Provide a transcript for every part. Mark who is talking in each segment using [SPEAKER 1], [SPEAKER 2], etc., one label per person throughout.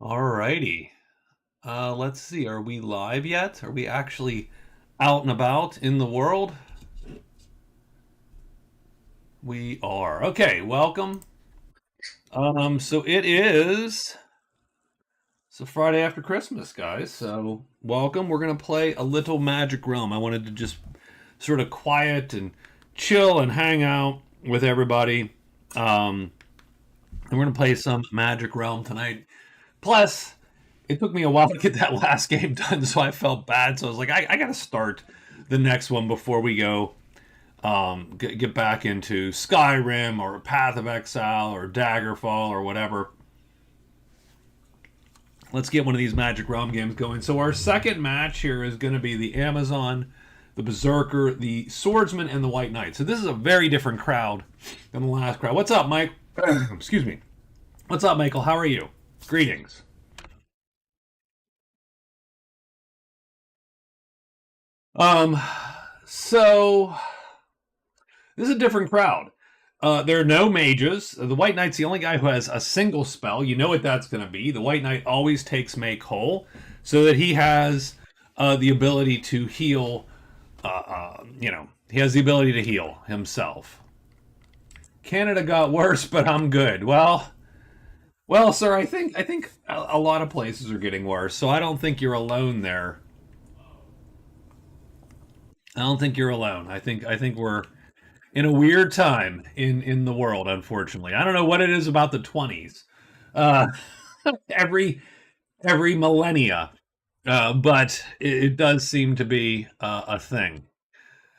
[SPEAKER 1] Alrighty. Let's see. Are we live yet? Are we actually out and about in the world? We are. Okay, welcome. So it is it's a Friday after Christmas, guys. So welcome. We're gonna play a little Magic Realm. I wanted to just sort of quiet and chill and hang out with everybody. And we're gonna play some Magic Realm tonight. Plus, it took me a while to get that last game done, so I felt bad. So I was like, I got to start the next one before we go get back into Skyrim or Path of Exile or Daggerfall or whatever. Let's get one of these Magic Realm games going. So our second match here is going to be the Amazon, the Berserker, the Swordsman, and the White Knight. So this is a very different crowd than the last crowd. What's up, Mike? Excuse me. What's up, Michael? How are you? Greetings. Um, so this is a different crowd. There are no mages. The White Knight's the only guy who has a single spell. You know what that's going to be. The White Knight always takes Make Whole, so that he has the ability to heal. He has the ability to heal himself. Canada got worse, but I'm good. Well, sir, I think a lot of places are getting worse, so I don't think you're alone there. I don't think you're alone. I think we're in a weird time in the world. Unfortunately, I don't know what it is about the 20s. Uh, every every millennia, but it does seem to be a thing.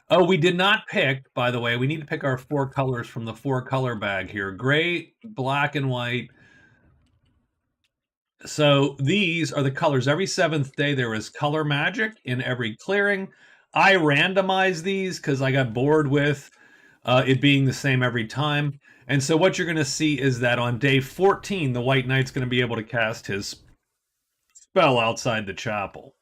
[SPEAKER 1] Oh, we did not pick. By the way, we need to pick our four colors from the four color bag here: gray, black, and white. So these are the colors. Every seventh day there is color magic in every clearing. I randomize these because I got bored with it being the same every time. And so what you're going to see is that on day 14, the White Knight's going to be able to cast his spell outside the chapel.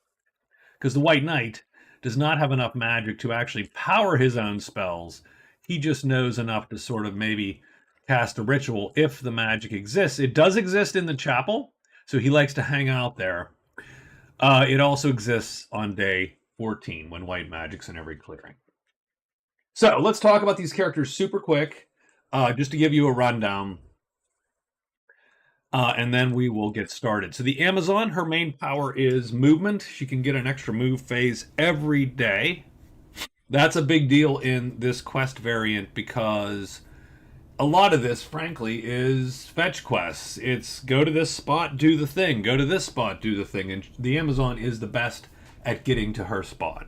[SPEAKER 1] Because the White Knight does not have enough magic to actually power his own spells. He just knows enough to sort of maybe cast a ritual if the magic exists. It does exist in the chapel, so he likes to hang out there. It also exists on day 14 when white magic's in every clearing. So let's talk about these characters super quick, just to give you a rundown, and then we will get started. So the Amazon, her main power is movement. She can get an extra move phase every day. That's a big deal in this quest variant because a lot of this, frankly, is fetch quests. It's go to this spot, do the thing. Go to this spot, do the thing. And the Amazon is the best at getting to her spot.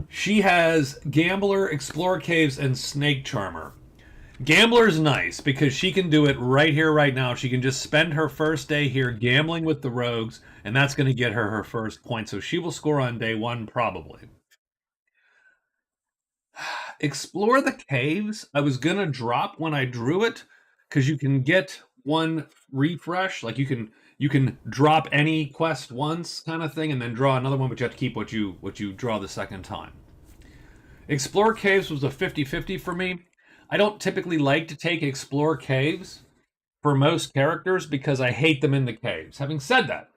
[SPEAKER 1] She has Gambler, Explorer Caves, and Snake Charmer. Gambler's nice because she can do it right here, right now. She can just spend her first day here gambling with the rogues, and that's going to get her her first point. So she will score on day one, probably. Explore the Caves, I was going to drop when I drew it because you can get one refresh. Like you can drop any quest once kind of thing and then draw another one, but you have to keep what you draw the second time. Explore Caves was a 50-50 for me. I don't typically like to take Explore Caves for most characters because I hate them in the caves. Having said that,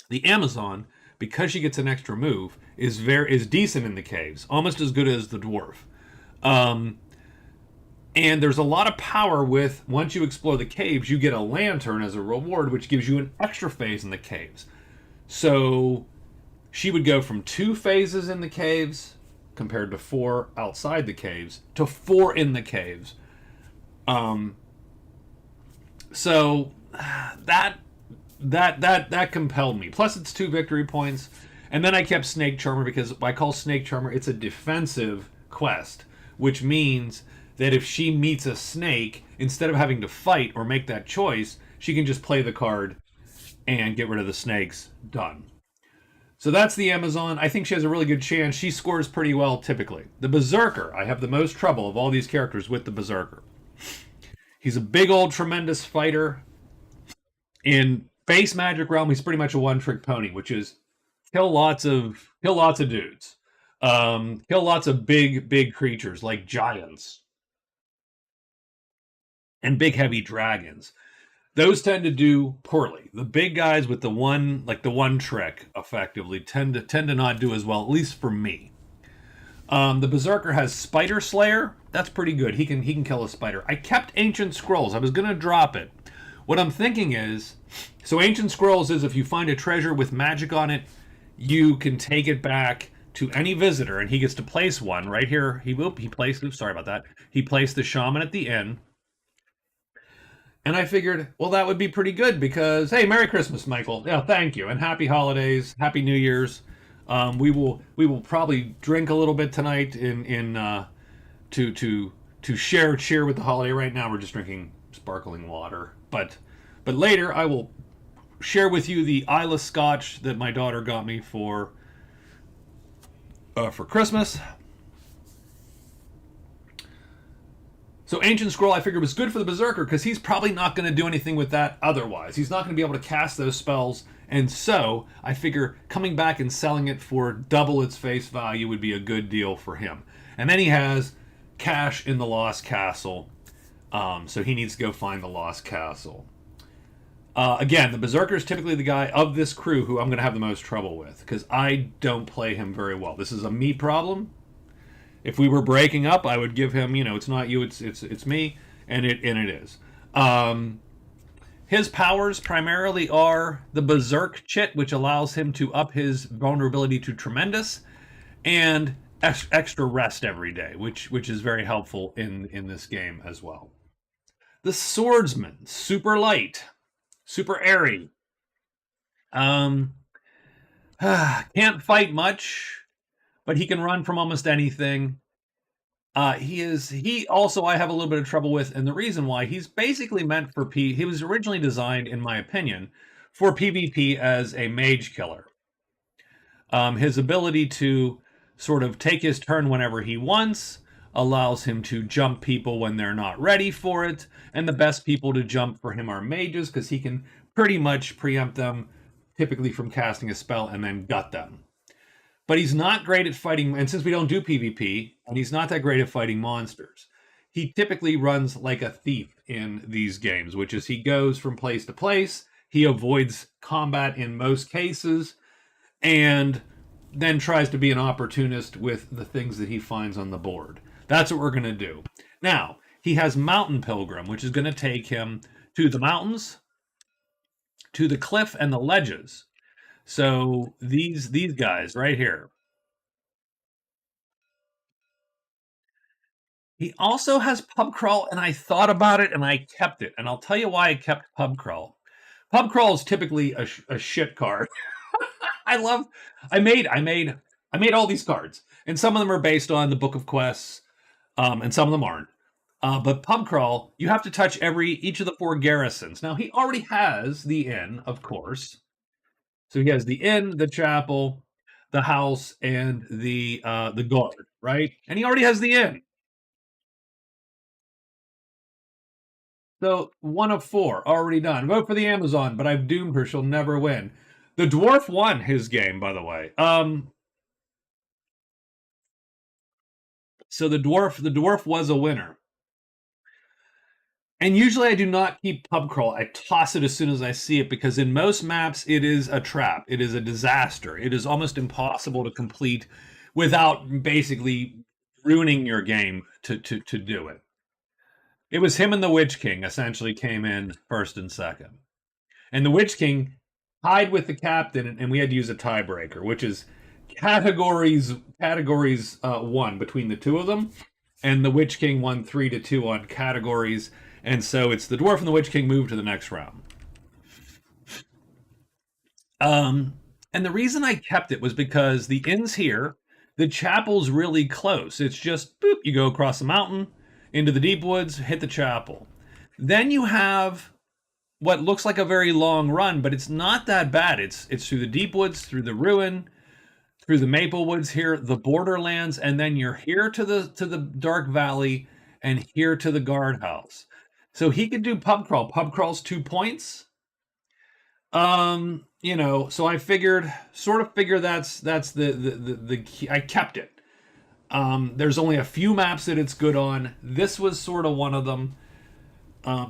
[SPEAKER 1] the Amazon, because she gets an extra move, is decent in the caves, almost as good as the dwarf. Um, and there's a lot of power with once you explore the caves, you get a lantern as a reward, which gives you an extra phase in the caves. So she would go from 2 phases in the caves compared to 4 outside the caves to 4 in the caves. Um, so that compelled me. Plus, it's 2 victory points, and then I kept Snake Charmer because I call Snake Charmer it's a defensive quest, which means that if she meets a snake, instead of having to fight or make that choice, she can just play the card and get rid of the snakes. Done. So that's the Amazon. I think she has a really good chance. She scores pretty well typically. The Berserker, I have the most trouble of all these characters with the Berserker. He's a big old tremendous fighter. In base Magic Realm, he's pretty much a one-trick pony, which is kill lots of dudes. Kill lots of big creatures like giants and big heavy dragons. Those tend to do poorly. The big guys with the one trick, effectively tend to not do as well, at least for me. The Berserker has Spider Slayer. That's pretty good. He can kill a spider. I kept Ancient Scrolls. I was gonna drop it. What I'm thinking is, so Ancient Scrolls is if you find a treasure with magic on it, you can take it back to any visitor, and he gets to place one right here. He placed. Oops, sorry about that. He placed the shaman at the inn. And I figured, well, that would be pretty good because, hey, Merry Christmas, Michael. Yeah, thank you, and Happy Holidays, Happy New Year's. We will probably drink a little bit tonight to share cheer with the holiday. Right now, we're just drinking sparkling water, but later I will share with you the Isla Scotch that my daughter got me for Christmas. So Ancient Scroll I figured was good for the Berserker because he's probably not going to do anything with that otherwise. He's not going to be able to cast those spells, and so I figure coming back and selling it for double its face value would be a good deal for him. And then he has cash in the Lost Castle, so he needs to go find the Lost Castle. Again, the Berserker is typically the guy of this crew who I'm going to have the most trouble with because I don't play him very well. This is a me problem. If we were breaking up, I would give him, it's not you, it's me, and it is. His powers primarily are the Berserk Chit, which allows him to up his vulnerability to Tremendous, and extra rest every day, which is very helpful in this game as well. The Swordsman, super light, super airy. Can't fight much, but he can run from almost anything. He also I have a little bit of trouble with, and the reason why, he's basically meant for he was originally designed, in my opinion, for PvP as a mage killer. His ability to sort of take his turn whenever he wants allows him to jump people when they're not ready for it, and the best people to jump for him are mages because he can pretty much preempt them, typically from casting a spell, and then gut them. But he's not great at fighting, and since we don't do PvP, and he's not that great at fighting monsters, he typically runs like a thief in these games, which is he goes from place to place, he avoids combat in most cases, and then tries to be an opportunist with the things that he finds on the board. That's what we're going to do. Now, he has Mountain Pilgrim, which is going to take him to the mountains, to the cliff, and the ledges. So these guys right here. He also has Pub Crawl, and I thought about it and I kept it. And I'll tell you why I kept Pub Crawl. Pub Crawl is typically a shit card. I made all these cards, and some of them are based on the Book of Quests, and some of them aren't. But Pub Crawl, you have to touch each of the 4 garrisons. Now he already has the inn, of course. So he has the inn, the chapel, the house, and the guard, right? And he already has the inn. So 1 of 4 already done. Vote for the Amazon, but I've doomed her. She'll never win. The dwarf won his game, by the way. So the dwarf was a winner. And usually I do not keep Pub Crawl. I toss it as soon as I see it because in most maps it is a trap. It is a disaster. It is almost impossible to complete without basically ruining your game to do it. It was him and the Witch King essentially came in first and second. And the Witch King tied with the captain, and we had to use a tiebreaker, which is categories 1 between the two of them. And the Witch King won 3-2 on categories. And so it's the dwarf and the Witch King move to the next round. And the reason I kept it was because the inn's here, the chapel's really close. It's just, boop, you go across the mountain, into the deep woods, hit the chapel. Then you have what looks like a very long run, but it's not that bad. It's through the deep woods, through the ruin, through the maple woods here, the borderlands, and then you're here to the dark valley and here to the guardhouse. So he could do Pub Crawl. Pub Crawl's 2 points. So I figured that's the key. I kept it. There's only a few maps that it's good on. This was sort of one of them.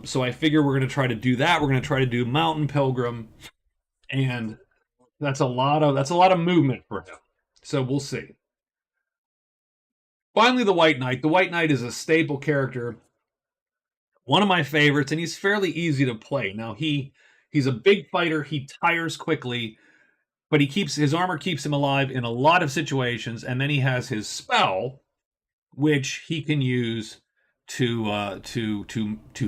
[SPEAKER 1] So I figure we're going to try to do that. We're going to try to do Mountain Pilgrim, and that's a lot of movement for him. So we'll see. Finally, the White Knight. The White Knight is a staple character, one of my favorites, and he's fairly easy to play. Now he's a big fighter. He tires quickly, but his armor keeps him alive in a lot of situations, and then he has his spell, which he can use to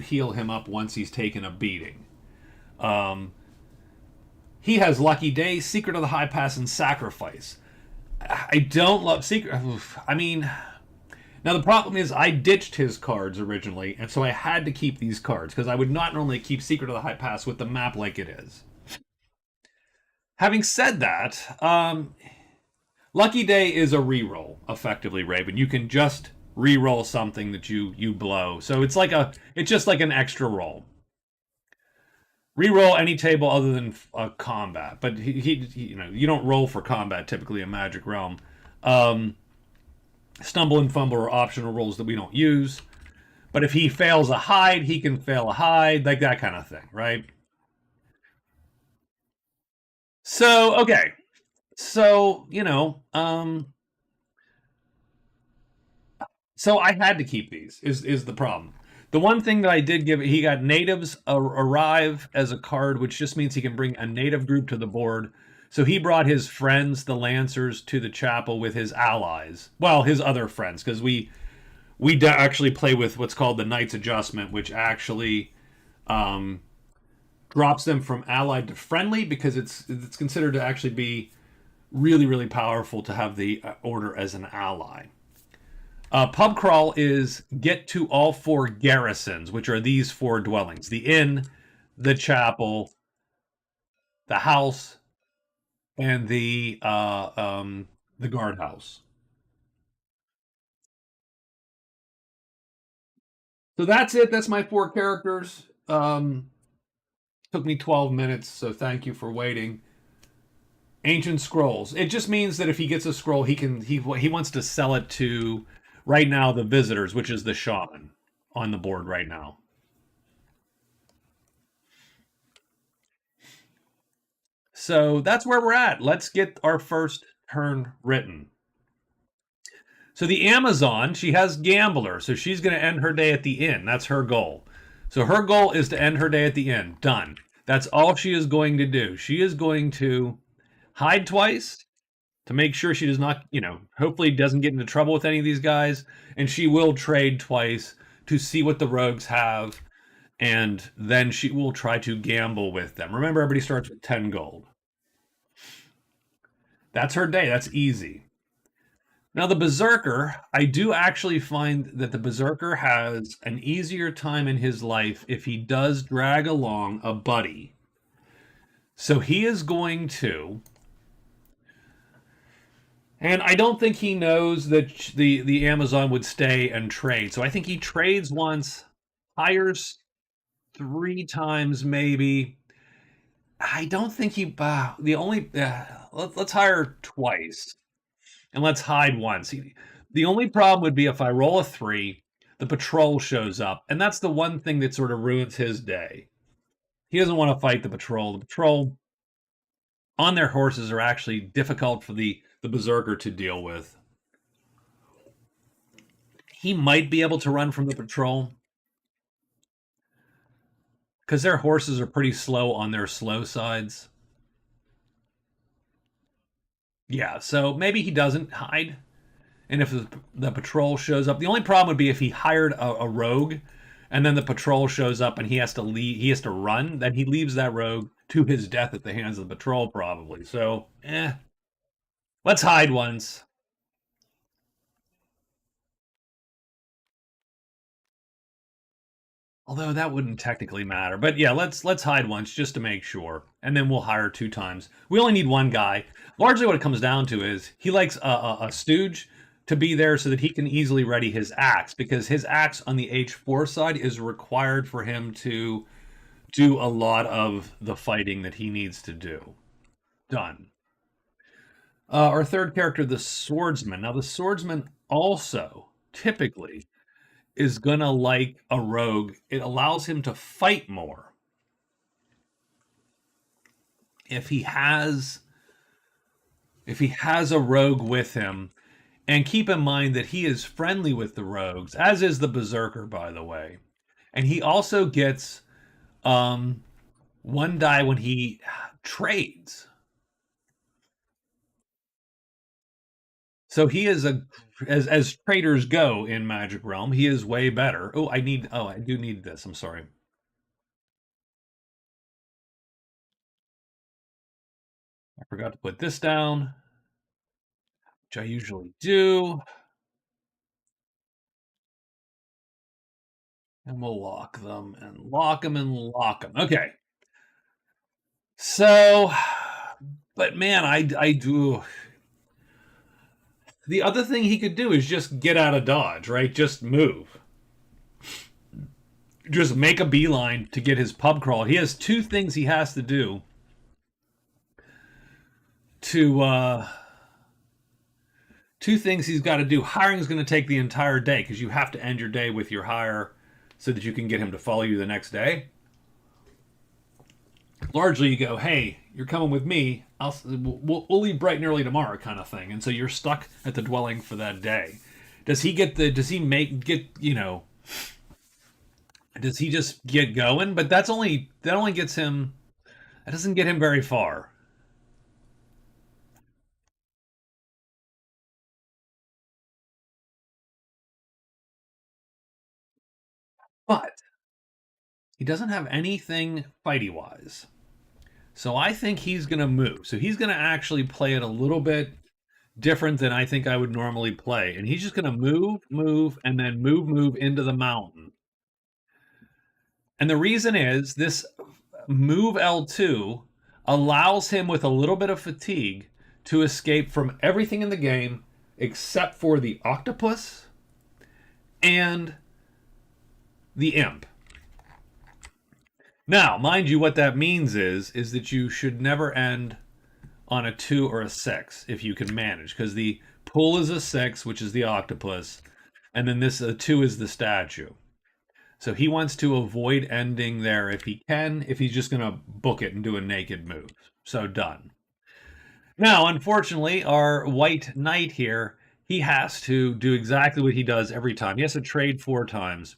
[SPEAKER 1] heal him up once he's taken a beating. Um, he has Lucky Day, Secret of the High Pass, and Sacrifice. I don't love Secret. I mean, now the problem is I ditched his cards originally, and so I had to keep these cards because I would not normally keep Secret of the High Pass with the map like it is. Having said that, Lucky Day is a reroll, effectively, Raven. You can just re-roll something that you blow. So it's just like an extra roll. Re-roll any table other than combat, but you don't roll for combat typically in Magic Realm. Stumble and fumble are optional rolls that we don't use. But if he fails a hide, he can fail a hide, like that kind of thing, right? So okay, so so I had to keep these. Is the problem? The one thing that I did give, he got natives arrive as a card, which just means he can bring a native group to the board. So he brought his friends, the Lancers, to the chapel with his allies. Well, his other friends, because we actually play with what's called the Knight's Adjustment, which actually um, drops them from allied to friendly because it's considered to actually be really really powerful to have the order as an ally. Pub crawl is get to all four garrisons, which are these four dwellings: the inn, the chapel, the house, and the guardhouse. So that's it. That's my four characters. Took me 12 minutes, so thank you for waiting. Ancient scrolls. It just means that if he gets a scroll, he wants to sell it to right now the visitors, which is the shaman on the board right now. So that's where we're at. Let's get our first turn written. So the Amazon, she has Gambler, so she's going to end her day at the inn. That's her goal. So her goal is to end her day at the inn. Done. That's all she is going to do. She is going to hide twice to make sure she does not, hopefully doesn't get into trouble with any of these guys. And she will trade twice to see what the rogues have. And then she will try to gamble with them. Remember, everybody starts with 10 gold. That's her day. That's easy. Now, the Berserker, I do actually find that the Berserker has an easier time in his life if he does drag along a buddy. So he is going to. And I don't think he knows that the Amazon would stay and trade. So I think he trades once, hires three times maybe. I don't think the only let's hire twice and let's hide once. The only problem would be if I roll a three, the patrol shows up, and that's the one thing that sort of ruins his day. He doesn't want to fight the patrol. The patrol on their horses are actually difficult for the berserker to deal with. He might be able to run from the patrol because their horses are pretty slow on their slow sides. Yeah, so maybe he doesn't hide. And if the patrol shows up, the only problem would be if he hired a rogue, and then the patrol shows up and he has to leave, he has to run. Then he leaves that rogue to his death at the hands of the patrol, probably. So, let's hide once. Although that wouldn't technically matter, but yeah, let's hide once just to make sure, and then we'll hire two times. We only need one guy. Largely, what it comes down to is he likes a stooge to be there so that he can easily ready his axe, because his axe on the H4 side is required for him to do a lot of the fighting that he needs to do. Done. Our third character, the swordsman. Now, the swordsman also typically is gonna like a rogue. It allows him to fight more. If he has if he has a rogue with him, and keep in mind that he is friendly with the rogues, as is the berserker, by the way. And he also gets um one die when he trades. So he is a as traders go in Magic Realm, he is way better. I do need this. I'm sorry. I forgot to put this down, which I usually do. And we'll lock them and lock them and lock them. Okay. So, but man, I do. The other thing he could do is just get out of Dodge, right? Just move. Just make a beeline to get his pub crawl. He has two things he has to do to two things he's got to do. Hiring is going to take the entire day because you have to end your day with your hire so that you can get him to follow you the next day. Largely, you go, hey, you're coming with me. We'll leave bright and early tomorrow, kind of thing. And so you're stuck at the dwelling for that day. Does he get the? Does he make get? You know? Does he just get going? But that only gets him. That doesn't get him very far. But he doesn't have anything fighty wise. So I think he's going to move. So he's going to actually play it a little bit different than I think I would normally play. And he's just going to move, and then move into the mountain. And the reason is this move L2 allows him with a little bit of fatigue to escape from everything in the game except for the octopus and the imp. Now, mind you, what that means is that you should never end on a 2 or a 6 if you can manage, because the pull is a 6, which is the octopus, and then this 2 is the statue. So he wants to avoid ending there if he can, if he's just going to book it and do a naked move. So done. Now, unfortunately, our white knight here, he has to do exactly what he does every time. He has to trade 4 times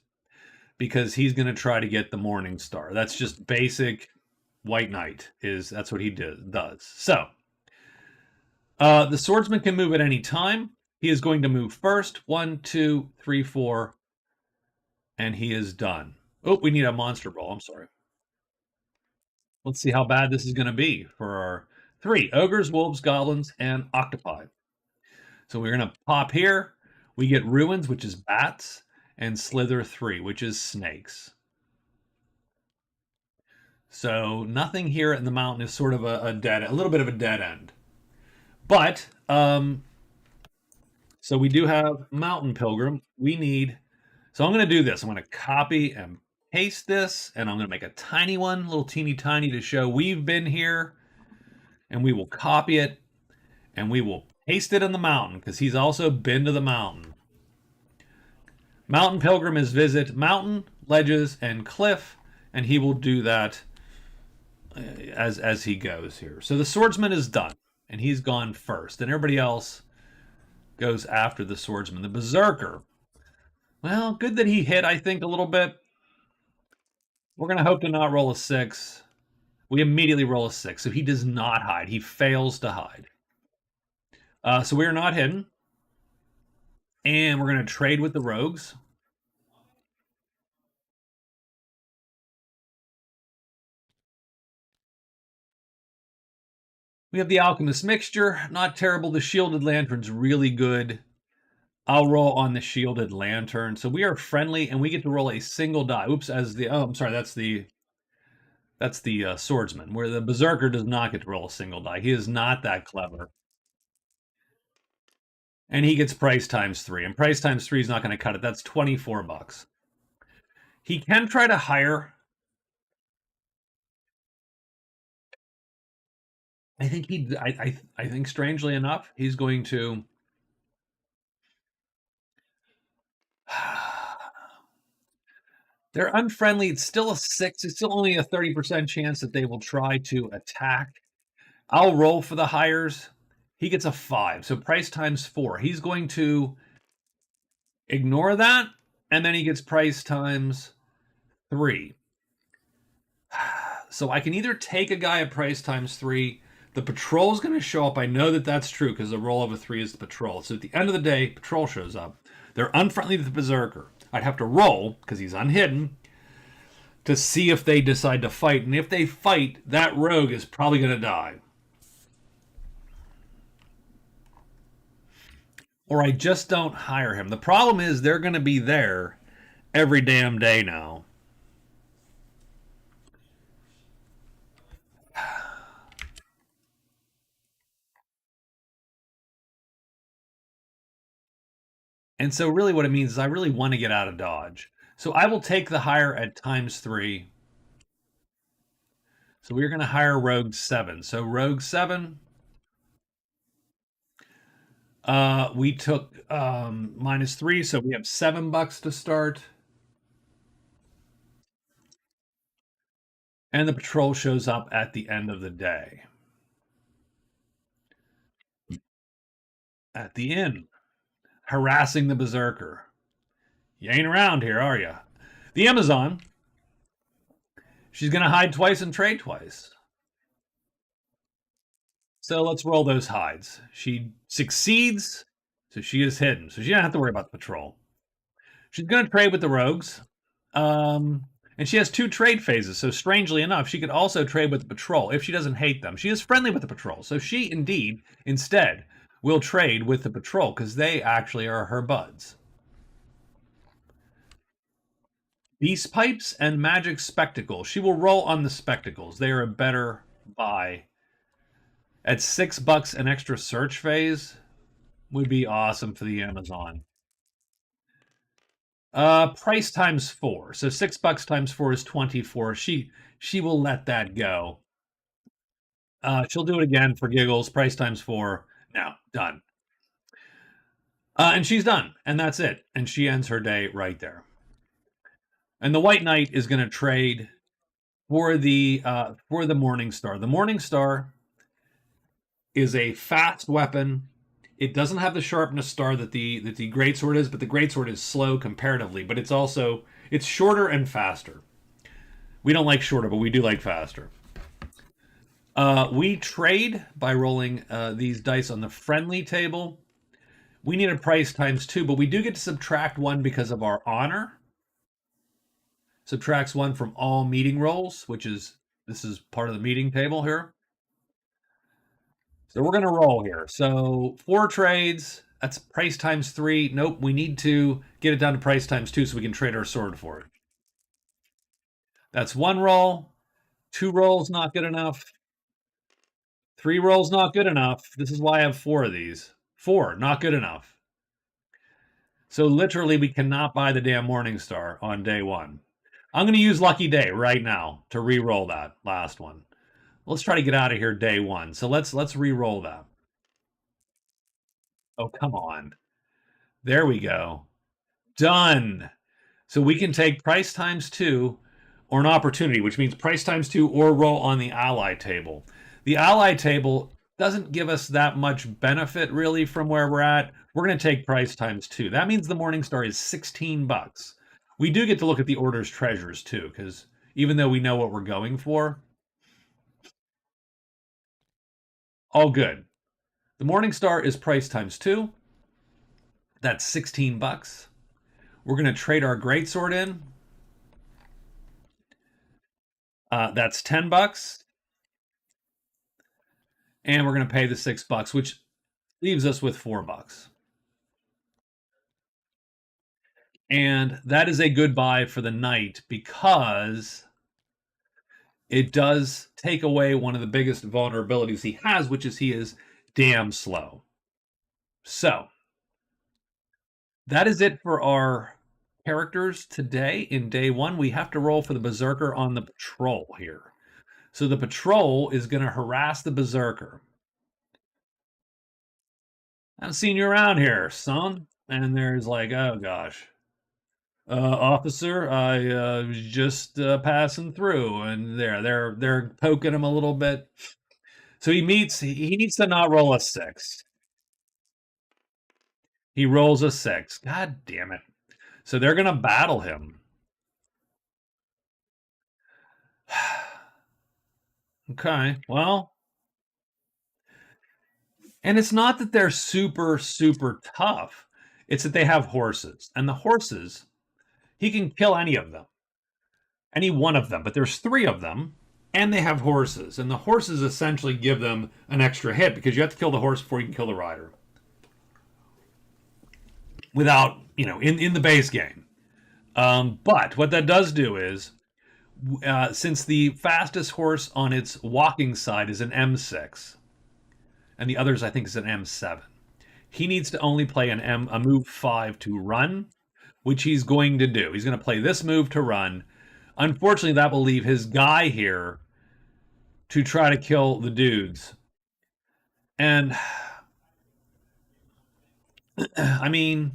[SPEAKER 1] because he's going to try to get the Morning Star. That's just basic white knight. That's what he does. So the swordsman can move at any time. He is going to move first. 1, 2, 3, 4, and he is done. Oh, we need a monster ball. I'm sorry. Let's see how bad this is going to be for our 3 ogres, wolves, goblins, and octopi. So we're going to pop here. We get ruins, which is bats, and slither 3, which is snakes. So nothing here in the mountain is sort of a little bit of a dead end. But so we do have mountain pilgrim. So I'm going to do this. I'm going to copy and paste this, and I'm going to make a tiny one, a little teeny tiny, to show we've been here. And we will copy it, and we will paste it in the mountain because he's also been to the mountain. Mountain pilgrim is visit mountain, ledges, and cliff, and he will do that as he goes here. So the swordsman is done, and he's gone first, and everybody else goes after the swordsman. The berserker, well, good that he hit, I think, a little bit. We're going to hope to not roll a 6. We immediately roll a 6, so he does not hide. He fails to hide. So we are not hidden. And we're going to trade with the rogues. We have the alchemist mixture. Not terrible. The shielded lantern's really good. I'll roll on the shielded lantern. So we are friendly, and we get to roll a single die. Oops, I'm sorry, that's the swordsman, where the berserker does not get to roll a single die. He is not that clever. And he gets price times 3. And price times 3 is not going to cut it. That's 24 bucks. He can try to hire. I think I think strangely enough, he's going to They're unfriendly. It's still a 6. It's still only a 30% chance that they will try to attack. I'll roll for the hires. He gets a 5. So price times 4. He's going to ignore that, and then he gets price times 3. So I can either take a guy at price times 3. The patrol's going to show up. I know that that's true because the roll of a 3 is the patrol. So at the end of the day, patrol shows up. They're unfriendly to the berserker. I'd have to roll, because he's unhidden, to see if they decide to fight. And if they fight, that rogue is probably going to die. Or I just don't hire him. The problem is they're going to be there every damn day now. And so really what it means is I really want to get out of Dodge. So I will take the hire at times 3. So we're going to hire Rogue 7. So Rogue 7, we took -3, so we have $7 to start. And the patrol shows up at the end of the day. At the inn, harassing the berserker. You ain't around here, are you? The Amazon, she's going to hide twice and trade twice. So let's roll those hides. She succeeds, so she is hidden. So she doesn't have to worry about the patrol. She's going to trade with the rogues. And she has 2 trade phases. So strangely enough, she could also trade with the patrol if she doesn't hate them. She is friendly with the patrol. So she indeed, instead, will trade with the patrol because they actually are her buds. Beast Pipes and Magic Spectacles. She will roll on the spectacles. They are a better buy. At $6, an extra search phase would be awesome for the Amazon. Price times 4. So $6 times 4 is 24. She will let that go. She'll do it again for giggles. Price times 4. Now, done. And she's done. And that's it. And she ends her day right there. And the White Knight is going to trade for the Morning Star. The Morning Star is a fast weapon. It doesn't have the sharpness star that the greatsword is, but the greatsword is slow comparatively. But it's shorter and faster. We don't like shorter, but we do like faster. We trade by rolling these dice on the friendly table. We need a price times 2, but we do get to subtract 1 because of our honor. Subtracts 1 from all meeting rolls, this is part of the meeting table here. So we're going to roll here. So 4 trades, that's price times 3. Nope, we need to get it down to price times 2 so we can trade our sword for it. That's 1 roll. 2 rolls, not good enough. 3 rolls, not good enough. This is why I have 4 of these. 4, not good enough. So literally we cannot buy the damn Morning Star on day 1. I'm going to use Lucky Day right now to re-roll that last one. Let's try to get out of here day 1. So let's re-roll that. Oh, come on. There we go. Done. So we can take price times 2 or an opportunity, which means price times 2 or roll on the ally table. The ally table doesn't give us that much benefit really from where we're at. We're going to take price times 2. That means the Morning Star is $16. We do get to look at the order's treasures too, because even though we know what we're going for, all good. The Morning Star is price times 2. That's $16. We're going to trade our greatsword in. That's $10. And we're going to pay the $6, which leaves us with $4. And that is a good buy for the knight because it does take away one of the biggest vulnerabilities he has, which is he is damn slow. So that is it for our characters today. In day 1, we have to roll for the berserker on the patrol here. So the patrol is going to harass the berserker. I haven't seen you around here, son. And there's like, oh gosh. Officer, I was just passing through, and they're poking him a little bit. So he needs to not roll a 6. He rolls a 6. God damn it. So they're gonna battle him. Okay, well, and it's not that they're super, super tough. It's that they have horses. And the horses, he can kill any of them, any one of them, but there's 3 of them, and they have horses. And the horses essentially give them an extra hit because you have to kill the horse before you can kill the rider. Without, in the base game. But what that does do is, since the fastest horse on its walking side is an M6, and the others I think is an M7, he needs to only play a move 5 to run, which he's going to do. He's going to play this move to run. Unfortunately, that will leave his guy here to try to kill the dudes. And I mean,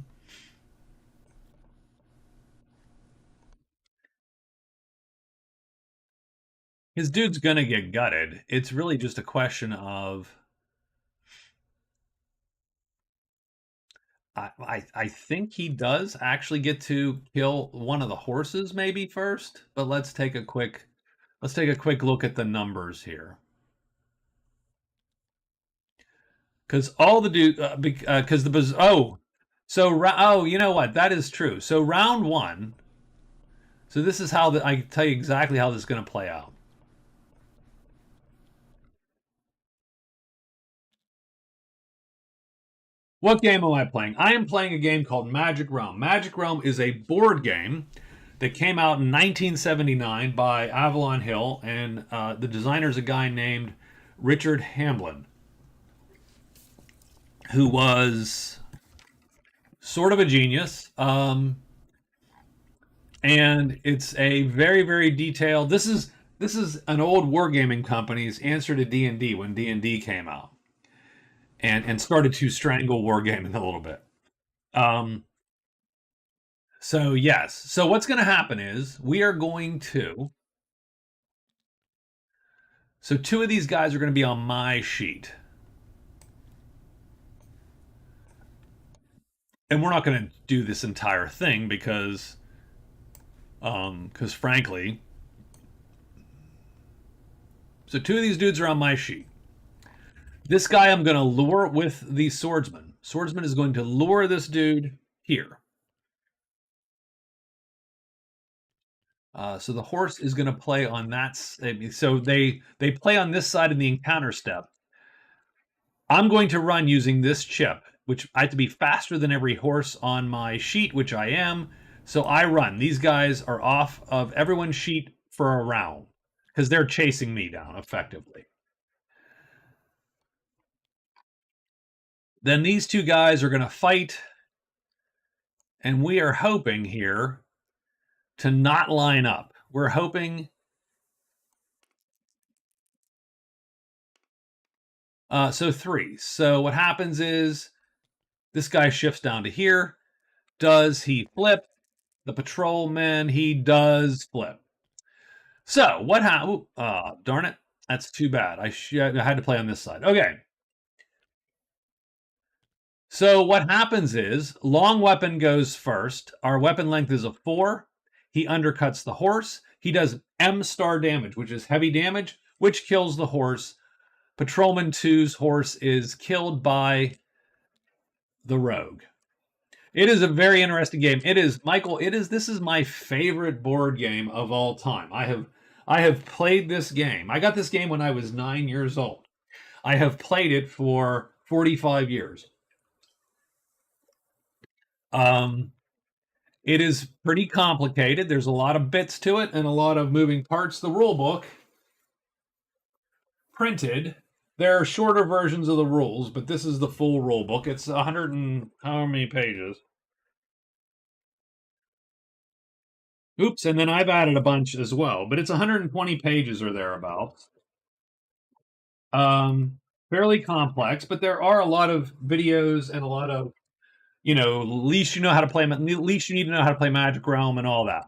[SPEAKER 1] his dude's going to get gutted. It's really just a question of I think he does actually get to kill one of the horses maybe first, but let's take a quick look at the numbers here. Because all the dude because you know what, that is true. So round 1. So this is how I tell you exactly how this is going to play out. What game am I playing? I am playing a game called Magic Realm. Magic Realm is a board game that came out in 1979 by Avalon Hill, and the designer is a guy named Richard Hamblin, who was sort of a genius. And it's a very, very detailed. This is an old wargaming company's answer to D&D when D&D came out, and started to strangle wargaming a little bit. So yes. So what's going to happen is we are going to. So 2 of these guys are going to be on my sheet, and we're not going to do this entire thing because frankly, so 2 of these dudes are on my sheet. This guy I'm going to lure with the swordsman. Swordsman is going to lure this dude here. So the horse is going to play on that. So they play on this side in the encounter step. I'm going to run using this chip, which I have to be faster than every horse on my sheet, which I am. So I run. These guys are off of everyone's sheet for a round because they're chasing me down effectively. Then these 2 guys are going to fight, and we are hoping here to not line up. We're hoping so 3. So what happens is this guy shifts down to here. Does he flip? The patrolman, he does flip. So what happened? Darn it. That's too bad. I had to play on this side. Okay. So what happens is long weapon goes first. Our weapon length is a 4. He undercuts the horse. He does M star damage, which is heavy damage, which kills the horse. Patrolman 2's horse is killed by the rogue. It is a very interesting game. It is, Michael, this is my favorite board game of all time. I have played this game. I got this game when I was 9 years old. I have played it for 45 years. It is pretty complicated. There's a lot of bits to it and a lot of moving parts. The rule book printed. There are shorter versions of the rules, but this is the full rule book. It's 100 and how many pages? Oops, and then I've added a bunch as well, but it's 120 pages or thereabouts. Fairly complex, but there are a lot of videos and a lot of At least you know how to play. At least you need to know how to play Magic Realm and all that.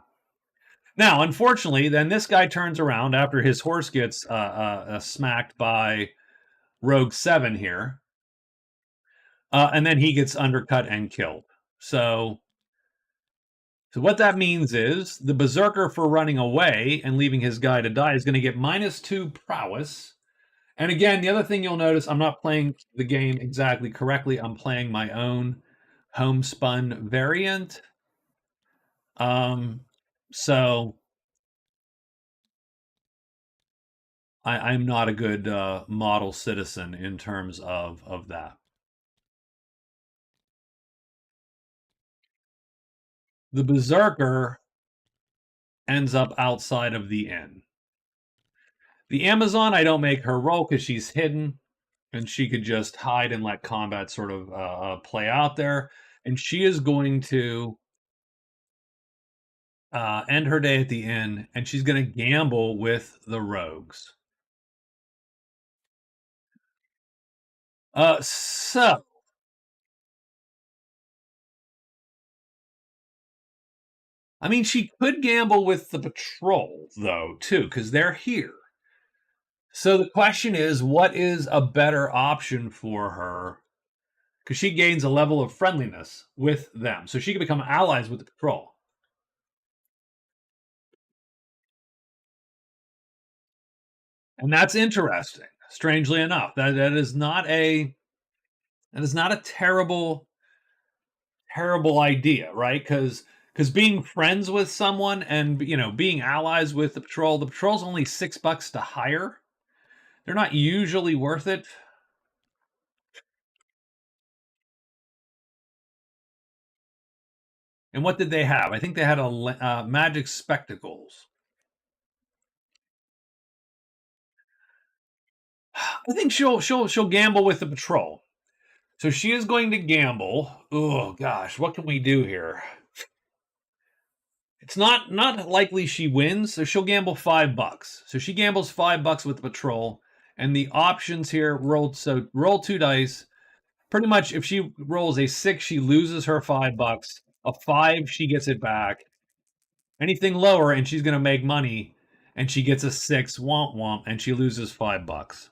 [SPEAKER 1] Now, unfortunately, then this guy turns around after his horse gets smacked by Rogue 7 here, and then he gets undercut and killed. So what that means is the Berserker, for running away and leaving his guy to die, is going to get -2 prowess. And again, the other thing you'll notice, I'm not playing the game exactly correctly. I'm playing my own homespun variant. So I'm not a good model citizen in terms of that. The Berserker ends up outside of the inn. The Amazon, I don't make her roll because she's hidden, and she could just hide and let combat sort of play out there. And she is going to end her day at the inn, and she's going to gamble with the rogues. So I mean, she could gamble with the patrol, though, too, because they're here. So the question is, what is a better option for her? Because she gains a level of friendliness with them. So she can become allies with the patrol. And that's interesting, strangely enough. That is not a terrible idea, right? Because being friends with someone and being allies with the patrol's only $6 to hire. They're not usually worth it. And what did they have? I think they had a magic spectacles. I think she'll gamble with the patrol. So she is going to gamble. Oh gosh, what can we do here? It's not likely she wins, so she'll gamble $5. So she gambles $5 with the patrol, and the options here roll 2 dice. Pretty much, if she rolls a 6, she loses her $5. A 5, she gets it back. Anything lower, and she's going to make money, and she gets a 6, womp womp, and she loses $5.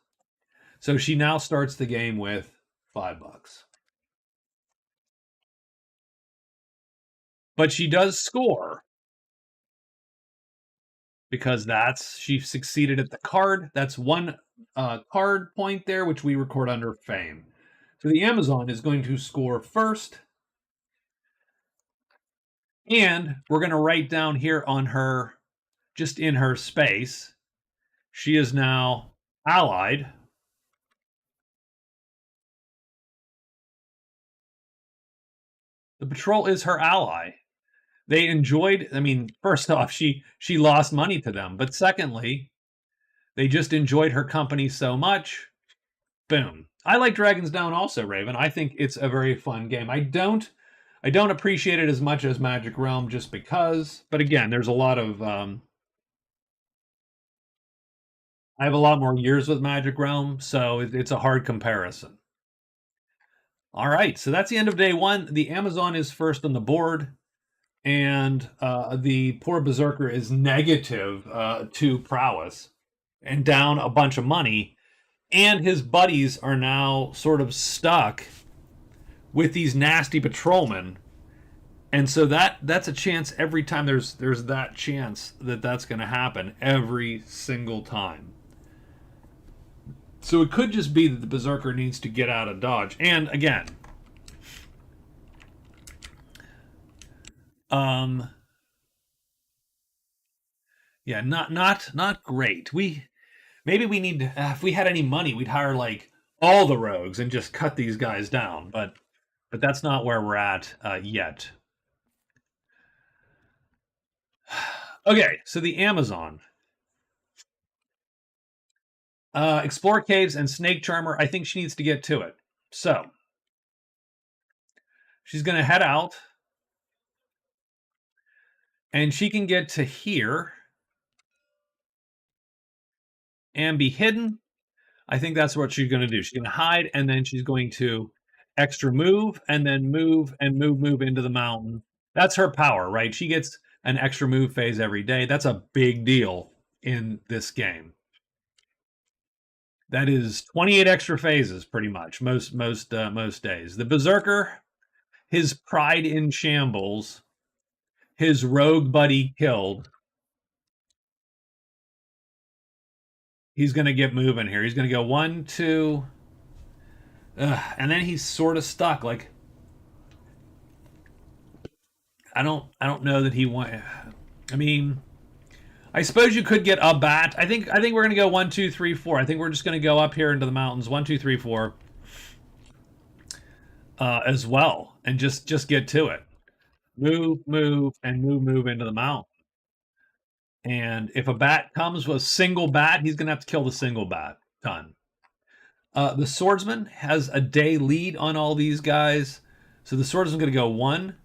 [SPEAKER 1] So she now starts the game with $5. But she does score because she succeeded at the card. That's one card point there, which we record under fame. So the Amazon is going to score first. And we're going to write down here on her, just in her space, she is now allied. The patrol is her ally. They enjoyed, I mean, first off, she lost money to them, but secondly, they just enjoyed her company so much. Boom. I like Dragon's Down also, Raven. I think it's a very fun game. I don't appreciate it as much as Magic Realm just because, but again, there's a lot of I have a lot more years with Magic Realm, so it's a hard comparison. All right, so that's the end of day one. The Amazon is first on the board, and the poor Berserker is -2 prowess and down a bunch of money. And his buddies are now sort of stuck with these nasty patrolmen. And so that's a chance every time there's that chance that's going to happen every single time. So it could just be that the Berserker needs to get out of Dodge. And again, yeah, not great. Maybe we need if we had any money, we'd hire like all the rogues and just cut these guys down. But that's not where we're at yet. Okay, so the Amazon. Explore caves and snake charmer. I think she needs to get to it. So she's going to head out, and she can get to here and be hidden. I think that's what she's going to do. She's going to hide, and then she's going to extra move, and then move and move into the mountain. That's her power, right? She gets an extra move phase every day. That's a big deal in this game. That is 28 extra phases, pretty much most days. The Berserker, his pride in shambles, his rogue buddy killed. He's going to get moving here. He's going to go 1, 2, and then he's sort of stuck. Like I don't know that he want. I mean, I suppose you could get a bat. I think we're going to go 1, 2, 3, 4. I think we're just going to go up here into the mountains 1, 2, 3, 4 as well, and just get to it. Move, and move into the mountain. And if a bat comes with a single bat, he's going to have to kill the single bat. Done. The swordsman has a day lead on all these guys. So the swordsman's going to go 1,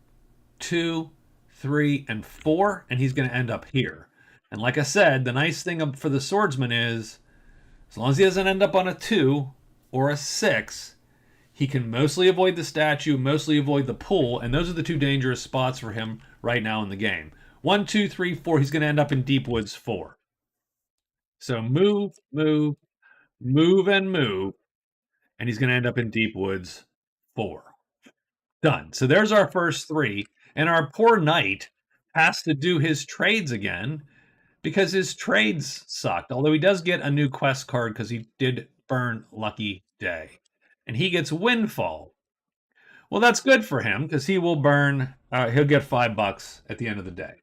[SPEAKER 1] 2, 3, and 4, and he's going to end up here. And like I said, the nice thing for the swordsman is, as long as he doesn't end up on a 2 or a 6, he can mostly avoid the statue, mostly avoid the pool, and those are the two dangerous spots for him right now in the game. 1, 2, 3, 4, he's going to end up in Deep Woods 4. So move, and he's going to end up in Deep Woods 4. Done. So there's our first 3, and our poor knight has to do his trades again because his trades sucked, although he does get a new quest card because he did burn Lucky Day. And he gets Windfall. Well, that's good for him because he will burn, he'll get $5 at the end of the day.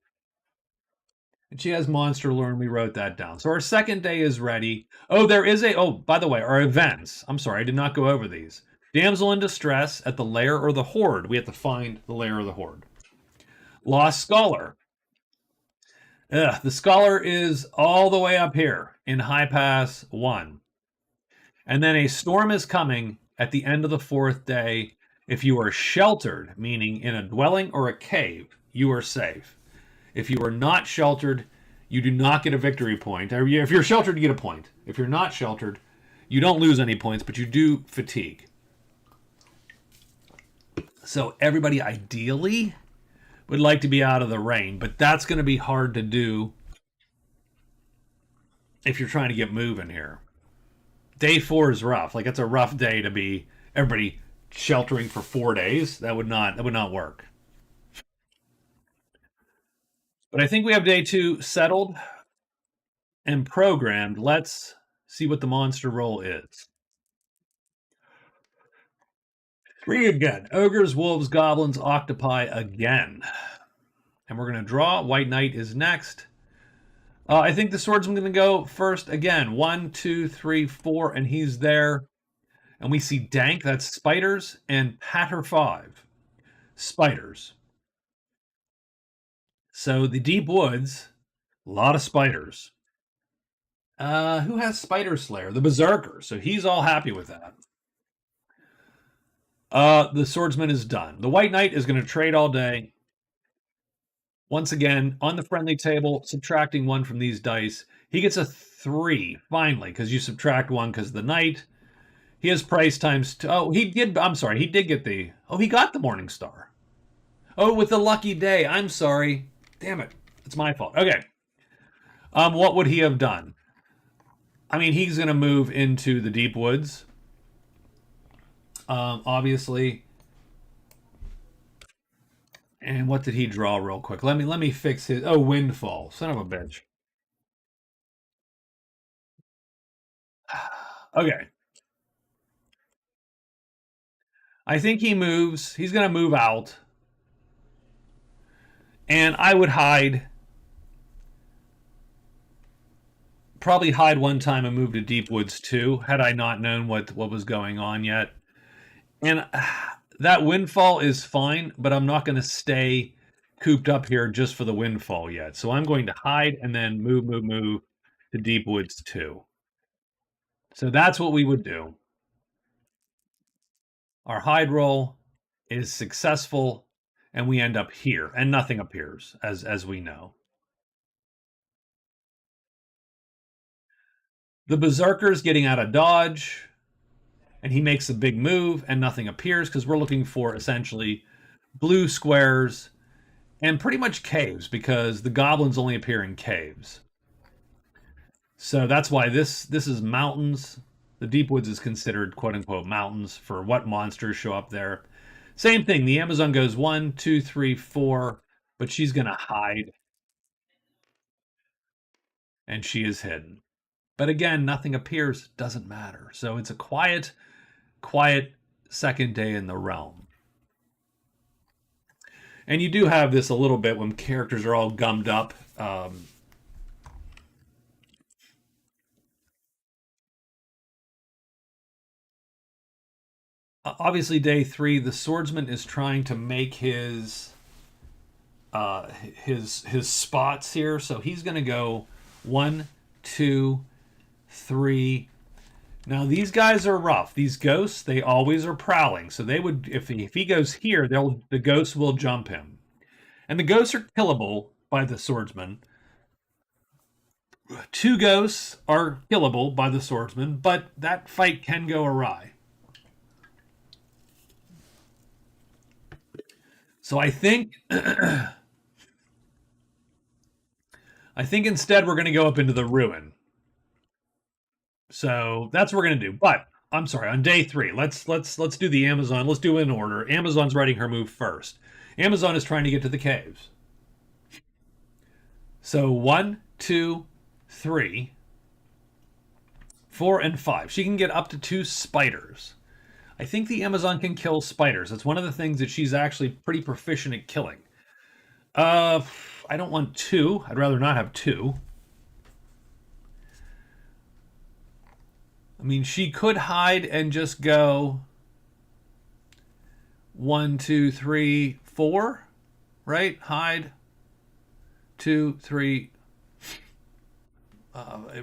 [SPEAKER 1] And she has Monster Lure, and we wrote that down. So our second day is ready. Oh, there is by the way, our events. I'm sorry, I did not go over these. Damsel in Distress at the Lair or the Horde. We have to find the Lair or the Horde. Lost Scholar. The Scholar is all the way up here in High Pass 1. And then a storm is coming at the end of the 4th day. If you are sheltered, meaning in a dwelling or a cave, you are safe. If you are not sheltered, you do not get a victory point. If you're sheltered, you get a point. If you're not sheltered, you don't lose any points, but you do fatigue. So everybody ideally would like to be out of the rain, but that's going to be hard to do if you're trying to get moving here. Day 4 is rough. Like, it's a rough day to be everybody sheltering for 4 days. That would not work. But I think we have day 2 settled and programmed. Let's see what the monster roll is. 3 again. Ogres, wolves, goblins, octopi again. And we're going to draw. White Knight is next. I think the swordsman's going to go first again. 1, 2, 3, 4, and he's there. And we see Dank, that's spiders, and Patter 5. Spiders. So the Deep Woods, a lot of spiders. Who has Spider Slayer? The Berserker. So he's all happy with that. The swordsman is done. The White Knight is going to trade all day. Once again, on the friendly table, subtracting 1 from these dice. He gets a 3, finally, because you subtract 1 because the Knight. He has price times 2. Oh, he did. I'm sorry. He did get the. Oh, he got the Morning Star. Oh, with the Lucky Day. I'm sorry. Damn it. It's my fault. Okay. What would he have done? I mean, he's going to move into the Deep Woods. Obviously. And what did he draw real quick? Let me fix his. Oh, Windfall. Son of a bitch. Okay. I think he moves. He's going to move out. And I would hide. Probably hide one time and move to Deep Woods 2, had I not known what was going on yet. And that Windfall is fine, but I'm not going to stay cooped up here just for the Windfall yet. So I'm going to hide and then move to Deep Woods 2. So that's what we would do. Our hide roll is successful, and we end up here, and nothing appears, as we know. The Berserker's getting out of dodge, and he makes a big move and nothing appears because we're looking for essentially blue squares and pretty much caves because the goblins only appear in caves. So that's why this is mountains. The deep woods is considered quote unquote mountains for what monsters show up there. Same thing. The Amazon goes 1, 2, 3, 4, but she's gonna hide, and she is hidden. But again, nothing appears. Doesn't matter. So it's a quiet, quiet second day in the realm. And you do have this a little bit when characters are all gummed up. Obviously, day 3, the swordsman is trying to make his spots here. So he's going to go 1, 2, 3. Now these guys are rough. These ghosts, they always are prowling. So they would, if he goes here, the ghosts will jump him, and the ghosts are killable by the swordsman. 2 ghosts are killable by the swordsman, but that fight can go awry. So I think instead we're going to go up into the ruin. So that's what we're going to do. But I'm sorry, on day 3, let's do the Amazon. Let's do it in order. Amazon's writing her move first. Amazon is trying to get to the caves. So 1, 2, 3, 4, and 5. She can get up to 2 spiders. I think the Amazon can kill spiders. That's one of the things that she's actually pretty proficient at killing. I don't want 2. I'd rather not have 2. I mean, she could hide and just go 1, 2, 3, 4, right? Hide 2, 3,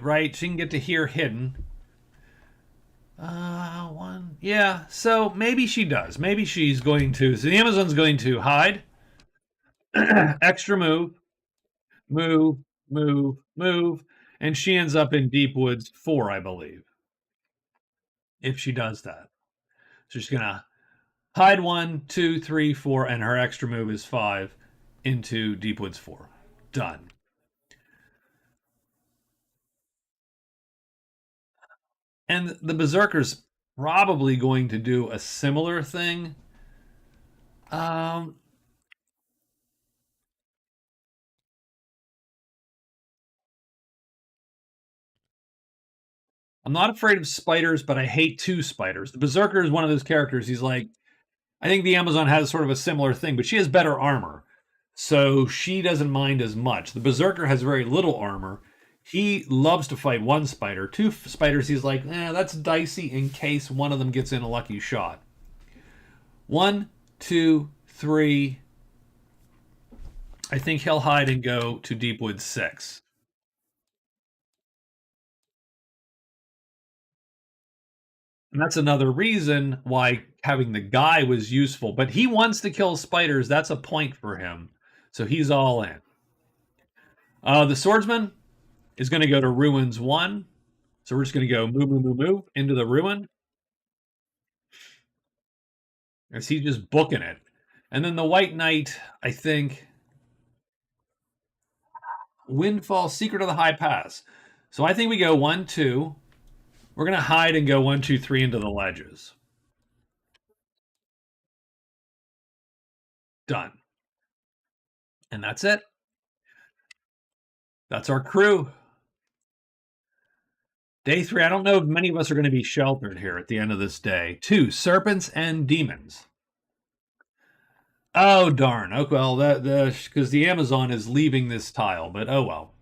[SPEAKER 1] right? She can get to here hidden. 1, yeah. So maybe she does. Maybe she's going to. So the Amazon's going to hide, extra move, move, move, move, and she ends up in Deep Woods 4, I believe. If she does that, so she's gonna hide 1, 2, 3, 4, and her extra move is 5 into Deep Woods 4. Done. And the Berserker's probably going to do a similar thing. I'm not afraid of spiders, but I hate 2 spiders. The Berserker is one of those characters. He's like, I think the Amazon has sort of a similar thing, but she has better armor. So she doesn't mind as much. The Berserker has very little armor. He loves to fight 1 spider. 2 spiders, he's like, that's dicey in case one of them gets in a lucky shot. 1, 2, 3. I think he'll hide and go to Deep Woods 6. And that's another reason why having the guy was useful. But he wants to kill spiders. That's a point for him. So he's all in. The swordsman is going to go to Ruins 1. So we're just going to go move, move, move, move into the ruin. Is he just booking it? And then the White Knight, I think, Windfall, Secret of the High Pass. So I think we go 1, 2. We're going to hide and go 1, 2, 3 into the ledges. Done. And that's it. That's our crew. Day 3. I don't know if many of us are going to be sheltered here at the end of this day. 2 serpents and demons. Oh darn. Oh well, because the Amazon is leaving this tile, but oh well.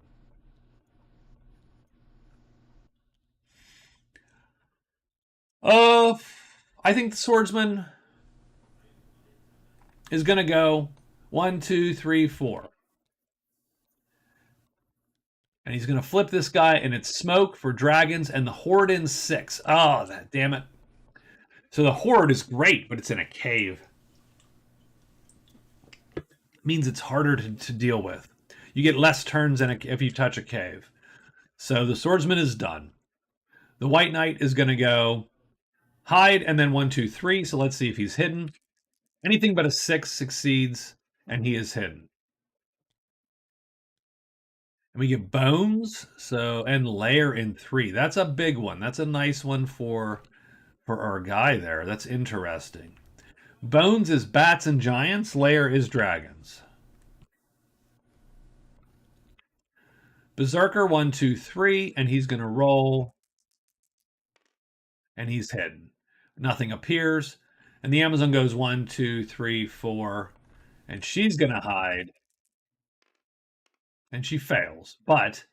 [SPEAKER 1] I think the swordsman is going to go 1, 2, 3, 4. And he's going to flip this guy, and it's smoke for dragons, and the horde in 6. Oh, damn it. So the horde is great, but it's in a cave. It means it's harder to deal with. You get less turns if you touch a cave. So the swordsman is done. The White Knight is going to go hide, and then 1, 2, 3. So let's see if he's hidden. Anything but a 6 succeeds, and he is hidden. And we get bones, so and layer in 3. That's a big one. That's a nice one for our guy there. That's interesting. Bones is bats and giants. Layer is dragons. Berserker 1, 2, 3, and he's going to roll, and he's hidden. Nothing appears, and the Amazon goes 1, 2, 3, 4, and she's going to hide, and she fails. But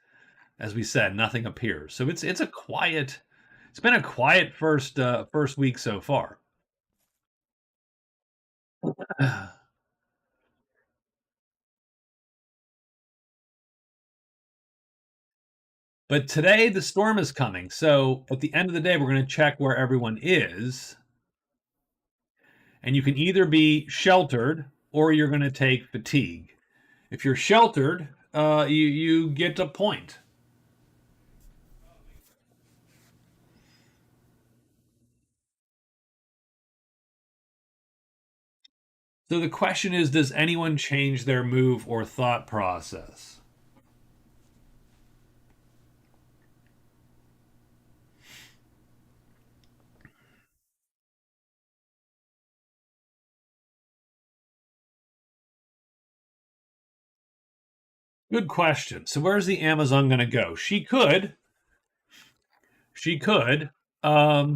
[SPEAKER 1] as we said, nothing appears. So it's a quiet. It's been a quiet first week so far. But today the storm is coming. So at the end of the day, we're going to check where everyone is. And you can either be sheltered or you're going to take fatigue. If you're sheltered, you get a point. So the question is, does anyone change their move or thought process? Good question. So where's the Amazon going to go? She could, because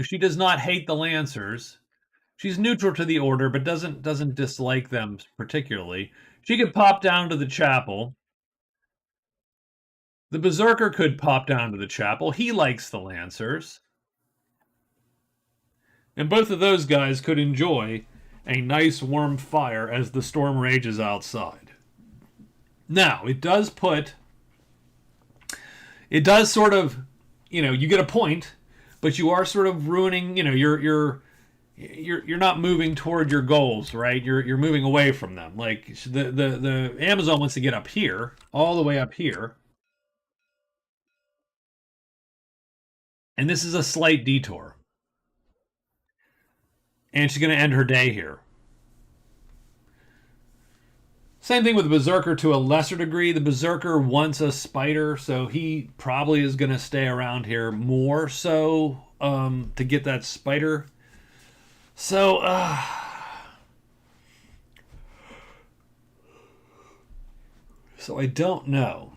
[SPEAKER 1] she does not hate the Lancers. She's neutral to the order, but doesn't dislike them particularly. She could pop down to the chapel. The Berserker could pop down to the chapel. He likes the Lancers. And both of those guys could enjoy a nice warm fire as the storm rages outside. Now, it does sort of, you get a point, but you are sort of ruining, you're not moving toward your goals, right? You're moving away from them. Like the Amazon wants to get up here, all the way up here. And this is a slight detour. And she's going to end her day here. Same thing with the Berserker to a lesser degree. The Berserker wants a spider, so he probably is going to stay around here more so to get that spider. So, so I don't know.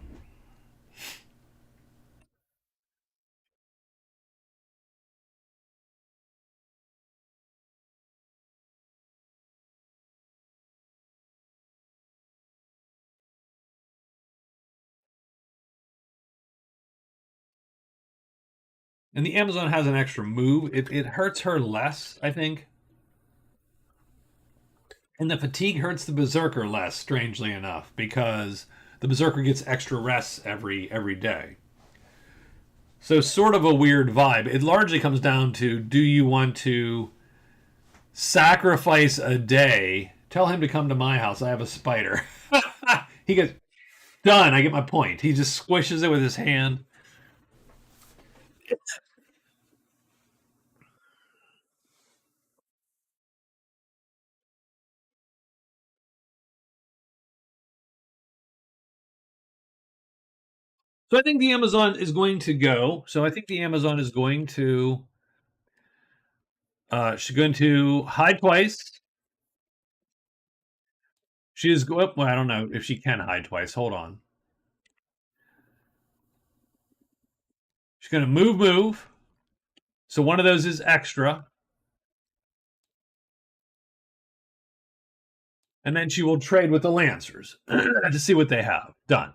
[SPEAKER 1] And the Amazon has an extra move. It hurts her less, I think. And the fatigue hurts the Berserker less, strangely enough, because the Berserker gets extra rests every day. So sort of a weird vibe. It largely comes down to, do you want to sacrifice a day? Tell him to come to my house. I have a spider. He goes, done. I get my point. He just squishes it with his hand. So I think the Amazon is going to go. So I think the Amazon is going to she's going to hide twice. She is well, I don't know if she can hide twice. Hold on. She's going to move. So one of those is extra. And then she will trade with the Lancers to see what they have. Done.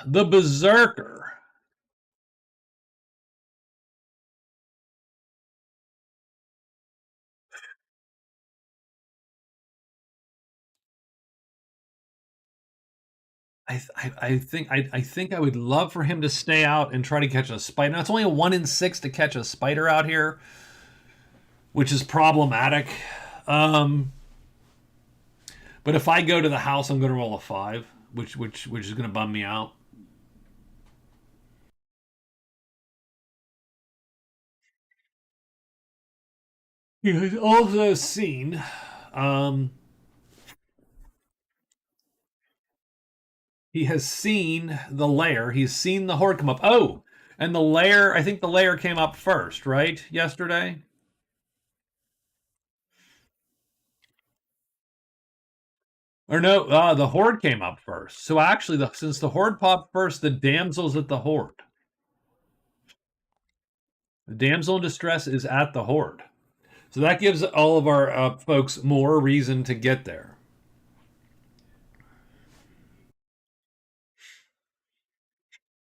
[SPEAKER 1] The Berserker. I think I would love for him to stay out and try to catch a spider. Now it's only a 1 in 6 to catch a spider out here, which is problematic. Um, but if I go to the house, I'm going to roll a 5, which is going to bum me out. He has also seen, um, he has seen the lair. He's seen the horde come up. Oh, and the lair. I think the lair came up first, right? Yesterday. Or no, the horde came up first. So actually, since the horde popped first, the damsel's at the horde. The damsel in distress is at the horde. So that gives all of our folks more reason to get there.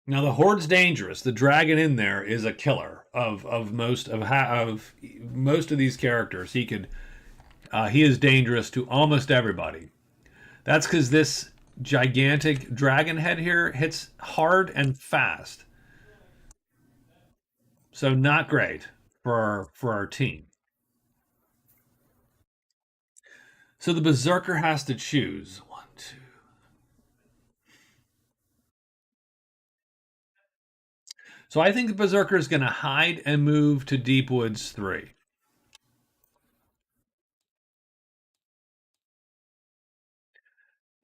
[SPEAKER 1] Now the horde's dangerous. The dragon in there is a killer of most of these characters. He is dangerous to almost everybody. That's because this gigantic dragon head here hits hard and fast. So not great for our team. So the berserker has to choose one, two. So I think the berserker is going to hide and move to Deep Woods 3.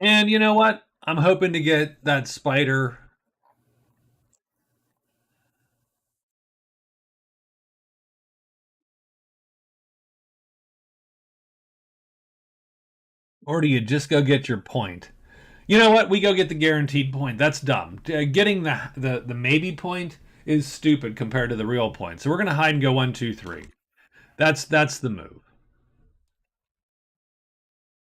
[SPEAKER 1] And you know what? I'm hoping to get that spider. Or do you just go get your point? You know what? We go get the guaranteed point. That's dumb. Getting the maybe point is stupid compared to the real point. So we're gonna hide and go 1, 2, 3. That's the move.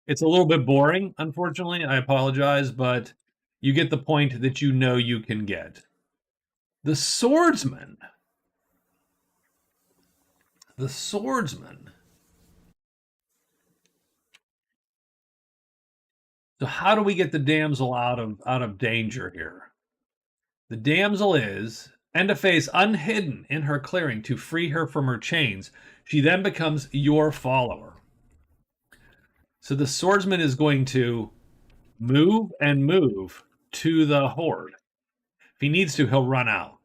[SPEAKER 1] It's a little bit boring, unfortunately. I apologize, but you get the point that you know you can get. The swordsman. The swordsman. So how do we get the damsel out of danger here? The damsel is end of phase unhidden in her clearing to free her from her chains. She then becomes your follower. So the swordsman is going to move and move to the horde. If he needs to, he'll run out.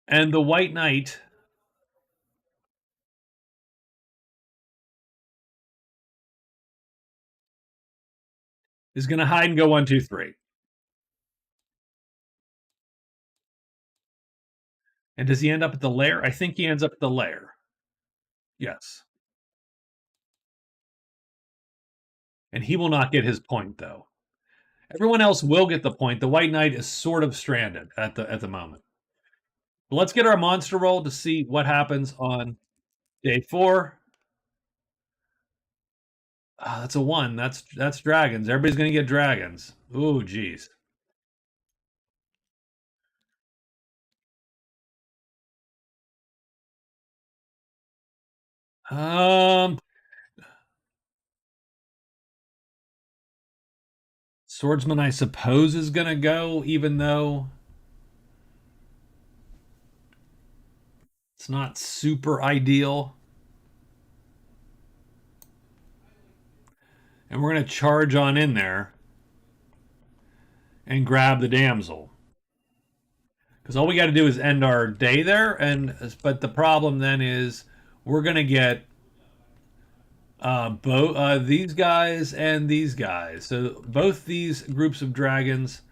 [SPEAKER 1] And the white knight is going to hide and go 1, 2, 3. And does he end up at the lair? I think he ends up at the lair. Yes. And he will not get his point, though. Everyone else will get the point. The white knight is sort of stranded at the moment. But let's get our monster roll to see what happens on day 4. That's a 1. That's dragons. Everybody's going to get dragons. Ooh, geez. Swordsman, I suppose, is going to go, even though it's not super ideal. And we're going to charge on in there and grab the damsel. Because all we got to do is end our day there. But the problem then is we're going to get both these guys and these guys. So both these groups of dragons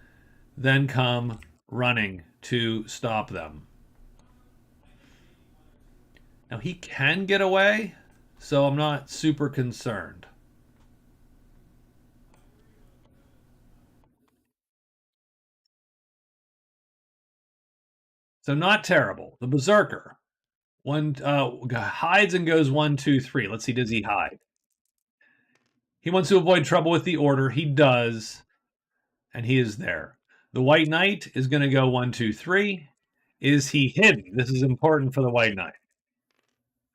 [SPEAKER 1] then come running to stop them. Now he can get away, so I'm not super concerned. So not terrible. The berserker hides and goes 1, 2, 3. Let's see, does he hide? He wants to avoid trouble with the order. He does, and he is there. The white knight is going to go 1, 2, 3. Is he hidden? This is important for the white knight.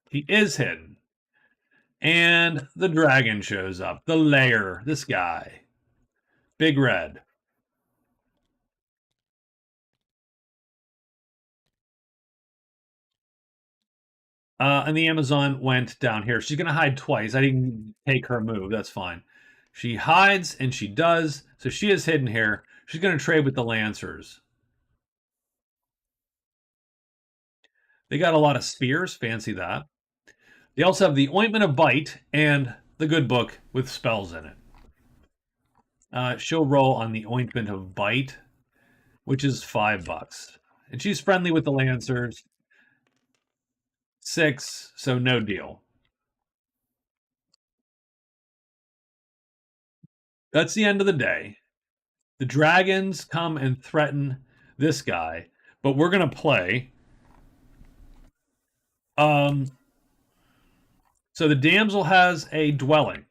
[SPEAKER 1] He is hidden. And the dragon shows up. The lair, this guy. Big red. And the Amazon went down here. She's going to hide twice. I didn't take her move. That's fine. She hides, and she does. So she is hidden here. She's going to trade with the Lancers. They got a lot of spears. Fancy that. They also have the Ointment of Bite and the Good Book with spells in it. She'll roll on the Ointment of Bite, which is $5. And she's friendly with the Lancers. 6, so no deal. That's the end of the day. The dragons come and threaten this guy, but we're going to play. So the damsel has a dwelling.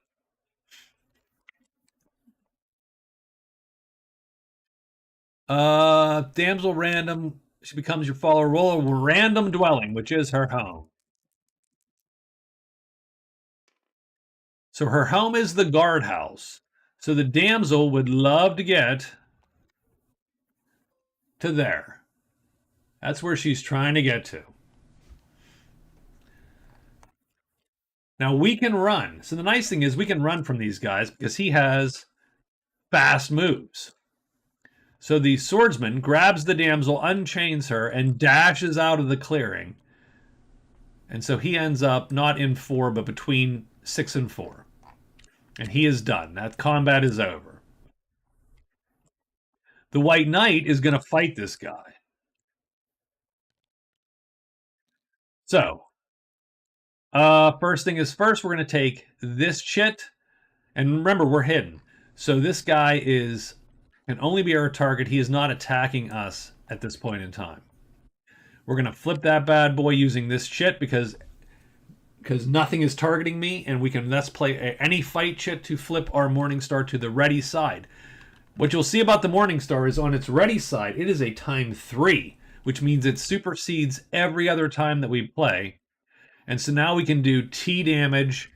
[SPEAKER 1] Damsel random. She becomes your follower. Roll a random dwelling, which is her home. So her home is the guardhouse. So the damsel would love to get to there. That's where she's trying to get to. Now we can run. So the nice thing is we can run from these guys because he has fast moves. So the swordsman grabs the damsel, unchains her, and dashes out of the clearing. And so he ends up not in 4, but between 6 and 4. And he is done. That combat is over. The White Knight is going to fight this guy. So, first thing is first, we're going to take this chit. And remember, we're hidden. So this guy can only be our target. He is not attacking us at this point in time. We're going to flip that bad boy using this chit because nothing is targeting me, and we can thus play any fight chit to flip our Morningstar to the ready side. What you'll see about the Morningstar is on its ready side, it is a time 3, which means it supersedes every other time that we play. And so now we can do T damage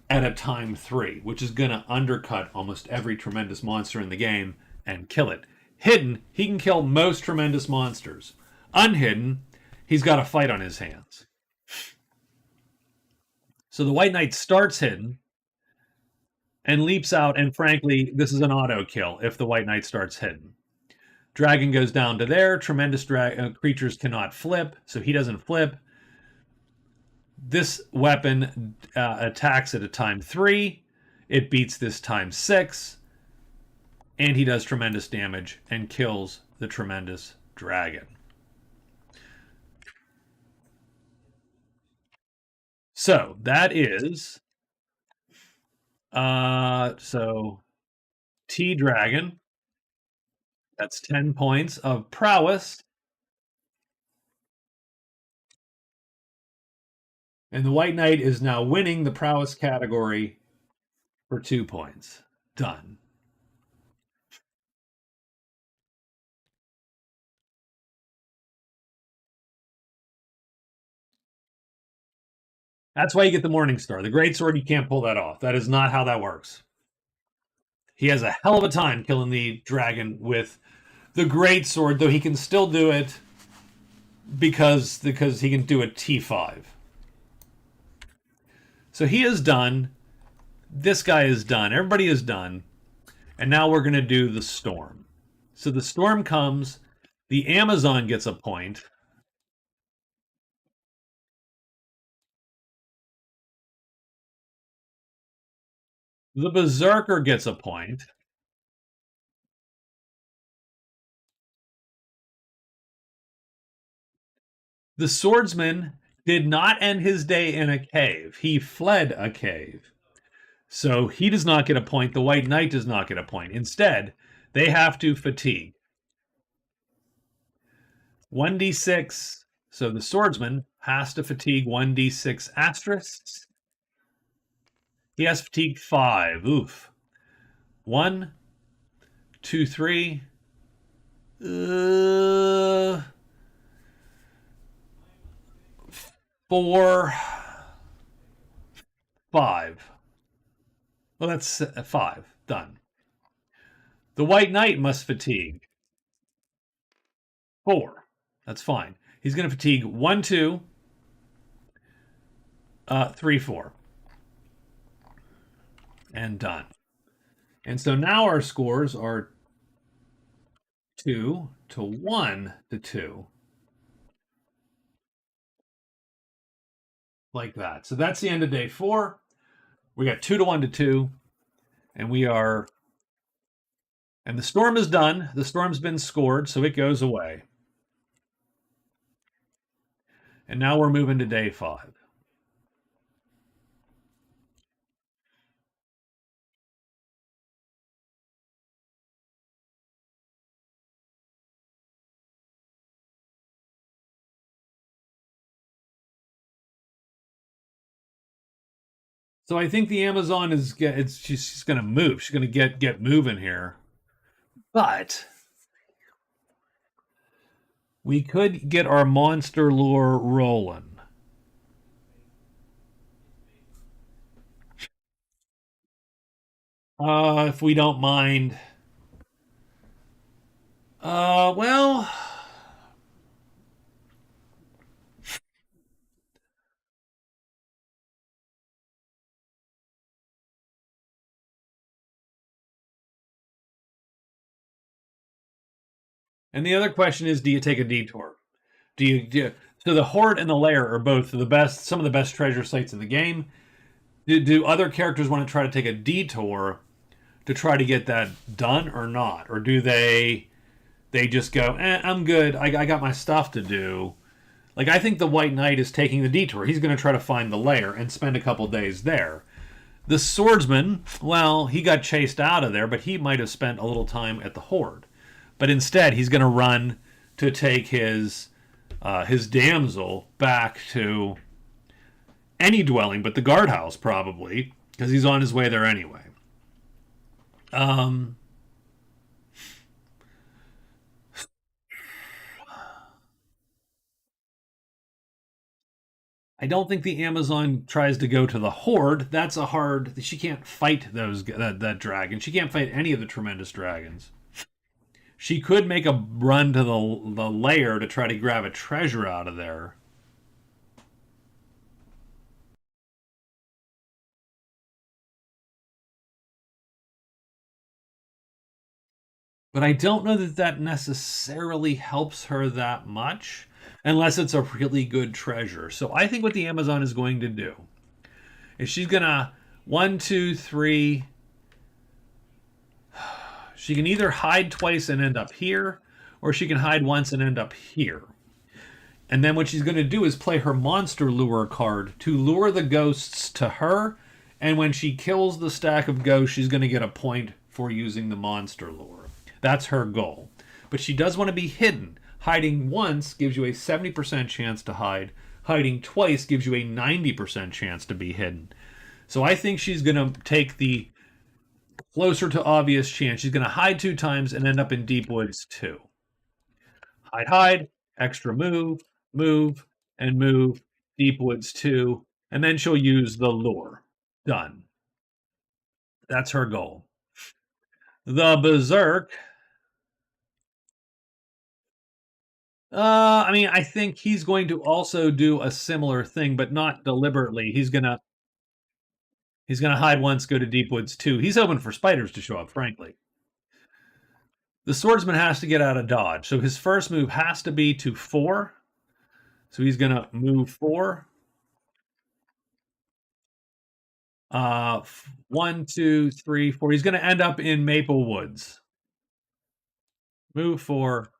[SPEAKER 1] at a time 3, which is going to undercut almost every tremendous monster in the game and kill it. Hidden, he can kill most tremendous monsters. Unhidden, he's got a fight on his hands. So the White Knight starts hidden and leaps out, and frankly, this is an auto kill if the White Knight starts hidden. Dragon goes down to there. Tremendous creatures cannot flip, so he doesn't flip. This weapon attacks at a time 3. It beats this time 6. And he does tremendous damage and kills the tremendous dragon. So that is so T dragon. That's 10 points of prowess. And the White Knight is now winning the prowess category for 2 points. Done. That's why you get the Morningstar. The Greatsword, you can't pull that off. That is not how that works. He has a hell of a time killing the dragon with the Greatsword, though he can still do it because he can do a T5. So he is done. This guy is done. Everybody is done. And now we're going to do the storm. So the storm comes. The Amazon gets a point. The Berserker gets a point. The Swordsman did not end his day in a cave. He fled a cave. So he does not get a point. The White Knight does not get a point. Instead, they have to fatigue. 1d6. So the Swordsman has to fatigue 1d6 asterisks. He has fatigue 5. Oof. 1, 2, 3. 4, 5. Well, that's 5. Done. The White Knight must fatigue 4. That's fine. He's going to fatigue 1, 2, 3, 4. And done. And so now our scores are 2 to 1 to 2. like that. So that's the end of day 4. We got 2 to 1 to 2, and we are. And the storm is done. The storm's been scored, so it goes away. And now we're moving to day 5. So I think the Amazon is she's going to move. She's going to get moving here. But we could get our monster lure rolling. If we don't mind. Well, and the other question is, do you take a detour? So the Horde and the Lair are both the best, some of the best treasure sites in the game. Do other characters want to try to take a detour to try to get that done or not, or do they just go, I'm good. I got my stuff to do. Like I think the White Knight is taking the detour. He's going to try to find the lair and spend a couple days there. The swordsman, well, he got chased out of there, but he might have spent a little time at the Horde. But instead, he's going to run to take his damsel back to any dwelling, but the guardhouse probably, because he's on his way there anyway. Um, I don't think the Amazon tries to go to the Horde. That's a hard. She can't fight that dragon. She can't fight any of the tremendous dragons. She could make a run to the lair to try to grab a treasure out of there. But I don't know that that necessarily helps her that much unless it's a really good treasure. So I think what the Amazon is going to do is she's going to one, two, three. She can either hide twice and end up here, or she can hide once and end up here. And then what she's going to do is play her monster lure card to lure the ghosts to her. And when she kills the stack of ghosts, she's going to get a point for using the monster lure. That's her goal. But she does want to be hidden. Hiding once gives you a 70% chance to hide. Hiding twice gives you a 90% chance to be hidden. So I think she's going to take the closer to obvious chance. She's going to hide 2 times and end up in Deep Woods 2. Hide, extra move, move, and move, Deep Woods 2, and then she'll use the lure. Done. That's her goal. The Berserk. I mean, I think he's going to also do a similar thing, but not deliberately. He's gonna hide once, go to Deep Woods 2. He's hoping for spiders to show up, frankly. The swordsman has to get out of dodge, so his first move has to be to 4. So he's gonna move 4. 1, 2, 3, 4. He's gonna end up in Maple Woods. Move 4.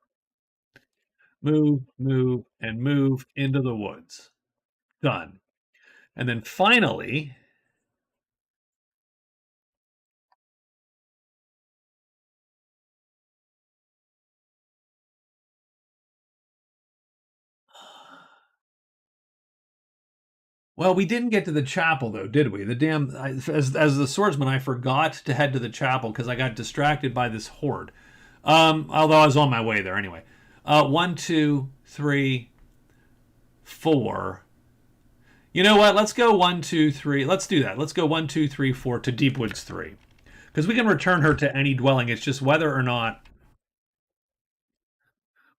[SPEAKER 1] Move, move, and move into the woods. Done. And then finally, well, we didn't get to the chapel though, did we? As the swordsman, I forgot to head to the chapel because I got distracted by this horde. Although I was on my way there anyway. 1, 2, 3, 4. You know what? Let's go 1, 2, 3. Let's do that. Let's go 1, 2, 3, 4 to Deep Woods 3, because we can return her to any dwelling. It's just whether or not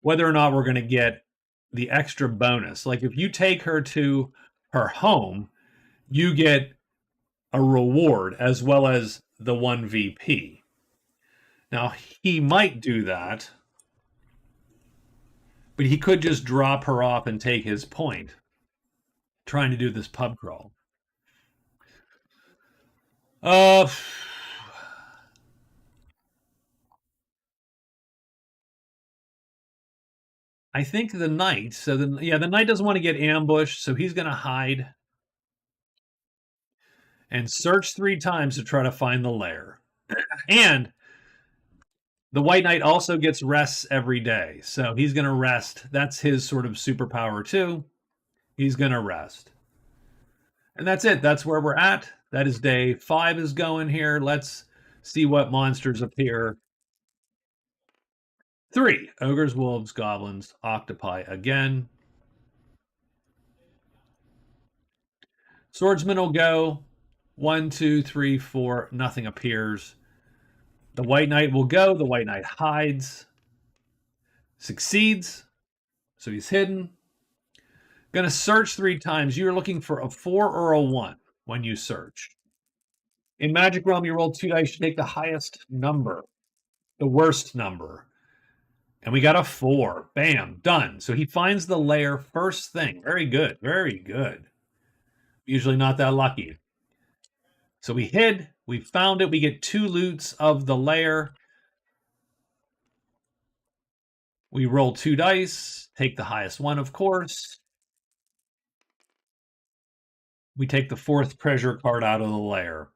[SPEAKER 1] we're going to get the extra bonus. Like if you take her to her home, you get a reward as well as the 1 VP. Now, he might do that, but he could just drop her off and take his point. trying to do this pub crawl. Uh, I think the knight. So the knight doesn't want to get ambushed, so he's going to hide and search 3 times to try to find the lair. And the white knight also gets rests every day, so he's going to rest. That's his sort of superpower too. He's going to rest. And that's it. That's where we're at. That is day 5 is going here. Let's see what monsters appear. 3 ogres, wolves, goblins, octopi again. Swordsman will go 1, 2, 3, 4. Nothing appears. The white knight will go. The white knight hides. Succeeds. So he's hidden. Going to search 3 times. You're looking for a 4 or a 1 when you search. In Magic Realm, you roll 2 dice. You take the highest number, the worst number. And we got a 4. Bam, done. So he finds the lair first thing. Very good, very good. Usually not that lucky. So we hid, we found it. We get 2 loots of the lair. We roll 2 dice, take the highest one, of course. We take the 4th treasure card out of the lair.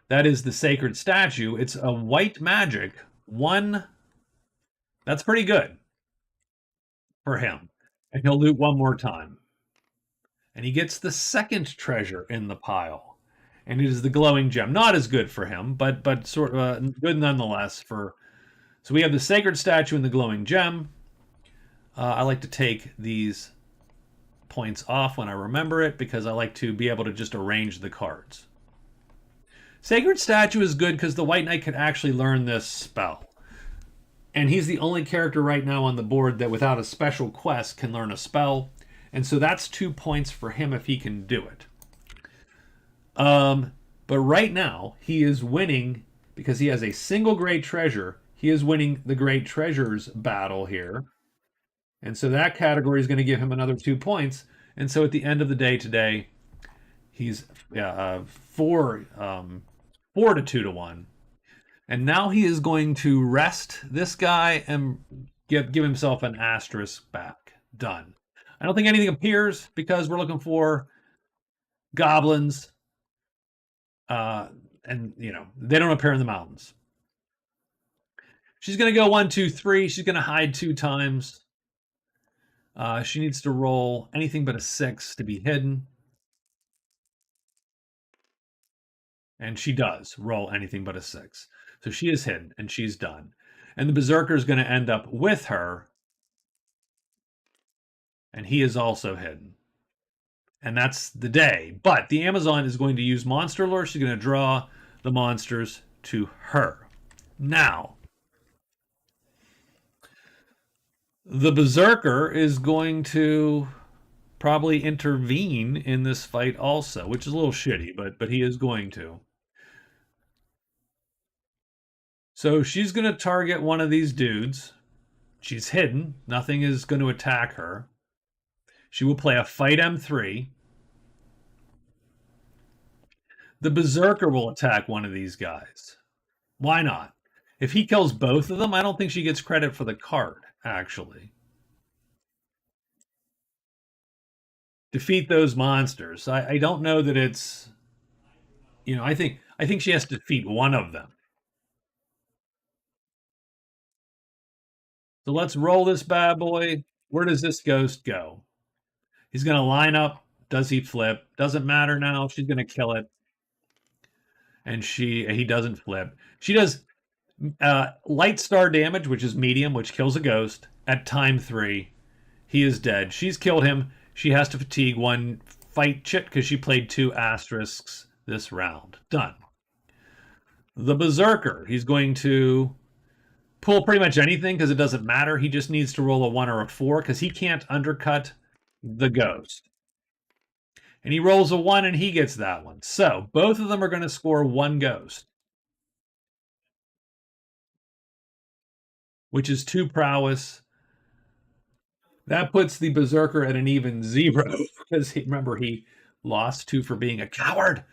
[SPEAKER 1] That is the sacred statue. It's a white magic. 1. That's pretty good for him. And he'll loot 1 more time. And he gets the 2nd treasure in the pile. And it is the glowing gem. Not as good for him, but sort of good nonetheless. So we have the sacred statue and the glowing gem. I like to take these points off when I remember it because I like to be able to just arrange the cards. Sacred statue is good because the white knight can actually learn this spell. And he's the only character right now on the board that without a special quest can learn a spell. And so that's 2 points for him if he can do it. But right now, he is winning because he has a single great treasure. He is winning the great treasures battle here. And so that category is going to give him another 2 points. And so at the end of the day today, he's 4 to 2 to 1. And now he is going to rest this guy and give himself an asterisk back. Done. I don't think anything appears because we're looking for goblins. And, they don't appear in the mountains. She's going to go 1, 2, 3. She's going to hide 2 times. She needs to roll anything but a 6 to be hidden. And she does roll anything but a 6. So she is hidden and she's done. And the Berserker is going to end up with her. And he is also hidden. And that's the day. But the Amazon is going to use Monster Lure. She's going to draw the monsters to her. Now, the Berserker is going to probably intervene in this fight also, which is a little shitty, but he is going to. So she's going to target one of these dudes. She's hidden. Nothing is going to attack her. She will play a fight M3. The Berserker will attack one of these guys. Why not? If he kills both of them, I don't think she gets credit for the card, actually. Defeat those monsters. I don't know that it's... I think she has to defeat one of them. So let's roll this bad boy. Where does this ghost go? He's going to line up. Does he flip? Doesn't matter now. She's going to kill it. And he doesn't flip. She does light star damage, which is medium, which kills a ghost at time 3. He is dead. She's killed him. She has to fatigue 1 fight chit because she played 2 asterisks this round. Done. The Berserker. He's going to pull pretty much anything because it doesn't matter. He just needs to roll a 1 or a 4 because he can't undercut the ghost. And he rolls a 1 and he gets that one. So both of them are going to score 1 ghost, which is 2 prowess. That puts the Berserker at an even 0 because remember he lost 2 for being a coward.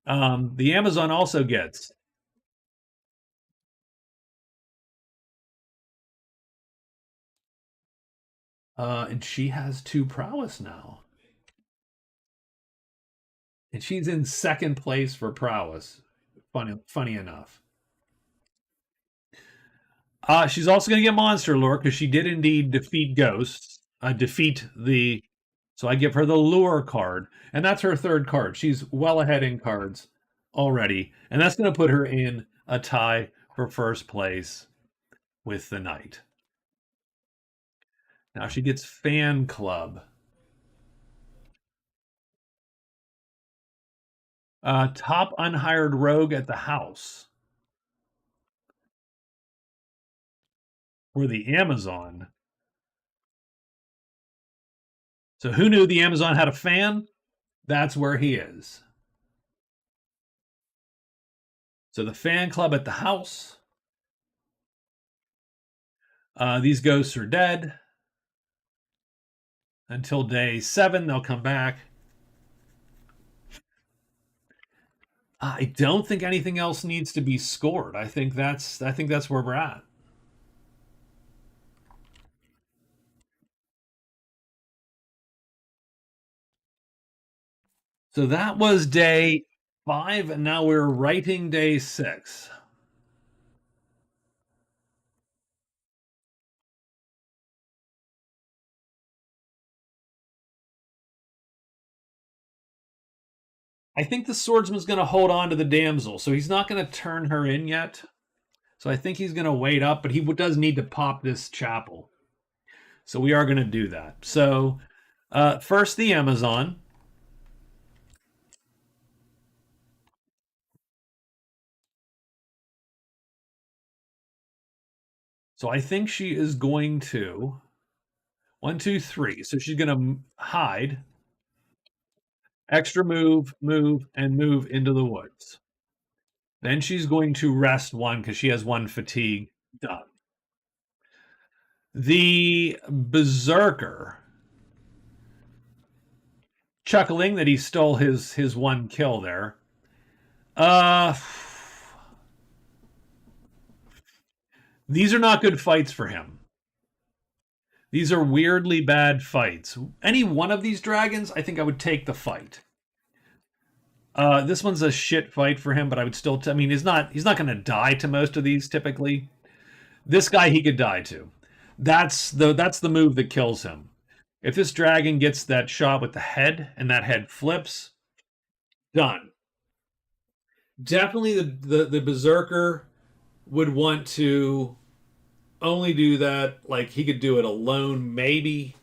[SPEAKER 1] The Amazon also gets and she has 2 prowess now. And she's in second place for prowess. Funny enough. She's also going to get monster lore because she did indeed defeat ghosts. Defeat the. So I give her the lure card, and that's her 3rd card. She's well ahead in cards already, and that's going to put her in a tie for first place with the knight. Now she gets fan club. Top unhired rogue at the house. For the Amazon. So who knew the Amazon had a fan? That's where he is. So the fan club at the house. These ghosts are dead. Until day 7, they'll come back. I don't think anything else needs to be scored. I think that's where we're at. So that was day 5, and now we're writing day 6. I think the swordsman's going to hold on to the damsel, so he's not going to turn her in yet. So I think he's going to wait up, but he does need to pop this chapel. So we are going to do that. So first the Amazon. So I think she is going to 1, 2, 3. So she's going to hide, extra move, and move into the woods. Then she's going to rest 1 because she has 1 fatigue done. The Berserker, chuckling that he stole his 1 kill there. These are not good fights for him. These are weirdly bad fights. Any one of these dragons, I think I would take the fight. This one's a shit fight for him, but I would still. I mean, he's not going to die to most of these typically. This guy he could die to. That's the move that kills him. If this dragon gets that shot with the head and that head flips, done. Definitely the Berserker would want to only do that, like he could do it alone, maybe.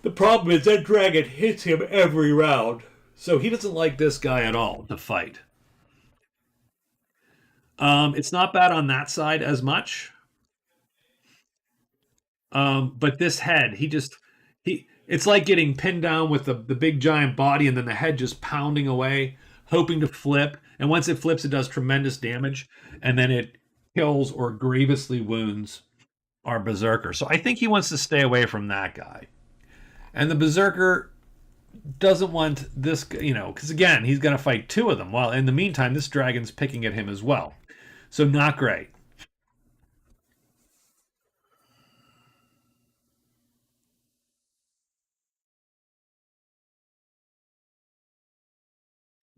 [SPEAKER 1] The problem is that dragon hits him every round, so he doesn't like this guy at all to fight. It's not bad on that side as much. But this head, it's like getting pinned down with the big giant body and then the head just pounding away, hoping to flip. And once it flips, it does tremendous damage, and then it kills or grievously wounds our Berserker. So I think he wants to stay away from that guy. And the Berserker doesn't want this, because again, he's going to fight 2 of them. While in the meantime, this dragon's picking at him as well. So not great.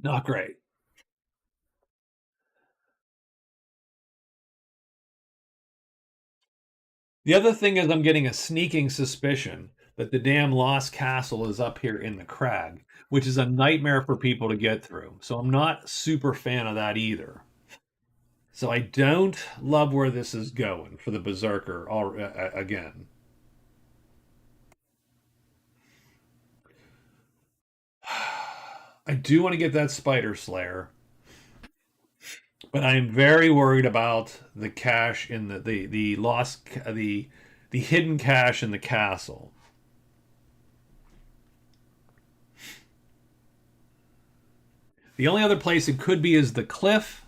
[SPEAKER 1] Not great. The other thing is I'm getting a sneaking suspicion that the damn Lost Castle is up here in the crag, which is a nightmare for people to get through. So I'm not super fan of that either. So I don't love where this is going for the Berserker again. I do want to get that Spider Slayer, but I'm very worried about the cache in the lost the hidden cache in the castle. The only other place it could be is the cliff.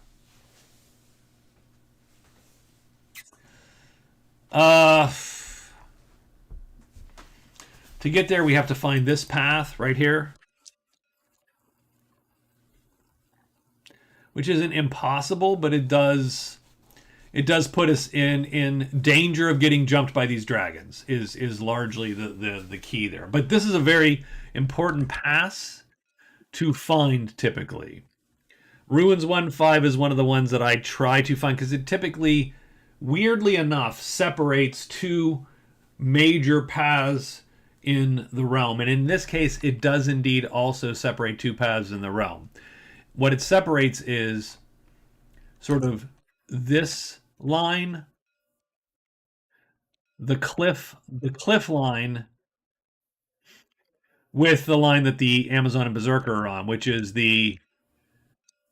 [SPEAKER 1] To get there, we have to find this path right here, which isn't impossible, but it does put us in danger of getting jumped by these dragons. Is largely the key there. But this is a very important pass to find typically. Ruins 1-5 is one of the ones that I try to find because it typically, weirdly enough, separates two major paths in the realm. And in this case, it does indeed also separate two paths in the realm. What it separates is sort of this line, the cliff line, with the line that the Amazon and Berserker are on, which is the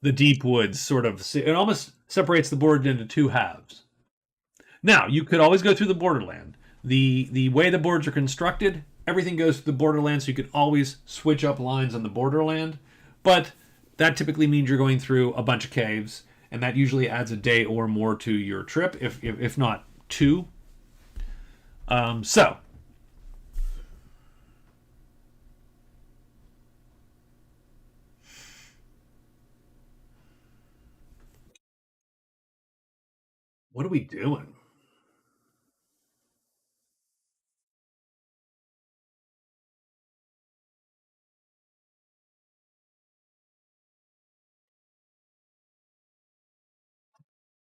[SPEAKER 1] deep woods. Sort of, it almost separates the board into two halves. Now, you could always go through the borderland. The way the boards are constructed, everything goes through the borderland, so you could always switch up lines on the borderland. But that typically means you're going through a bunch of caves, and that usually adds a day or more to your trip, if not two. So what are we doing?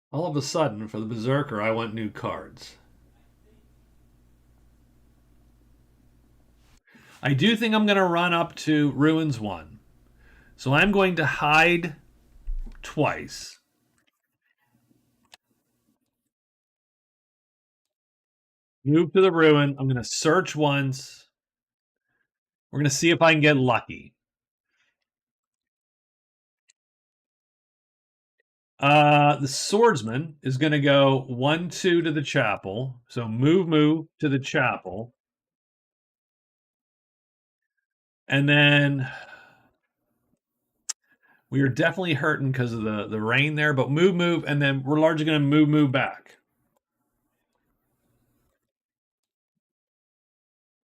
[SPEAKER 1] All of a sudden, for the Berserker, I want new cards. I do think I'm going to run up to Ruins 1. So I'm going to hide twice. Move to the ruin. I'm going to search once. We're going to see if I can get lucky. The swordsman is going to go 1-2 to the chapel. So move to the chapel. And then we are definitely hurting because of the rain there, but move, and then we're largely going to move back.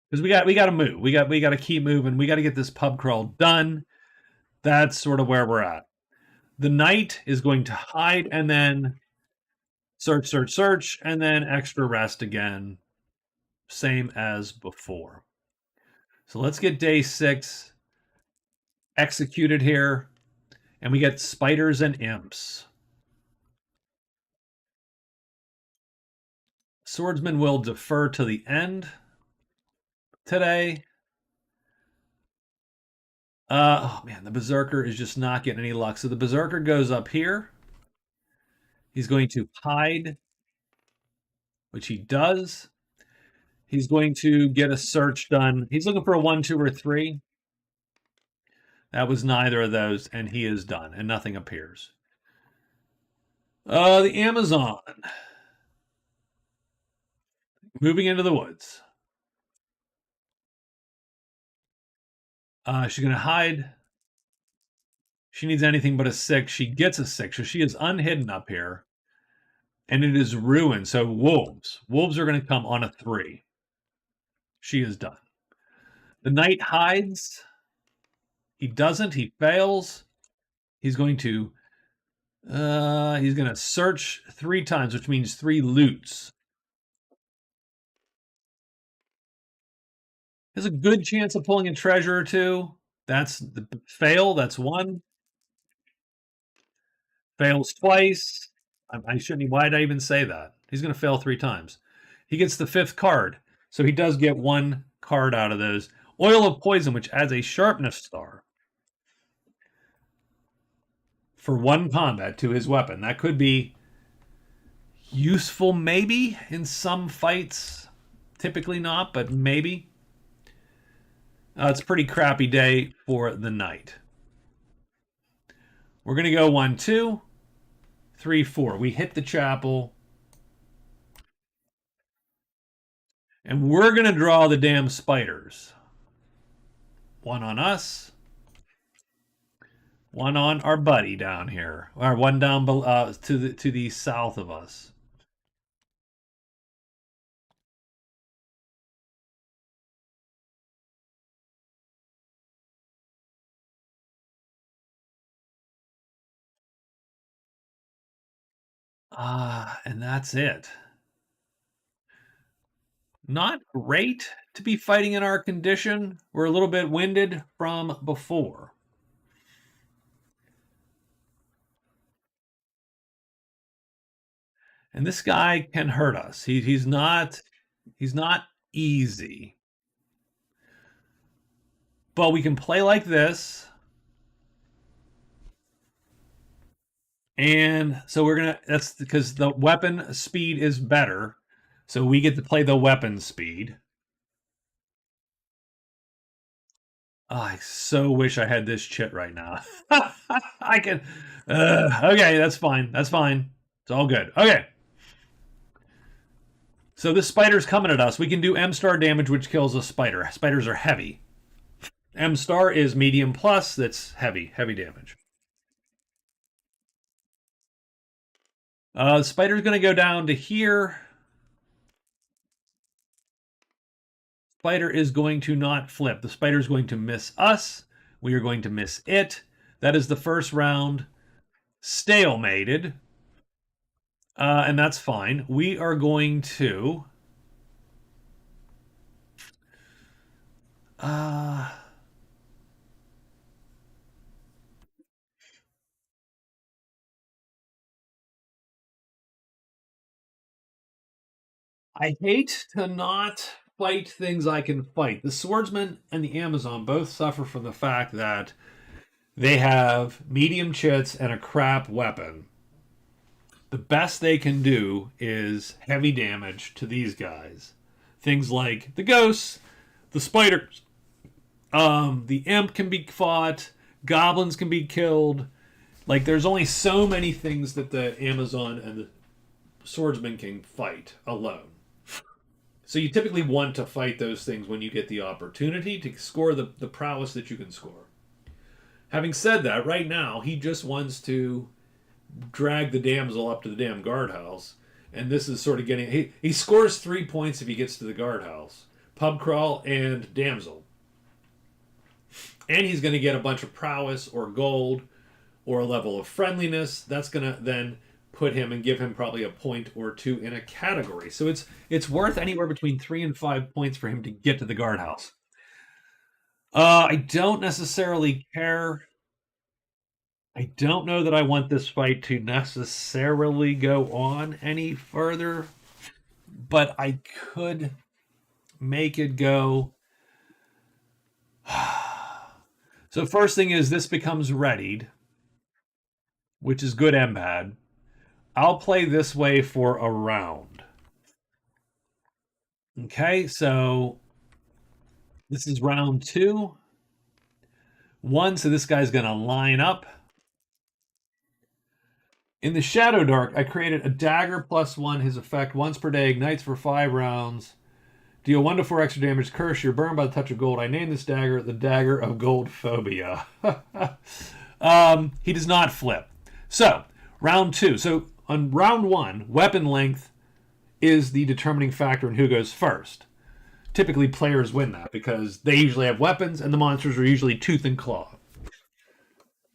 [SPEAKER 1] Because we got to move. We got to keep moving. We got to get this pub crawl done. That's sort of where we're at. The knight is going to hide and then search, and then extra rest again. Same as before. So let's get day 6 executed here. And we get spiders and imps. Swordsman will defer to the end today. Oh man, the Berserker is just not getting any luck. So the Berserker goes up here. He's going to hide, which he does. He's going to get a search done. He's looking for a 1, 2, or 3. That was neither of those, and he is done, and nothing appears. The Amazon. Moving into the woods. She's going to hide. She needs anything but a 6. She gets a 6, so she is unhidden up here. And it is ruined. So wolves. Wolves are going to come on a 3. She is done. The knight hides. He doesn't. He fails. He's going to search 3 times, which means 3 loots. There's a good chance of pulling a treasure or 2. That's the fail. That's 1. Fails twice. I shouldn't. Why did I even say that? He's going to fail 3 times. He gets the 5th card. So he does get 1 card out of those. Oil of Poison, which adds a sharpness star for 1 combat to his weapon. That could be useful maybe in some fights. Typically not, but maybe. It's a pretty crappy day for the knight. We're going to go 1, 2, 3, 4. We hit the chapel. And we're going to draw the damn spiders. 1 on us. 1 on our buddy down here. Or 1 down below, to the south of us. And that's it. Not great to be fighting in our condition. We're a little bit winded from before. And this guy can hurt us. He's not easy. But we can play like this. And so that's because the weapon speed is better. So we get to play the weapon speed. Oh, I so wish I had this chit right now. I can. Okay, that's fine. That's fine. It's all good. Okay. So this spider's coming at us. We can do M star damage, which kills a spider. Spiders are heavy. M star is medium plus. That's heavy damage. The spider's going to go down to here. Spider is going to not flip. The spider is going to miss us. We are going to miss it. That is the first round stalemated. And that's fine. We are going to... I hate to not fight things I can fight. The swordsman and the Amazon both suffer from the fact that they have medium chits and a crap weapon. The best they can do is heavy damage to these guys. Things like the ghosts, the spiders, the imp can be fought, goblins can be killed. Like, there's only so many things that the Amazon and the swordsman can fight alone. So you typically want to fight those things when you get the opportunity to score the prowess that you can score. Having said that, right now, he just wants to drag the damsel up to the damn guardhouse. And this is sort of getting... He scores 3 points if he gets to the guardhouse. Pub crawl and damsel. And he's going to get a bunch of prowess or gold or a level of friendliness. That's going to then put him and give him probably a point or two in a category. So it's worth anywhere between 3 and 5 points for him to get to the guardhouse. I don't necessarily care. I don't know that I want this fight to necessarily go on any further, but I could make it go. So first thing is this becomes readied, which is good and bad. I'll play this way for a round. Okay, so this is round 2. 1, so this guy's going to line up. In the Shadow Dark, I created a dagger +1. His effect once per day ignites for 5 rounds. Deal 1 to 4 extra damage. Curse. You're burned by the touch of gold. I named this dagger the Dagger of Gold Phobia. He does not flip. So, round 2. So, on round 1, weapon length is the determining factor in who goes first. Typically, players win that because they usually have weapons and the monsters are usually tooth and claw.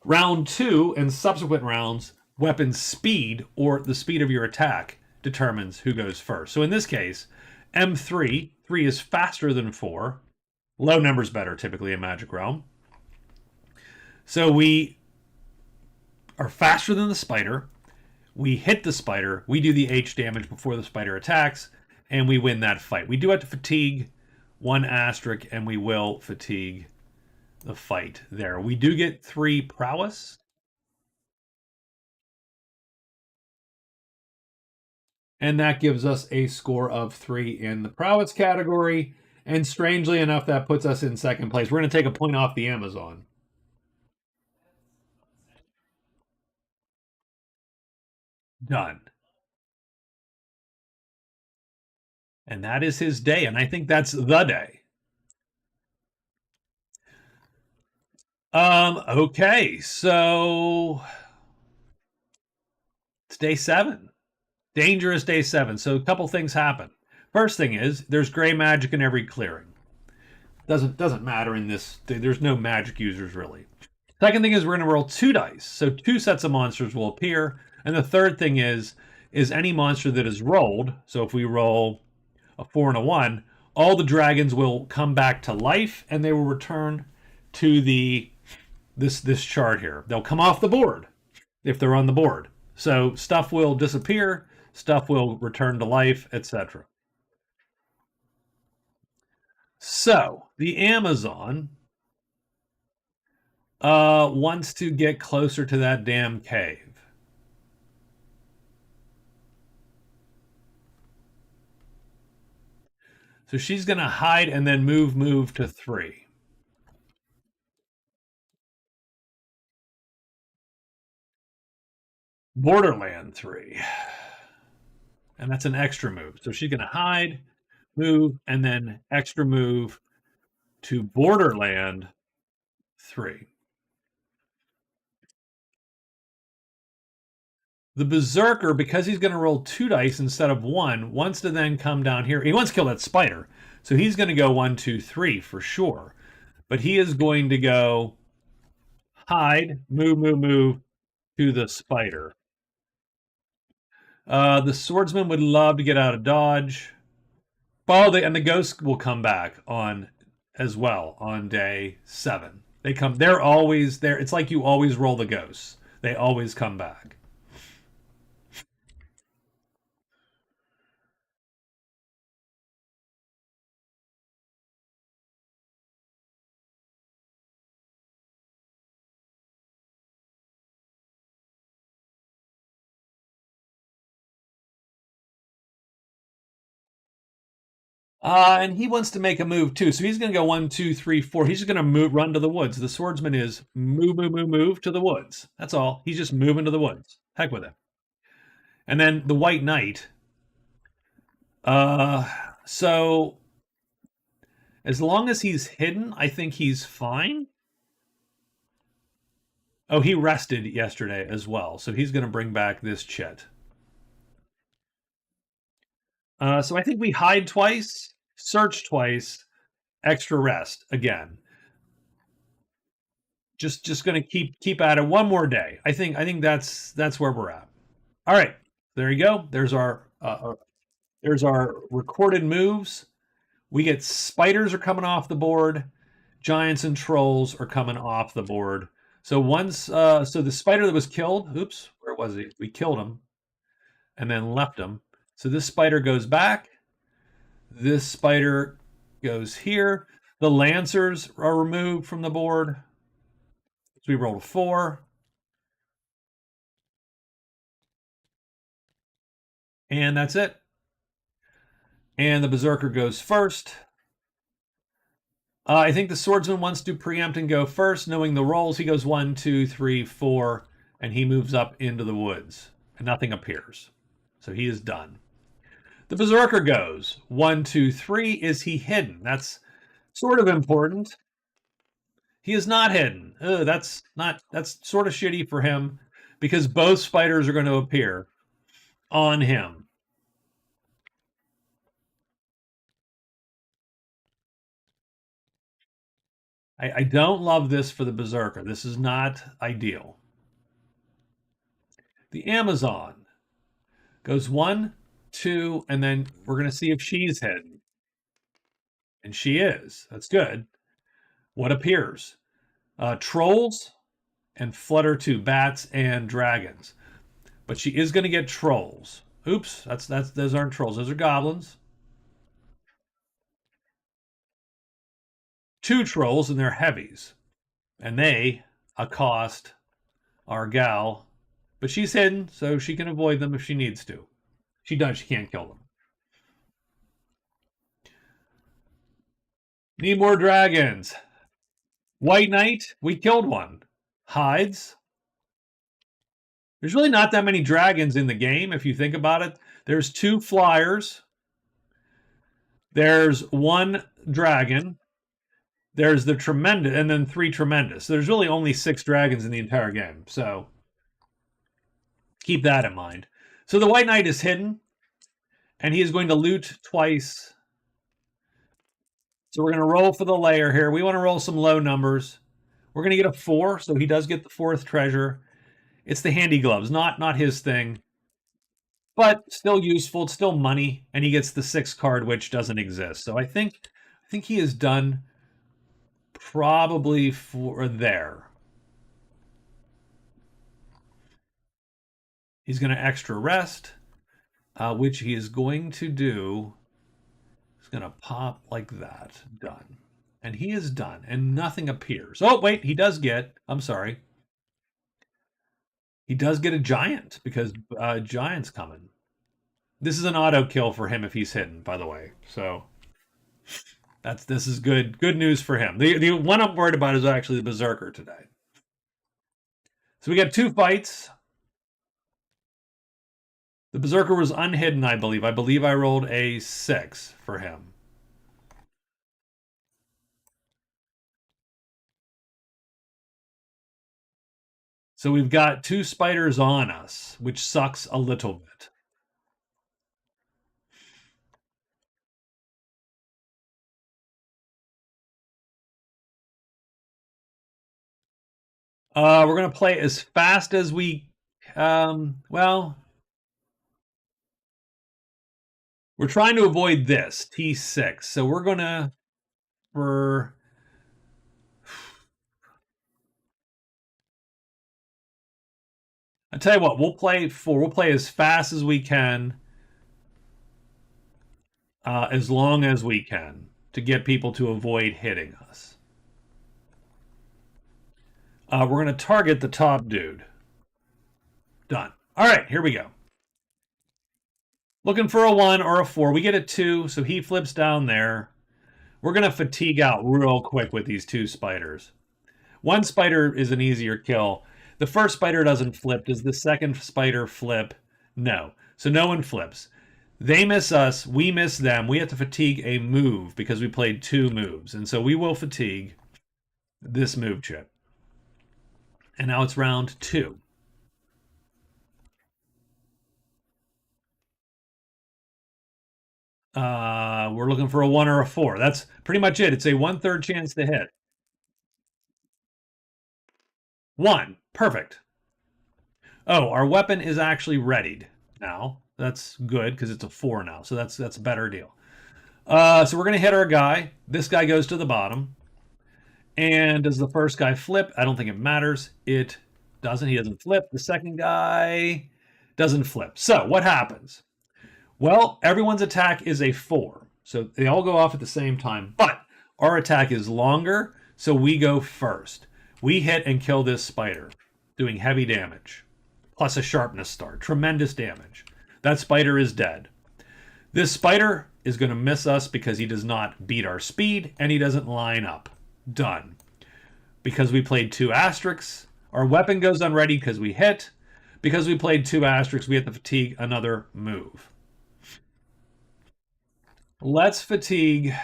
[SPEAKER 1] Round 2 and subsequent rounds, weapon speed or the speed of your attack determines who goes first. So in this case, M3, 3 is faster than 4. Low number's better typically in Magic Realm. So we are faster than the spider. We hit the spider. We do the H damage before the spider attacks, and we win that fight. We do have to fatigue 1 asterisk, and we will fatigue the fight there. We do get 3 prowess. And that gives us a score of 3 in the prowess category. And strangely enough, that puts us in second place. We're going to take a point off the Amazon. Done. And that is his day. And I think that's the day. Okay, so it's day 7. Dangerous day 7. So a couple things happen. First thing is there's gray magic in every clearing. Doesn't matter in this. There's no magic users really. Second thing is we're going to roll 2 dice. So 2 sets of monsters will appear. And the third thing is is any monster that is rolled. So if we roll a 4 and a 1, all the dragons will come back to life and they will return to this chart here. They'll come off the board if they're on the board. So stuff will disappear, stuff will return to life, etc. So the Amazon wants to get closer to that damn cave. So she's going to hide and then move to 3. Borderland 3. And that's an extra move. So she's going to hide, move, and then extra move to Borderland 3. The Berserker, because he's going to roll 2 dice instead of 1, wants to then come down here. He wants to kill that spider. So he's going to go 1, 2, 3 for sure. But he is going to go hide, move to the spider. The swordsman would love to get out of dodge. Oh, and the ghosts will come back on as well on day 7. They're always there. It's like you always roll the ghosts. They always come back. And he wants to make a move too. So he's going to go 1, 2, 3, 4. He's just going to run to the woods. The swordsman is move to the woods. That's all. He's just moving to the woods. Heck with it. And then the White Knight. So as long as he's hidden, I think he's fine. Oh, he rested yesterday as well. So he's going to bring back this chit. So I think we hide twice, search twice, extra rest again. Just going to keep at it one more day. I think that's where we're at. All right, there you go. There's our recorded moves. We get spiders are coming off the board, giants and trolls are coming off the board. So once so the spider that was killed, oops, where was he? We killed him and then left him. So this spider goes back. This spider goes here. The lancers are removed from the board. So we rolled a 4. And that's it. And the Berserker goes first. I think the Swordsman wants to preempt and go first. Knowing the rolls, he goes 1, 2, 3, 4, and he moves up into the woods. And nothing appears. So he is done. The Berserker goes 1, 2, 3. Is he hidden? That's sort of important. He is not hidden. That's sort of shitty for him because both spiders are going to appear on him. I don't love this for the Berserker. This is not ideal. The Amazon goes 1, 2, and then we're going to see if she's hidden. And she is. That's good. What appears? Trolls and Flutter 2, bats and dragons. But she is going to get trolls. Oops, those aren't trolls. Those are goblins. 2 trolls, and they're heavies. And they accost our gal. But she's hidden, so she can avoid them if she needs to. She does, she can't kill them. Need more dragons. White Knight, we killed one. Hides. There's really not that many dragons in the game, if you think about it. There's 2 flyers. There's 1 dragon. There's the tremendous, and then 3 tremendous. There's really only 6 dragons in the entire game, so keep that in mind. So the White Knight is hidden, and he is going to loot twice. So we're going to roll for the layer here. We want to roll some low numbers. We're going to get a 4, so he does get the 4th treasure. It's the handy gloves, not his thing. but still useful. It's still money, and he gets the 6 card, which doesn't exist. So I think he is done probably for there. He's going to extra rest, which he is going to do. He's going to pop like that. Done. And he is done, and nothing appears. Oh, wait, he does get, I'm sorry. He does get a giant, because giant's coming. This is an auto kill for him if he's hidden, by the way. So this is good news for him. The one I'm worried about is actually the Berserker today. So we got 2 fights. The Berserker was unhidden, I believe. I believe I rolled a 6 for him. So we've got 2 spiders on us, which sucks a little bit. We're going to play as fast as we... well... We're trying to avoid this, T6. So we're going to... For... I tell you what, we'll play as fast as we can, as long as we can, to get people to avoid hitting us. We're going to target the top dude. Done. All right, here we go. Looking for a 1 or a 4. We get a 2, so he flips down there. We're going to fatigue out real quick with these 2 spiders. 1 spider is an easier kill. The first spider doesn't flip. Does the second spider flip? No. So no one flips. They miss us. We miss them. We have to fatigue a move because we played 2 moves. And so we will fatigue this move chip. And now it's round 2. We're looking for a 1 or a 4. That's pretty much it. It's a 1/3 chance to hit. 1. Perfect. Oh, our weapon is actually readied now. That's good because it's a 4 now. So that's a better deal. So we're going to hit our guy. This guy goes to the bottom. And does the first guy flip? I don't think it matters. It doesn't. He doesn't flip. The second guy doesn't flip. So what happens? Well, everyone's attack is a 4. So they all go off at the same time. But our attack is longer, so we go first. We hit and kill this spider, doing heavy damage, plus a sharpness star. Tremendous damage. That spider is dead. This spider is going to miss us because he does not beat our speed, and he doesn't line up. Done. Because we played 2 asterisks, our weapon goes unready because we hit. Because we played 2 asterisks, we have to fatigue another move. Let's fatigue.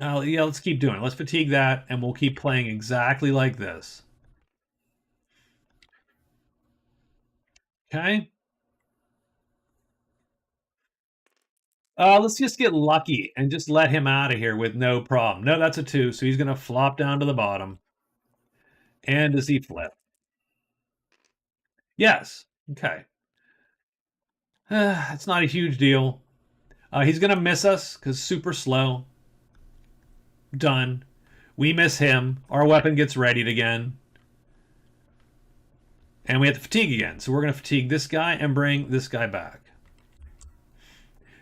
[SPEAKER 1] Yeah, let's keep doing it. Let's fatigue that, and we'll keep playing exactly like this. Okay. Let's just get lucky and just let him out of here with no problem. No, that's a 2, so he's going to flop down to the bottom. And does he flip? Yes. Okay. It's not a huge deal. He's going to miss us because super slow. Done. We miss him. Our weapon gets readied again. And we have to fatigue again. So we're going to fatigue this guy and bring this guy back.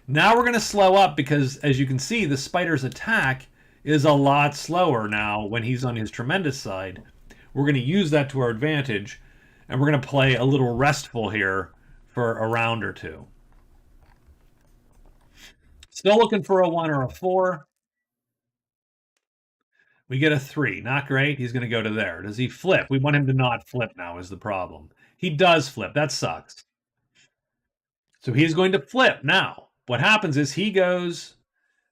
[SPEAKER 1] Now we're going to slow up because, as you can see, the spider's attack is a lot slower now when he's on his tremendous side. We're going to use that to our advantage, and we're going to play a little restful here for a round or 2. Still looking for a 1 or a 4. We get a 3. Not great. He's going to go to there. Does he flip? We want him to not flip now is the problem. He does flip. That sucks. So he's going to flip now. What happens is he goes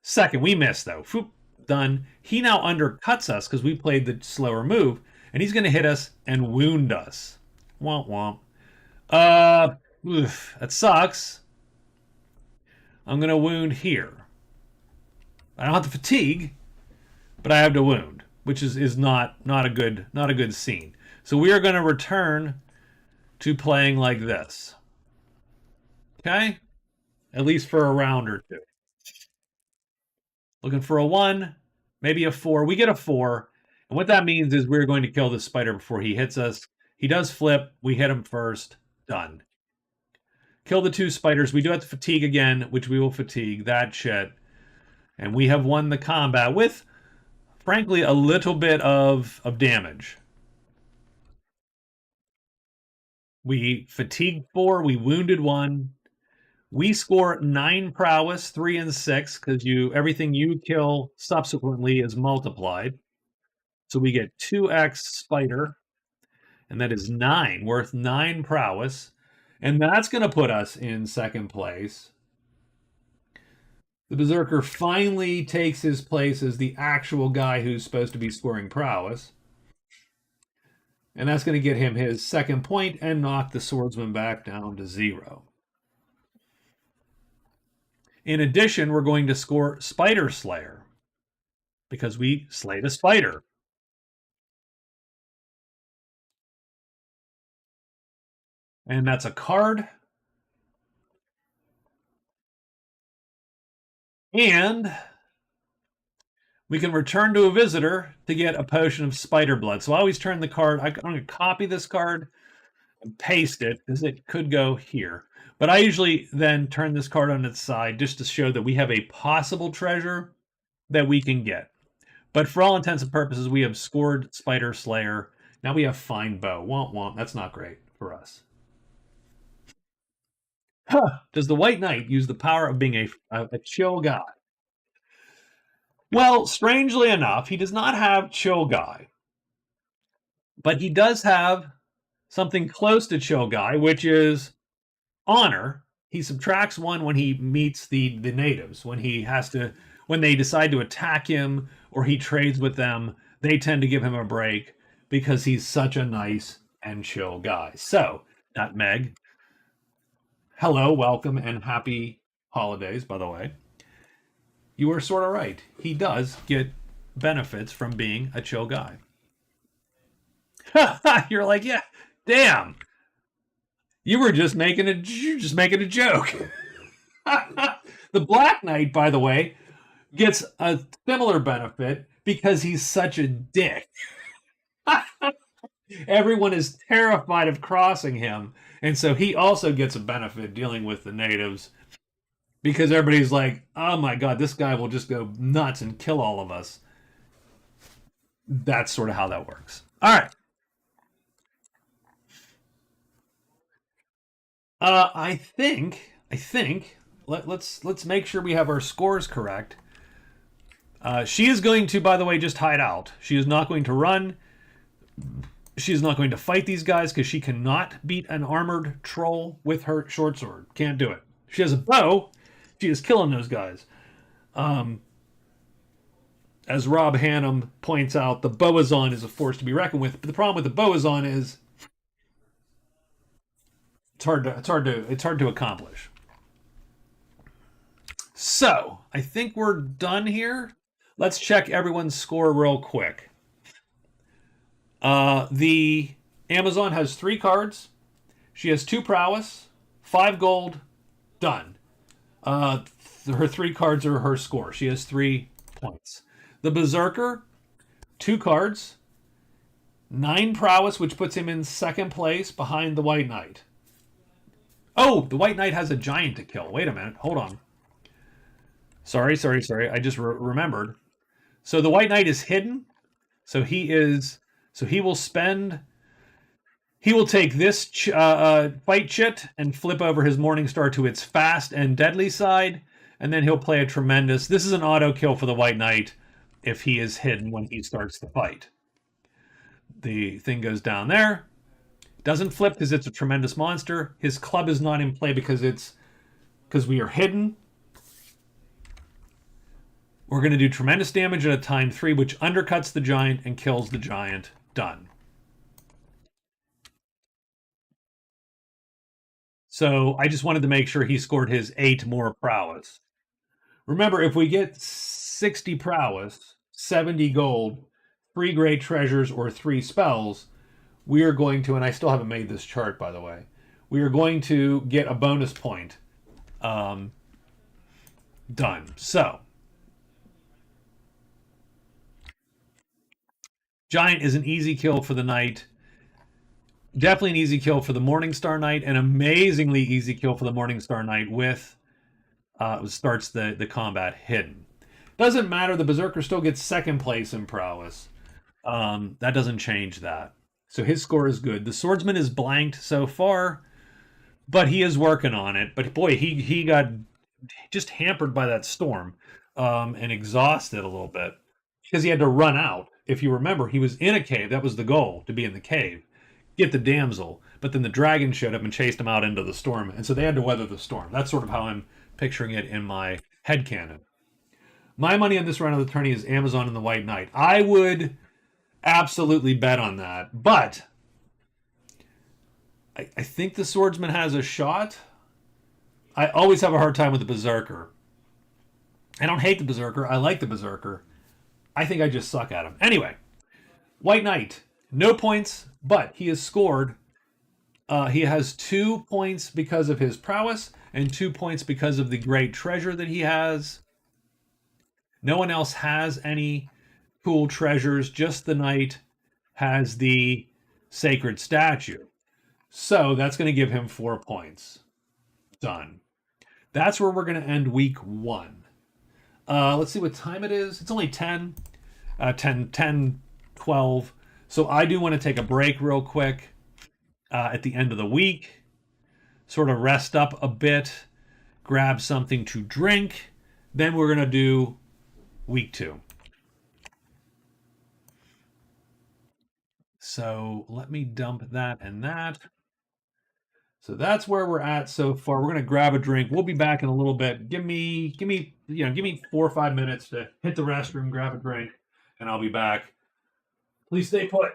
[SPEAKER 1] second. We miss, though. Foop, done. He now undercuts us because we played the slower move, and he's going to hit us and wound us. Womp womp. That sucks. I'm going to wound here. I don't have to fatigue, but but I have to wound, which is not a good scene. So we are going to return to playing like this. Okay? At least for a round or two. Looking for a 1, maybe a 4. We get a 4. And what that means is we're going to kill this spider before he hits us. He does flip. We hit him first. Done. Kill the 2 spiders. We do have to fatigue again, which we will fatigue. That shit. And we have won the combat with, frankly, a little bit of damage. We fatigued 4. We wounded 1. We score 9 prowess, 3 and 6, because everything you kill subsequently is multiplied. So we get 2x spider, and that is 9, worth 9 prowess. And that's going to put us in second place. The Berserker finally takes his place as the actual guy who's supposed to be scoring prowess. And that's going to get him his second point and knock the Swordsman back down to 0. In addition, we're going to score Spider Slayer because we slayed a spider. And that's a card. And we can return to a visitor to get a potion of spider blood. So I always turn the card. I'm going to copy this card and paste it because it could go here. But I usually then turn this card on its side just to show that we have a possible treasure that we can get. But for all intents and purposes, we have scored Spider Slayer. Now we have Fine Bow. Womp womp. That's not great for us. Huh. Does the White Knight use the power of being a chill guy? Well, strangely enough, he does not have chill guy. But he does have something close to chill guy, which is honor. He subtracts 1 when he meets the natives. When they decide to attack him or he trades with them, they tend to give him a break because he's such a nice and chill guy. So, Nutmeg, hello, welcome, and happy holidays, by the way. You were sort of right. He does get benefits from being a chill guy. You're like, yeah, damn. You were just making a joke. The Black Knight, by the way, gets a similar benefit because he's such a dick. Everyone is terrified of crossing him, and so he also gets a benefit dealing with the natives because everybody's like, oh my god, this guy will just go nuts and kill all of us. That's sort of how that works. All right. I think let's make sure we have our scores correct. She is going to, by the way, just hide out. She is not going to run. She is not going to fight these guys because she cannot beat an armored troll with her short sword. Can't do it. She has a bow. She is killing those guys. As Rob Hannum points out, the Boazon is a force to be reckoned with. But the problem with the Boazon is it's hard to accomplish. So I think we're done here. Let's check everyone's score real quick. The Amazon has 3 cards. She has 2 prowess, 5 gold. Done. Her 3 cards are her score. She has 3 points. The Berserker, 2 cards, 9 prowess, which puts him in second place behind the White Knight. Oh, the White Knight has a giant to kill. Wait a minute. Hold on. Sorry. I just remembered. So the White Knight is hidden. So he will take this fight chit and flip over his Morningstar to its fast and deadly side, and then he'll play a tremendous. This is an auto kill for the White Knight if he is hidden when he starts the fight. The thing goes down there. Doesn't flip because it's a tremendous monster. His club is not in play because we are hidden. We're going to do tremendous damage at a time 3, which undercuts the giant and kills the giant. Done. So I just wanted to make sure he scored his 8 more prowess. Remember, if we get 60 prowess, 70 gold, 3 great treasures, or 3 spells, we are going to, and I still haven't made this chart, by the way, we are going to get a bonus point um, done. So, Giant is an easy kill for the knight. Definitely an easy kill for the Morningstar Knight, an amazingly easy kill for the Morningstar Knight with starts the combat hidden. Doesn't matter. The Berserker still gets second place in prowess. That doesn't change that. So his score is good. The Swordsman is blanked so far, but he is working on it. But boy, he got just hampered by that storm and exhausted a little bit because he had to run out. If you remember, he was in a cave. That was the goal, to be in the cave, get the damsel. But then the dragon showed up and chased him out into the storm, and so they had to weather the storm. That's sort of how I'm picturing it in my headcanon. My money on this round of the tourney is Amazon and the White Knight. I would absolutely bet on that, but I think the Swordsman has a shot. I always have a hard time with the Berserker. I don't hate the Berserker. I like the Berserker. I think I just suck at him. Anyway, White Knight, no points, but he has scored. He has 2 points because of his prowess and 2 points because of the great treasure that he has. No one else has any cool treasures. Just the knight has the sacred statue. So that's going to give him 4 points. Done. That's where we're going to end week 1. Let's see what time it is. It's only 10, 12. So I do want to take a break real quick at the end of the week, sort of rest up a bit, grab something to drink. Then we're going to do week 2. So let me dump that and that. So that's where we're at so far. We're gonna grab a drink. We'll be back in a little bit. Give me 4 or 5 minutes to hit the restroom, grab a drink, and I'll be back. Please stay put.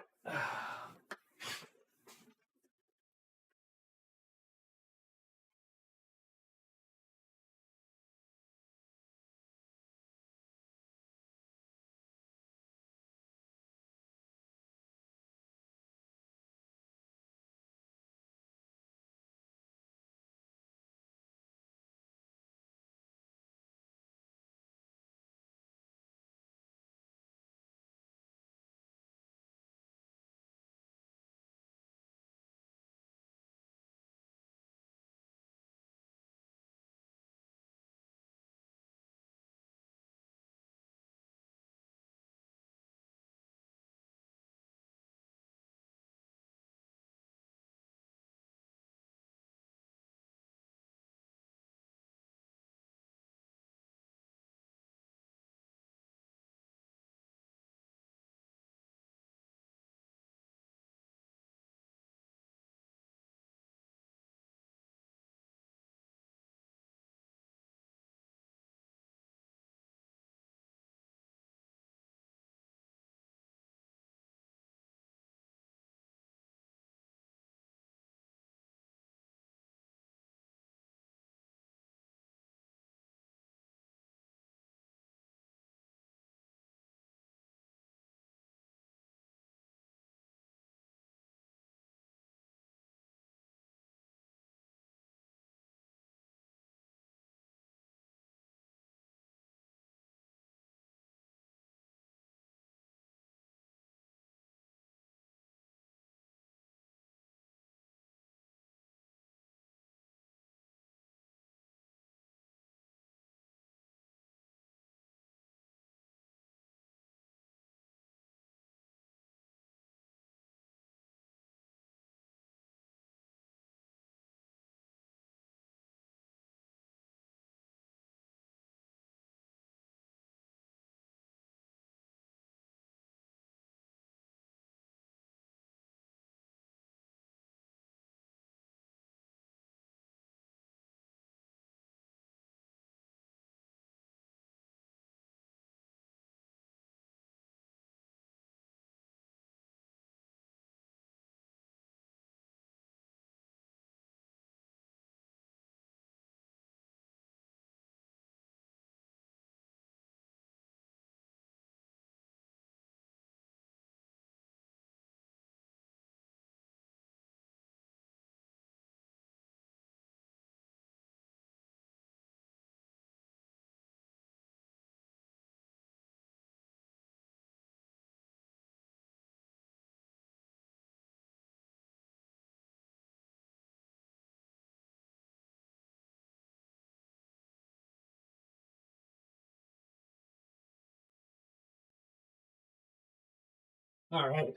[SPEAKER 1] All right.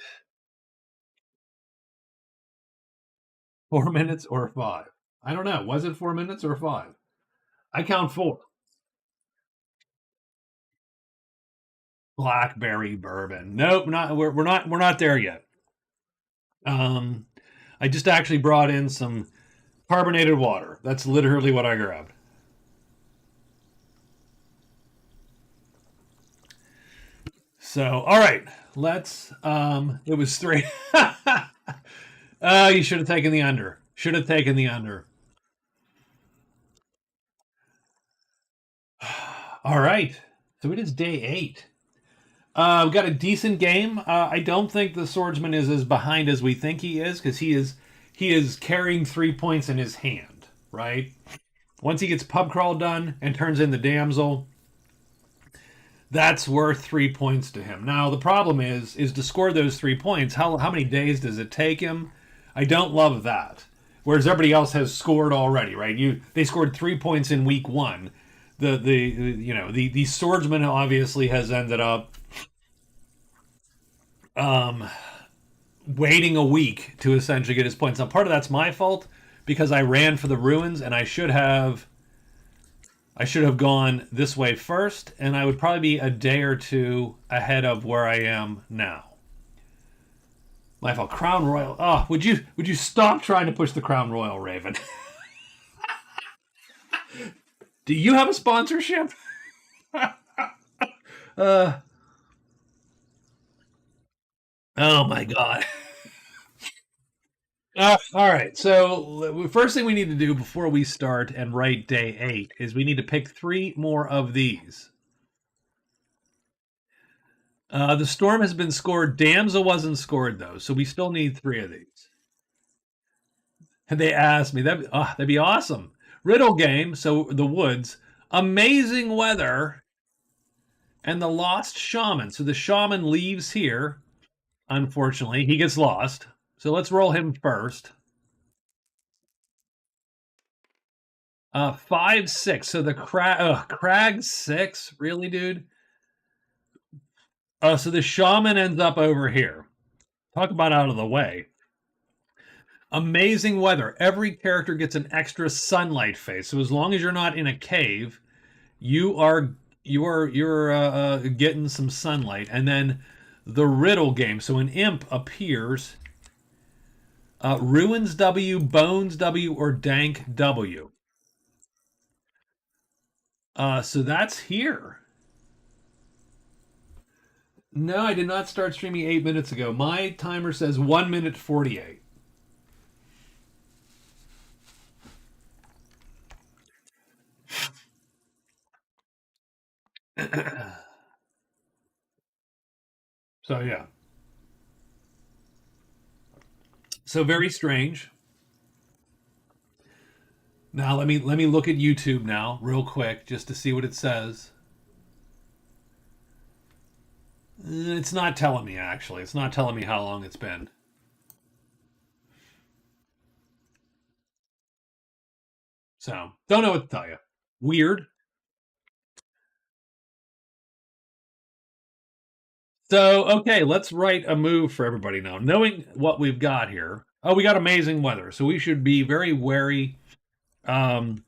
[SPEAKER 1] 4 minutes or five? I don't know. Was it 4 minutes or five? I count four. Blackberry bourbon. Nope, not we're not there yet. Um, I just actually brought in some carbonated water. That's literally what I grabbed. So, all right, let's. It was three. You should have taken the under. Should have taken the under. All right, so it is day 8. We've got a decent game. I don't think the swordsman is as behind as we think he is because he is carrying 3 points in his hand. Right. Once he gets pub crawl done and turns in the damsel, that's worth 3 points to him. Now the problem is to score those 3 points. How many days does it take him? I don't love that. Whereas everybody else has scored already, right? They scored 3 points in week 1. The swordsman obviously has ended up um, waiting a week to essentially get his points. Now part of that's my fault because I ran for the ruins and I should have gone this way first, and I would probably be a day or two ahead of where I am now. My fault. Crown Royal. Oh, would you stop trying to push the Crown Royal, Raven? Do you have a sponsorship? uh, oh my god. All right. So first thing we need to do before we start and write day 8 is we need to pick 3 more of these. The storm has been scored. Damsel wasn't scored though, so we still need 3 of these. And they asked me that'd be awesome. Riddle game. So the woods, amazing weather, and the lost shaman. So the shaman leaves here. Unfortunately, he gets lost. So let's roll him first. 5, 6. So the crag 6. Really, dude? So the shaman ends up over here. Talk about out of the way. Amazing weather. Every character gets an extra sunlight phase. So as long as you're not in a cave, you're getting some sunlight. And then the riddle game. So an imp appears. Ruins W, Bones W, or Dank W. So that's here. No, I did not start streaming 8 minutes ago. My timer says 1 minute 48. So yeah. So very strange. Now let me look at YouTube now real quick just to see what it says. It's not telling me actually. It's not telling me how long it's been. So don't know what to tell you. Weird. So okay, let's write a move for everybody now. Knowing what we've got here. Oh, we got amazing weather, so we should be very wary. Um,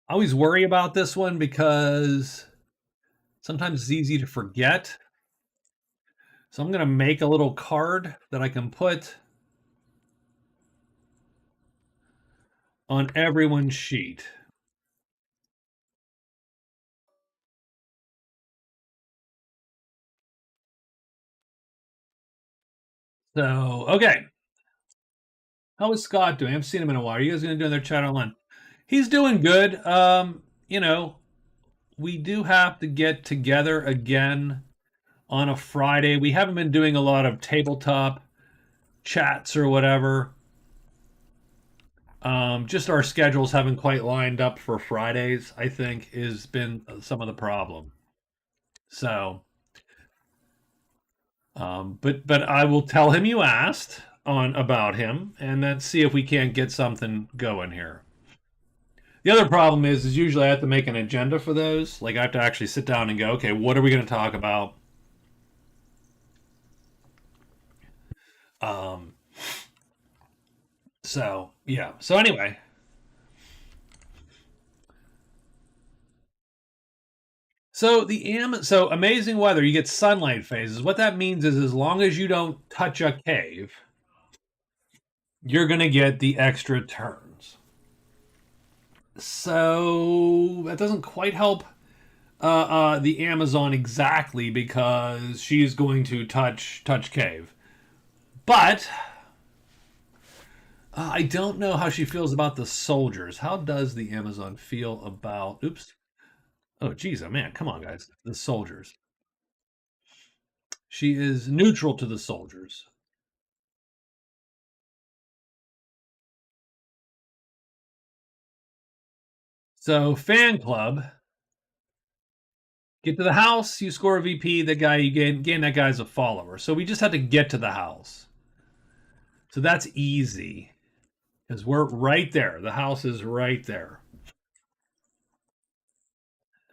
[SPEAKER 1] I always worry about this one because sometimes it's easy to forget. So I'm going to make a little card that I can put on everyone's sheet. So, okay. How is Scott doing? I haven't seen him in a while. Are you guys going to do their chat online? He's doing good. We do have to get together again on a Friday. We haven't been doing a lot of tabletop chats or whatever. Just our schedules haven't quite lined up for Fridays, I think, has been some of the problem. So, but I will tell him you asked on about him, and then see if we can't get something going here. The other problem is usually I have to make an agenda for those. Like I have to actually sit down and go, okay, what are we going to talk about? Um, so yeah. So anyway, so amazing weather. You get sunlight phases. What that means is as long as you don't touch a cave, you're going to get the extra turns. So that doesn't quite help the Amazon exactly because she's going to touch cave. But I don't know how she feels about the soldiers. How does the Amazon feel about? Oops. Oh, geez, oh man, come on, guys. The soldiers. She is neutral to the soldiers. So, fan club. Get to the house, you score a VP. The guy you gain that guy's a follower. So we just had to get to the house. So that's easy because we're right there. The house is right there.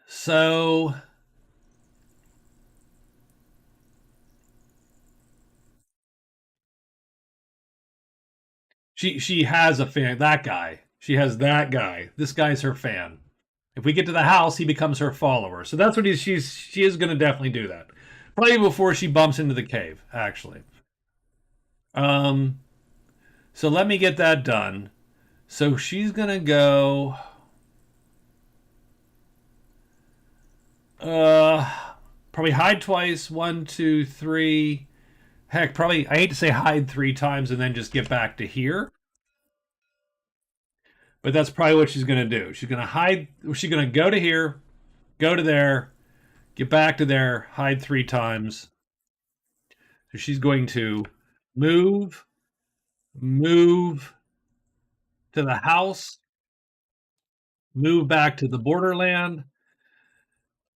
[SPEAKER 1] So she has a fan. That guy. She has that guy. This guy's her fan. If we get to the house, he becomes her follower. So that's what she is going to definitely do that. Probably before she bumps into the cave. Actually. Um. So let me get that done. So she's gonna go. Uh, Probably hide twice. One, two, three. Heck, probably I hate to say hide three times and then just get back to here. But that's probably what she's gonna do. She's gonna hide. She's gonna go to here, go to there, get back to there, hide three times. So she's going to move, move to the house, move back to the borderland.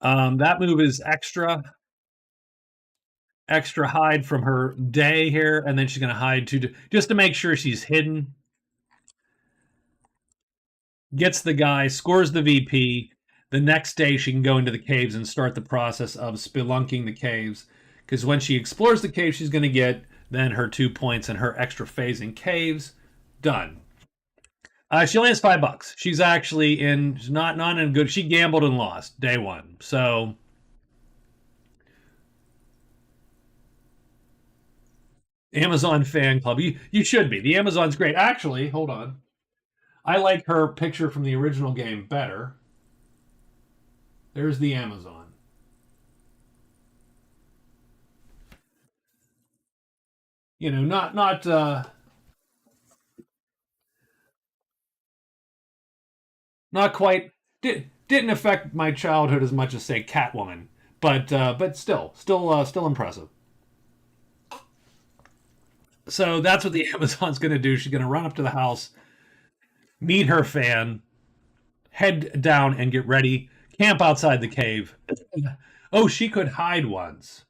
[SPEAKER 1] That move is extra hide from her day here, and then she's going to hide just to make sure she's hidden. Gets the guy, scores the VP. The next day, she can go into the caves and start the process of spelunking the caves. Because when she explores the cave, she's going to get then her 2 points and her extra phase in caves. Done. She only has $5. She's actually not in good. She gambled and lost day one. So Amazon fan club. You should be. The Amazon's great. Actually, hold on. I like her picture from the original game better. There's the Amazon. You know, not quite didn't affect my childhood as much as say Catwoman, but still impressive. So that's what the Amazon's going to do. She's going to run up to the house, meet her fan, head down and get ready, camp outside the cave. Oh, she could hide once.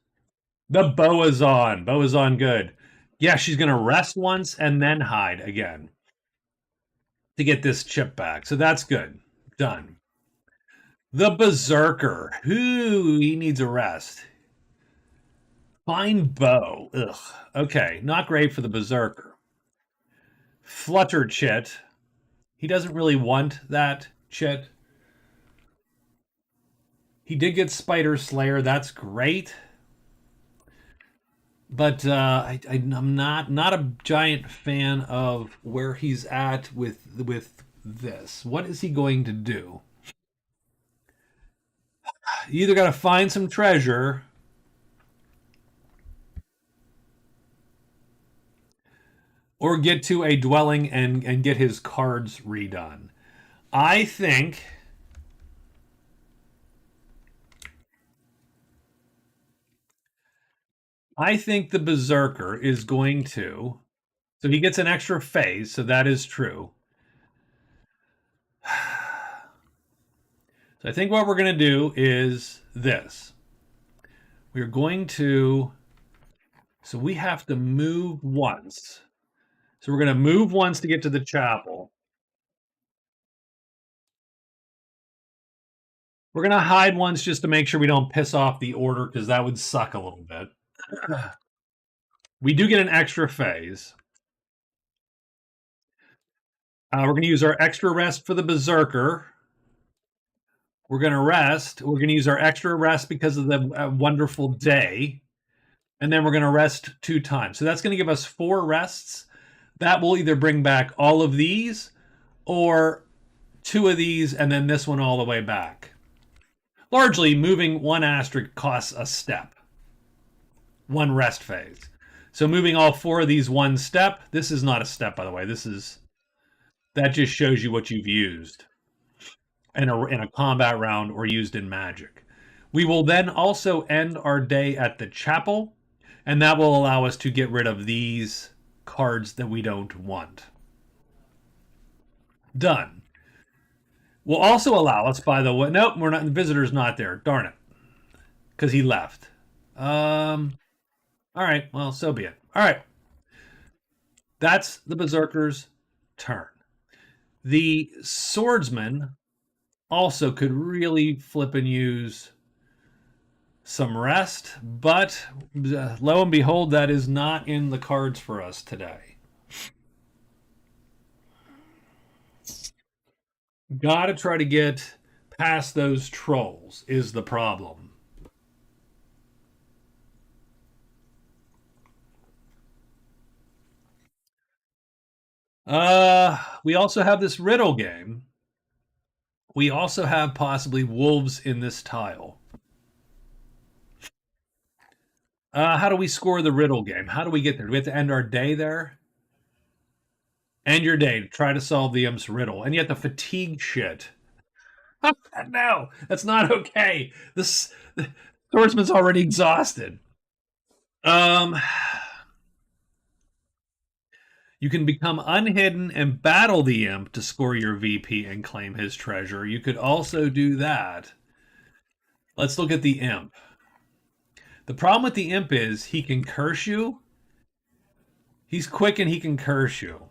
[SPEAKER 1] The bow is on. Bow is on good. Yeah, she's going to rest once and then hide again to get this chip back. So that's good. Done. The Berserker. Ooh, he needs a rest. Fine bow. Ugh. Okay, not great for the Berserker. Flutter Chit. He doesn't really want that Chit. He did get Spider Slayer. That's great. But I'm not a giant fan of where he's at with this. What is he going to do? You either got to find some treasure or get to a dwelling and get his cards redone. I think the Berserker is going to. So he gets an extra phase, so that is true. So I think what we're going to do is this. We're going to. So we have to move once. So we're going to move once to get to the chapel. We're going to hide ones just to make sure we don't piss off the order, because that would suck a little bit. We do get an extra phase. We're going to use our extra rest for the Berserker. We're going to rest. We're going to use our extra rest because of the wonderful day. And then we're going to rest 2 times. So that's going to give us 4 rests. That will either bring back all of these or 2 of these and then this one all the way back. Largely, moving 1 asterisk costs a step. 1 rest phase. So moving all 4 of these 1 step. This is not a step, by the way. That just shows you what you've used in a combat round or used in Magic. We will then also end our day at the chapel, and that will allow us to get rid of these cards that we don't want. Done. Will also allow us, by the way, nope, we're not. The visitor's not there. Darn it, because he left. All right, well, so be it. All right, that's the Berserker's turn. The Swordsman also could really flip and use some rest, but lo and behold, that is not in the cards for us today. Gotta try to get past those trolls is the problem. We also have this riddle game. We also have possibly wolves in this tile. How do we score the riddle game? How do we get there? Do we have to end our day there? End your day to try to solve the imp's riddle. And yet the fatigue shit. No, that's not okay. The swordsman's already exhausted. You can become unhidden and battle the imp to score your VP and claim his treasure. You could also do that. Let's look at the imp. The problem with the imp is he can curse you. He's quick and he can curse you.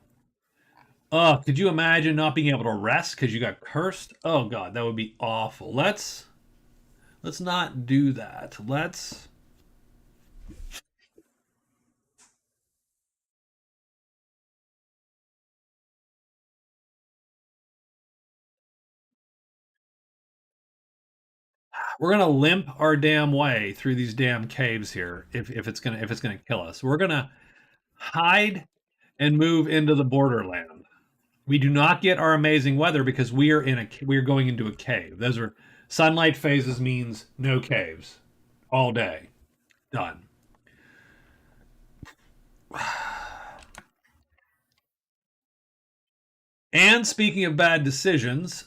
[SPEAKER 1] Oh, could you imagine not being able to rest because you got cursed? Oh god, that would be awful. Let's not do that. We're gonna limp our damn way through these damn caves here if it's gonna kill us. We're gonna hide and move into the borderland. We do not get our amazing weather because we're going into a cave. Those are sunlight phases means no caves all day. Done. And speaking of bad decisions,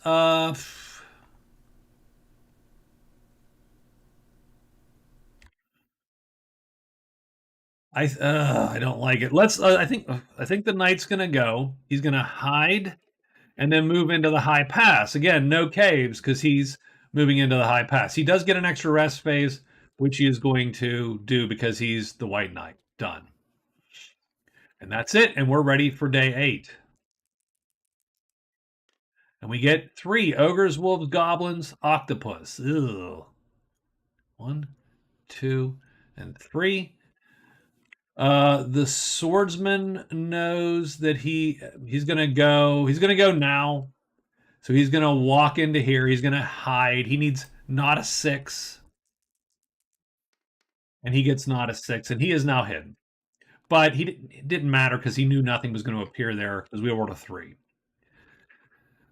[SPEAKER 1] I don't like it. I think the knight's gonna go. He's gonna hide and then move into the high pass. Again, no caves because he's moving into the high pass. He does get an extra rest phase, which he is going to do because he's the white knight. Done. And that's it. And we're ready for day 8. And we get 3 ogres, wolves, goblins, octopus. Ugh. 1, 2, and 3. The swordsman knows that he's gonna go. He's gonna go now. So he's gonna walk into here. He's gonna hide. He needs not a 6, and he gets not a 6, and he is now hidden. But it didn't matter because he knew nothing was going to appear there because we rolled a 3.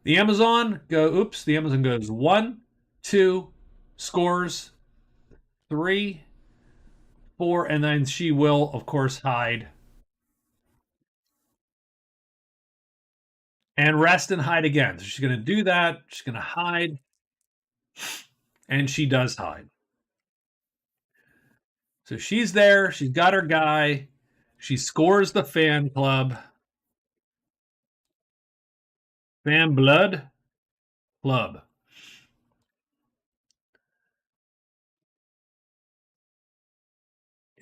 [SPEAKER 1] The Amazon goes 1, 2, scores 3, 4, and then she will, of course, hide. And rest and hide again. So she's going to do that. She's going to hide. And she does hide. So she's there. She's got her guy. She scores the fan club. Fan blood club.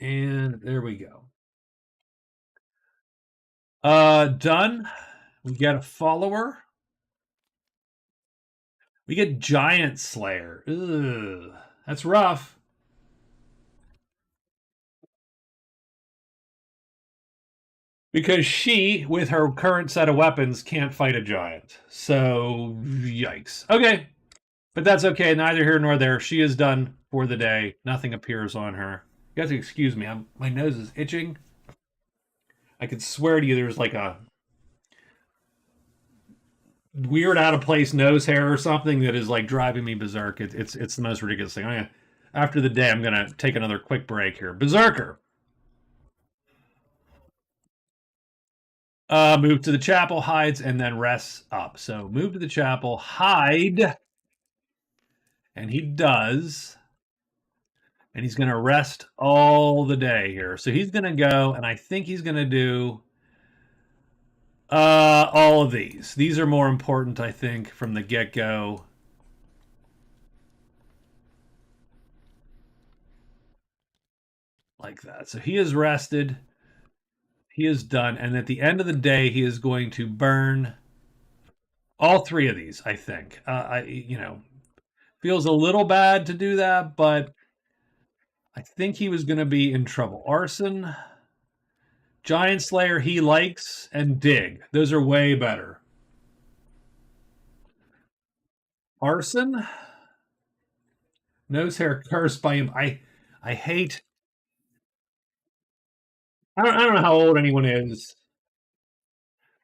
[SPEAKER 1] And there we go. Done. We get a follower. We get Giant Slayer. Ugh, that's rough. Because she, with her current set of weapons, can't fight a giant. So, yikes. Okay, but that's okay. Neither here nor there. She is done for the day. Nothing appears on her. You have to excuse me. My nose is itching. I could swear to you there's like a weird out of place nose hair or something that is like driving me berserk. It's the most ridiculous thing. After the day, I'm gonna take another quick break here. Berserker. Move to the chapel, hides, and then rests up. So move to the chapel, hide, and he does. And he's going to rest all the day here. So he's going to go, and I think he's going to do all of these. These are more important, I think, from the get go. Like that. So he is rested. He is done. And at the end of the day, he is going to burn all three of these, I think. Feels a little bad to do that, but I think he was going to be in trouble. Arson, Giant Slayer, he likes, and Dig. Those are way better. Arson, nose hair cursed by him. I hate. I don't know how old anyone is,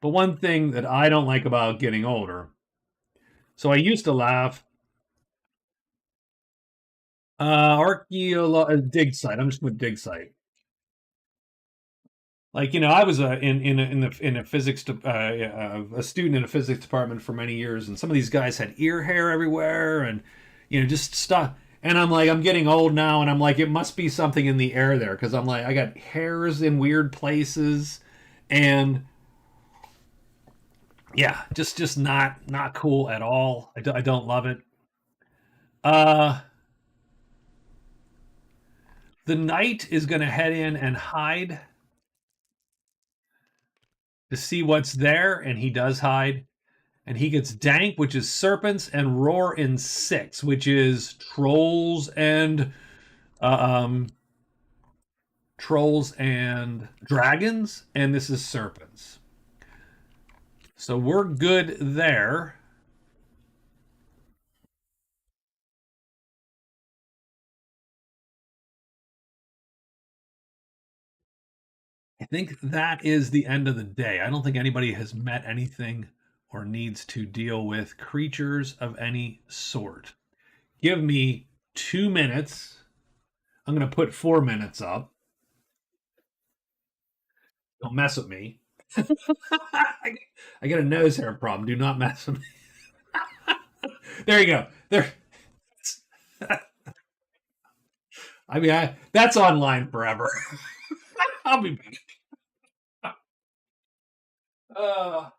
[SPEAKER 1] but one thing that I don't like about getting older. So I used to laugh. Dig site. I'm just with dig site. Like I was in a physics a student in a physics department for many years, and some of these guys had ear hair everywhere, and just stuff. And I'm like, I'm getting old now, and I'm like, it must be something in the air there because I'm like, I got hairs in weird places, and yeah, just not cool at all. I don't love it. Uh, the knight is going to head in and hide to see what's there, and he does hide. And he gets Dank, which is serpents, and Roar in 6, which is uh, um, trolls and dragons, and this is serpents. So we're good there. I think that is the end of the day. I don't think anybody has met anything or needs to deal with creatures of any sort. Give me 2 minutes. I'm going to put 4 minutes up. Don't mess with me. I get a nose hair problem. Do not mess with me. There you go. There. That's online forever. I'll be back. Uh,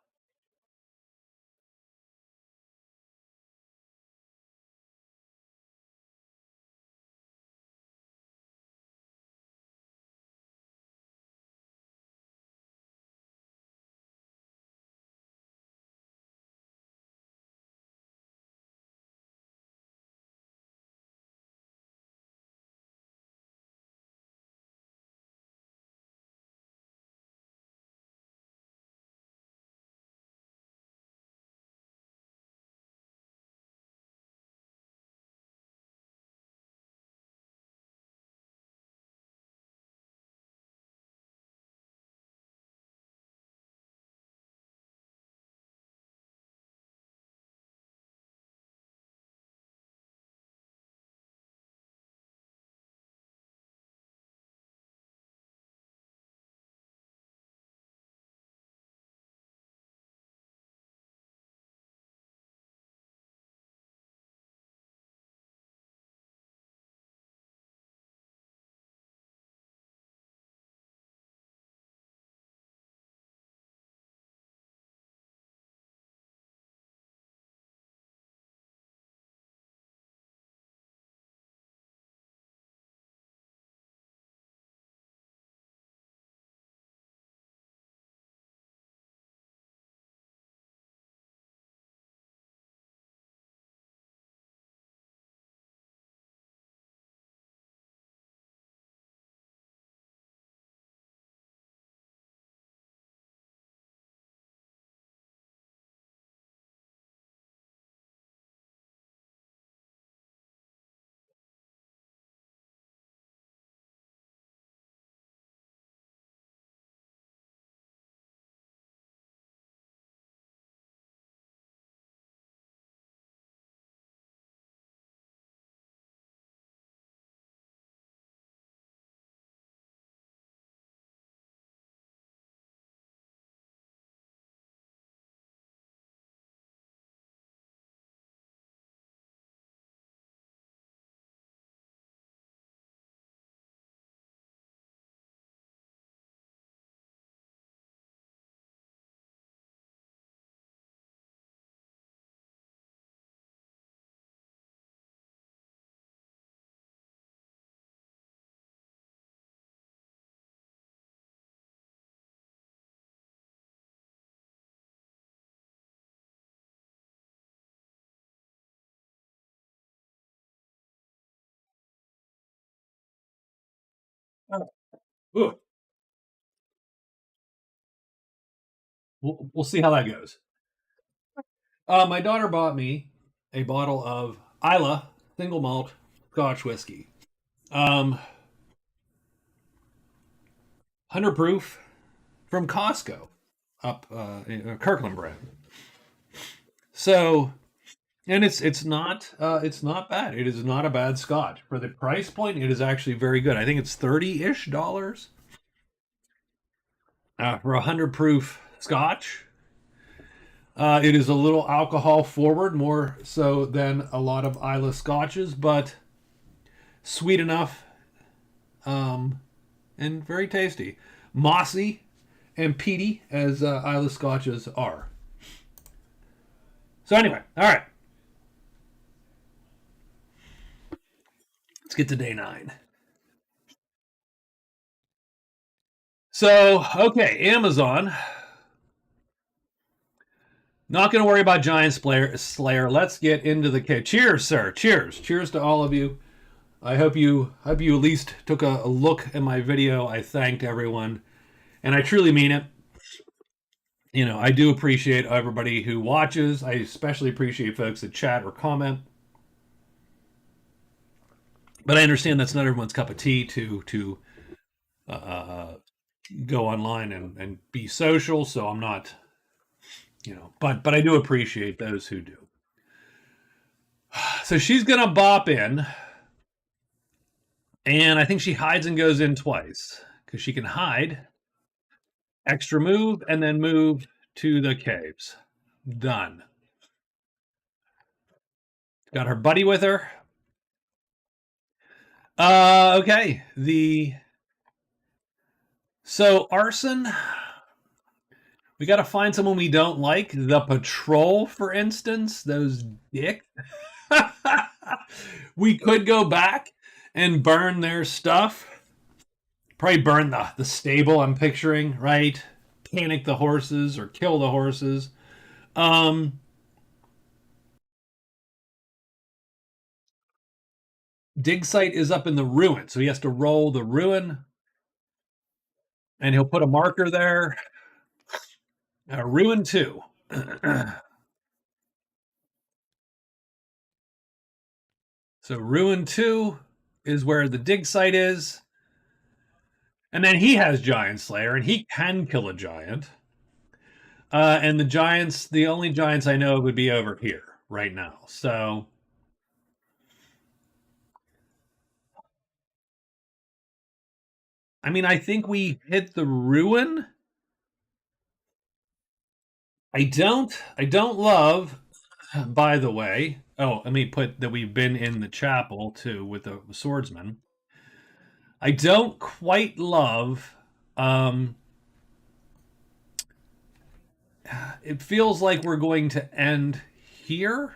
[SPEAKER 1] Ooh, we'll see how that goes. My daughter bought me a bottle of Isla single malt Scotch whiskey. 100 proof from Costco up Kirkland brand. So, and it's not bad. It is not a bad Scotch for the price point. It is actually very good. I think it's $30-ish for 100 proof Scotch. It is a little alcohol forward, more so than a lot of Isla Scotches, but sweet enough and very tasty. Mossy and peaty as Isla Scotches are. So anyway, all right. Let's get to day 9. So, okay, Amazon. Not going to worry about Giant Slayer. Let's get into the cave. Cheers, sir. Cheers. Cheers to all of you. I hope you at least took a look at my video. I thanked everyone, and I truly mean it. You know, I do appreciate everybody who watches. I especially appreciate folks that chat or comment. But I understand that's not everyone's cup of tea to uh, go online and be social. So I'm not, but I do appreciate those who do. So she's gonna bop in, and I think she hides and goes in twice because she can hide, extra move, and then move to the caves. Done. Got her buddy with her. Okay. So arson. We got to find someone we don't like. The patrol, for instance, those dicks. We could go back and burn their stuff. Probably burn the stable, I'm picturing, right? Panic the horses or kill the horses. Dig site is up in the ruin, so he has to roll the ruin, and he'll put a marker there. Ruin 2. So ruin 2 is where the dig site is. And then he has Giant Slayer, and he can kill a giant. And the only giants I know would be over here right now. So, I mean, I think we hit the ruin. I don't love, by the way. Oh, let me put that we've been in the chapel too with the swordsman. I don't quite love. It feels like we're going to end here.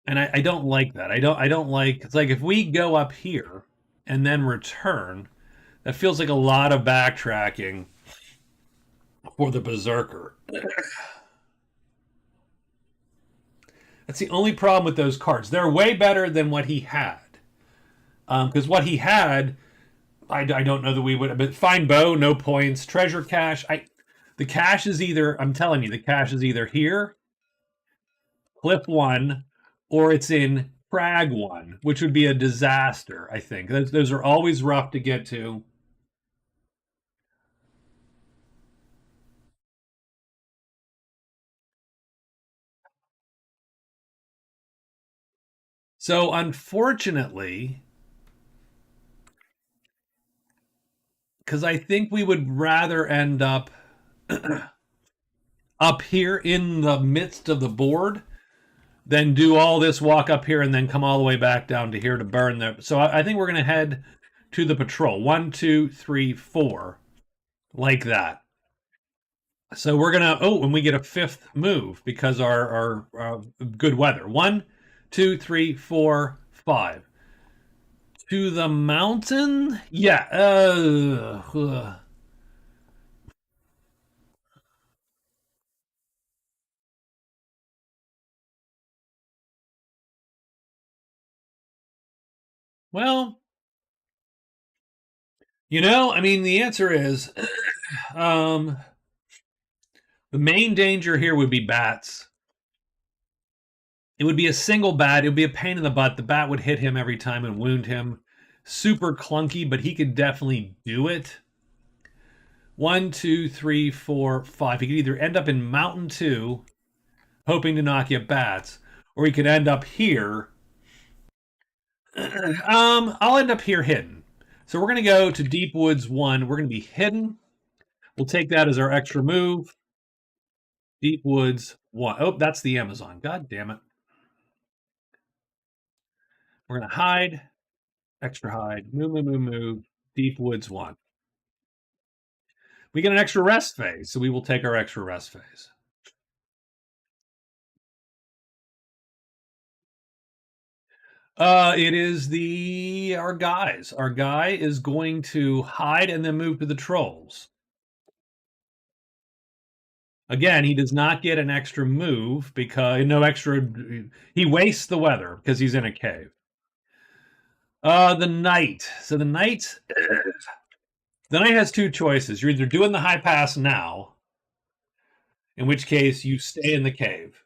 [SPEAKER 1] And I don't like that. I don't like it's like if we go up here and then return, that feels like a lot of backtracking for the berserker. That's the only problem with those cards. They're way better than what he had. Because what he had, I don't know that we would. But fine bow, no points. Treasure cache. The cache is either. I'm telling you, the cache is either here, clip 1, or it's in crag 1, which would be a disaster. I think those are always rough to get to. So unfortunately, because I think we would rather end up up here in the midst of the board than do all this walk up here and then come all the way back down to here to burn them. So I think we're going to head to the patrol. 1, 2, 3, 4, like that. So we're gonna. Oh, and we get a 5th move because our good weather. 1, 2, 3, 4, 5. To the mountain. Yeah. Well, you know, I mean, the answer is um, the main danger here would be bats. It would be a single bat. It would be a pain in the butt. The bat would hit him every time and wound him. Super clunky, but he could definitely do it. 1, 2, 3, 4, 5. He could either end up in Mountain 2, hoping to knock you bats, or he could end up here. I'll end up here hidden. So we're going to go to Deep Woods 1. We're going to be hidden. We'll take that as our extra move. Deep Woods 1. Oh, that's the Amazon. God damn it. We're going to hide. Extra hide. Move. Deep Woods 1. We get an extra rest phase, so we will take our extra rest phase. It is our guys. Our guy is going to hide and then move to the trolls. Again, he does not get an extra move because no extra. He wastes the weather because he's in a cave. The knight. So the knight has two choices. You're either doing the high pass now, in which case you stay in the cave.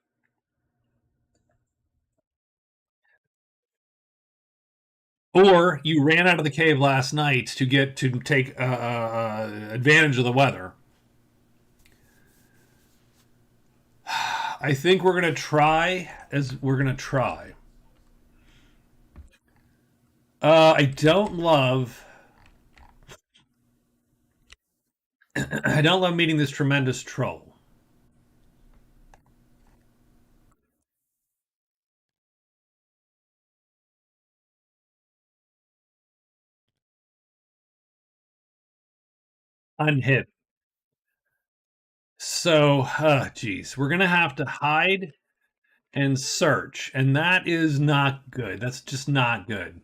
[SPEAKER 1] Or you ran out of the cave last night to take advantage of the weather. I think we're gonna try. I don't love. I don't love meeting this tremendous troll. Unhit. So, geez, we're gonna have to hide and search, and that is not good. That's just not good.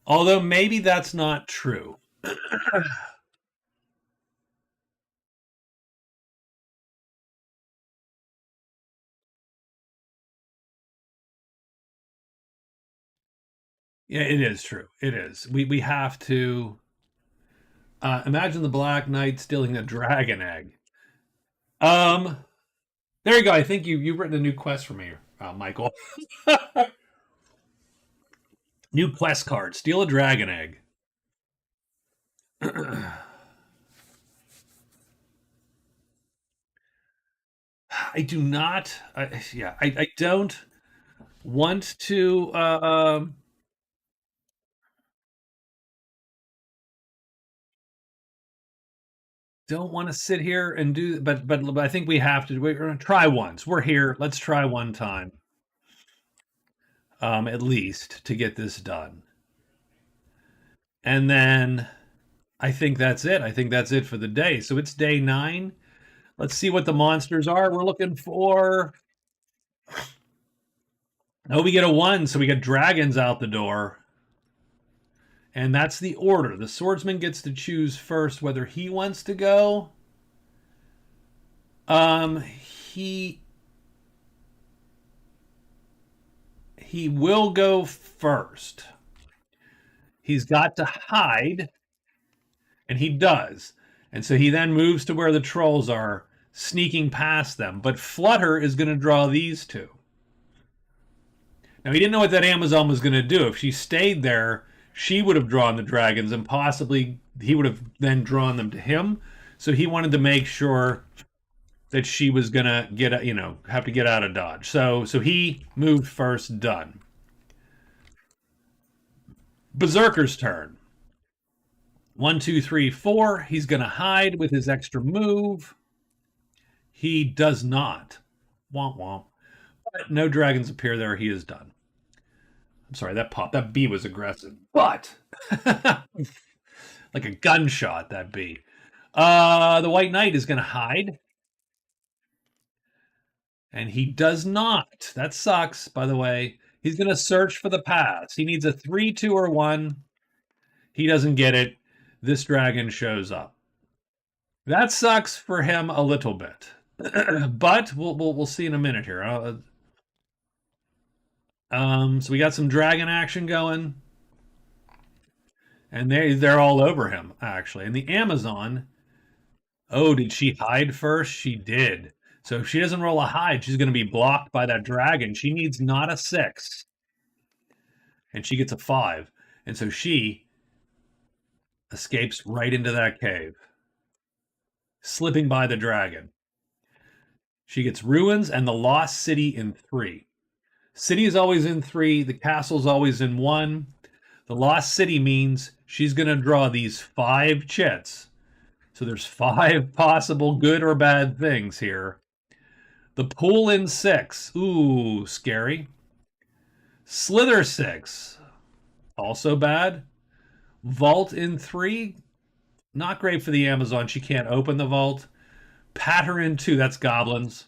[SPEAKER 1] Although maybe that's not true. Yeah, it is true. It is. We have to imagine the Black Knight stealing a dragon egg. There you go. I think you've written a new quest for me, Michael. New quest card: steal a dragon egg. I do not. I don't want to. Don't want to sit here and do, but I think we have to. We're gonna try once. We're here. Let's try one time, at least to get this done, and then I think that's it. I think that's it for the day. So it's day 9. Let's see what the monsters are. We're looking for. Oh, we get a 1, so we get dragons out the door. And that's the order. The swordsman gets to choose first whether he wants to go. He will go first. He's got to hide, and he does. And so he then moves to where the trolls are, sneaking past them. But Flutter is going to draw these two. Now, he didn't know what that Amazon was going to do. If she stayed there, she would have drawn the dragons, and possibly he would have then drawn them to him. So he wanted to make sure that she was gonna have to get out of Dodge. So he moved first. Done. Berserker's turn. 1, 2, 3, 4. He's gonna hide with his extra move. He does not. Womp womp. But no dragons appear there. He is done. I'm sorry, that bee was aggressive. But like a gunshot, that bee. The White Knight is gonna hide. And he does not. That sucks, by the way. He's going to search for the paths. He needs a 3, 2, or 1. He doesn't get it. This dragon shows up. That sucks for him a little bit. But we'll see in a minute here. So we got some dragon action going, and they're all over him actually. And the Amazon, oh, did she hide first? She did. So if she doesn't roll a hide, she's going to be blocked by that dragon. She needs not a 6, and she gets a 5, and so she escapes right into that cave, slipping by the dragon. She gets ruins and the lost city in 3. City is always in 3. The castle's always in 1. The lost city means she's going to draw these 5 chits. So there's 5 possible good or bad things here. The pool in 6. Ooh, scary. Slither 6. Also bad. Vault in 3. Not great for the Amazon. She can't open the vault. Patter in 2. That's goblins.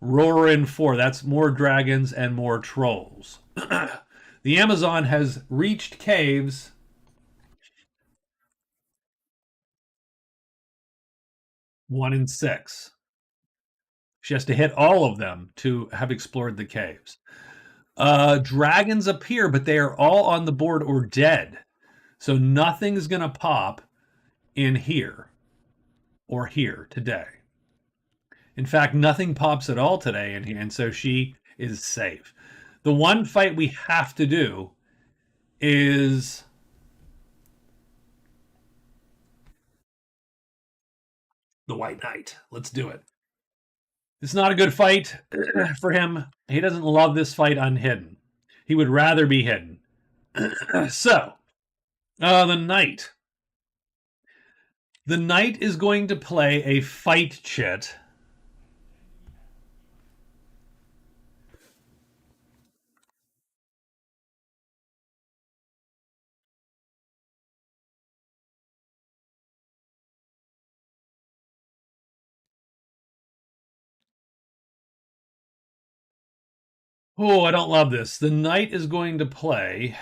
[SPEAKER 1] Roar in 4. That's more dragons and more trolls. The Amazon has reached caves. 1 in 6. She has to hit all of them to have explored the caves. Dragons appear, but they are all on the board or dead. So nothing's going to pop in here or here today. In fact, nothing pops at all today in here, and so she is safe. The one fight we have to do is the White Knight. Let's do it. It's not a good fight for him. He doesn't love this fight unhidden. He would rather be hidden. So, the Knight. The Knight is going to play a fight chit. Oh, I don't love this. The Knight is going to play.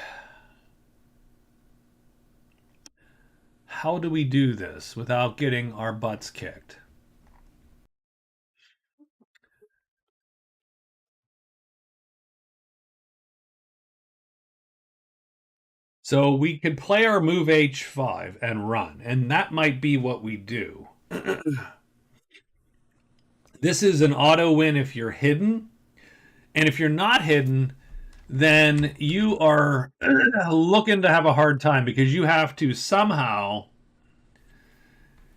[SPEAKER 1] How do we do this without getting our butts kicked? So we could play our move H5 and run, and that might be what we do. This is an auto win if you're hidden, and if you're not hidden, then you are looking to have a hard time because you have to somehow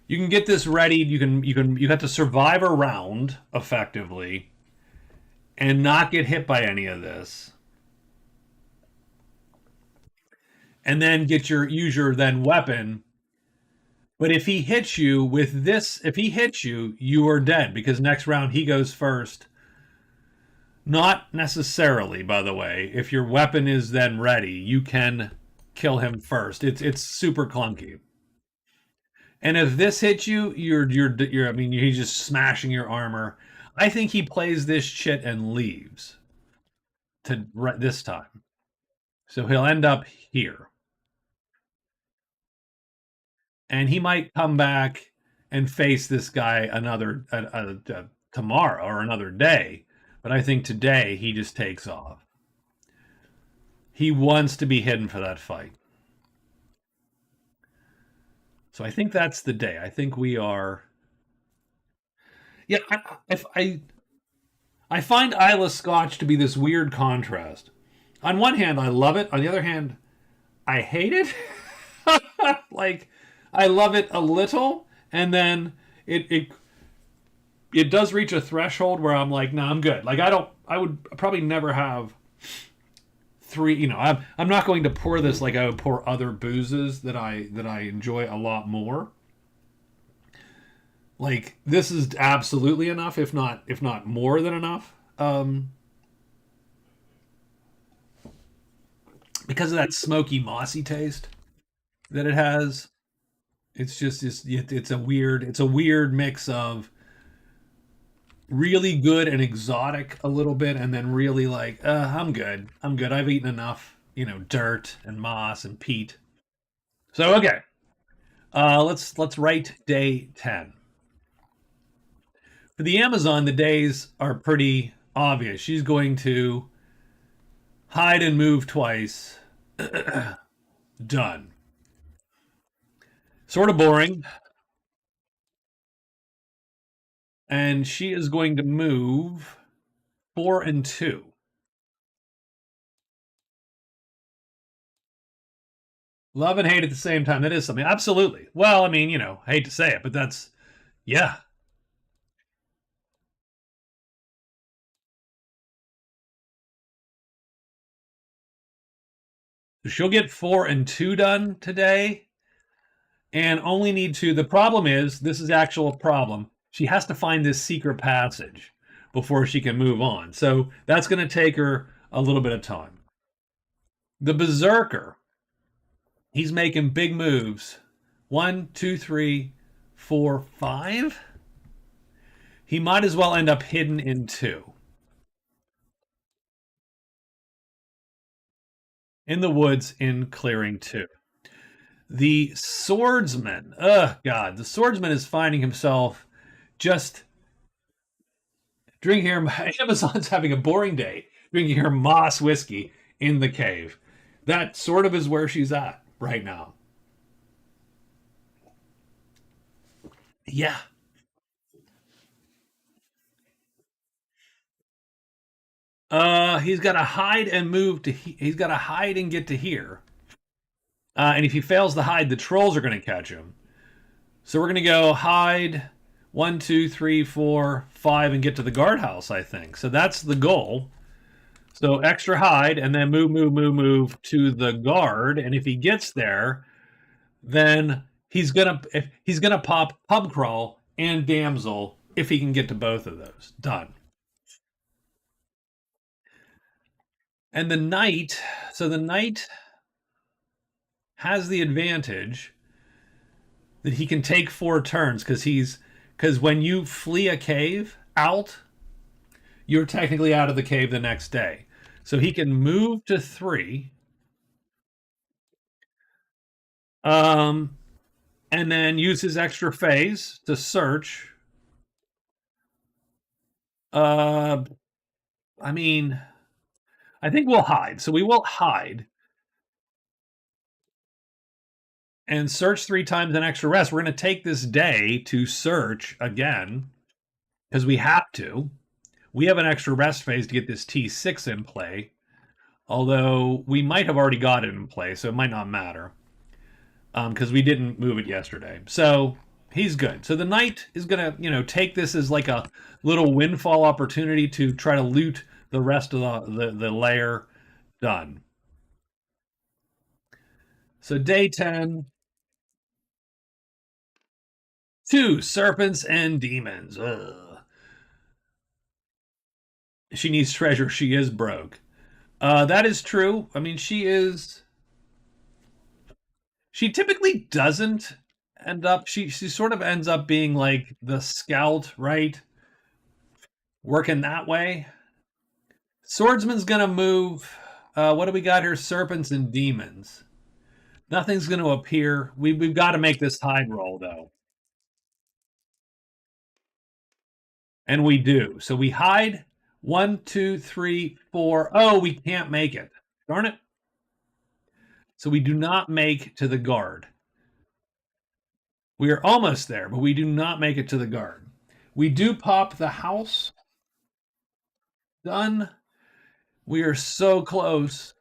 [SPEAKER 1] you can get this ready, you have to survive a round effectively and not get hit by any of this. And then use your then weapon. But if he hits you with this, if he hits you, you are dead because next round he goes first. Not necessarily, by the way. If your weapon is then ready, you can kill him first. It's super clunky. And if this hits you, you're I mean, he's just smashing your armor. I think he plays this shit and leaves to this time. So he'll end up here. And he might come back and face this guy another tomorrow or another day. But I think today he just takes off. He wants to be hidden for that fight. So I think that's the day. I think we are. Yeah, I find Isla Scotch to be this weird contrast. On one hand, I love it. On the other hand, I hate it. Like, I love it a little, and then it does reach a threshold where I'm like, no, I'm good. Like, I would probably never have 3. You know, I'm not going to pour this like I would pour other boozes that I enjoy a lot more. Like, this is absolutely enough, if not more than enough. Because of that smoky, mossy taste that it has. It's a weird mix of really good and exotic a little bit, and then really like, I'm good. I've eaten enough, dirt and moss and peat. So let's write day 10. For the Amazon, the days are pretty obvious. She's going to hide and move twice. Done. Sort of boring. And she is going to move 4 and 2. Love and hate at the same time. That is something. Absolutely. Well, I mean, I hate to say it, but that's, yeah. She'll get 4 and 2 done today and only need to. The problem is, this is actual problem. She has to find this secret passage before she can move on. So that's going to take her a little bit of time. The Berserker, he's making big moves. 1, 2, 3, 4, 5. He might as well end up hidden in 2. In the woods in clearing 2. The swordsman, oh God, the swordsman is finding himself just drinking here. Amazon's having a boring day drinking her moss whiskey in the cave. That sort of is where she's at right now. Yeah. He's got to hide and move to. He's got to hide and get to here. And if he fails to hide, the trolls are going to catch him. So we're going to go hide 1, 2, 3, 4, 5, and get to the guardhouse, I think. So that's the goal. So extra hide and then move to the guard. And if he gets there, then he's gonna pop pub crawl and damsel if he can get to both of those. Done. And the knight, so the knight has the advantage that he can take 4 turns because when you flee a cave out, you're technically out of the cave the next day. So he can move to 3. And then use his extra phase to search. I mean, I think we'll hide. So we will hide and search 3 times an extra rest. We're going to take this day to search again because we have to. We have an extra rest phase to get this T6 in play, although we might have already got it in play, so it might not matter because we didn't move it yesterday. So he's good. So the knight is going to, take this as like a little windfall opportunity to try to loot the rest of the layer. Done. So day 10. 2 serpents and demons. Ugh. She needs treasure. She is broke. That is true. I mean, she typically doesn't end up. She sort of ends up being like the scout, right? Working that way. Swordsman's gonna move. What do we got here? Serpents and demons. Nothing's going to appear. We've got to make this hide roll, though. And we do. So we hide 1, 2, 3, 4. Oh, we can't make it. Darn it. So we do not make to the guard. We are almost there, but we do not make it to the guard. We do pop the house. Done. We are so close.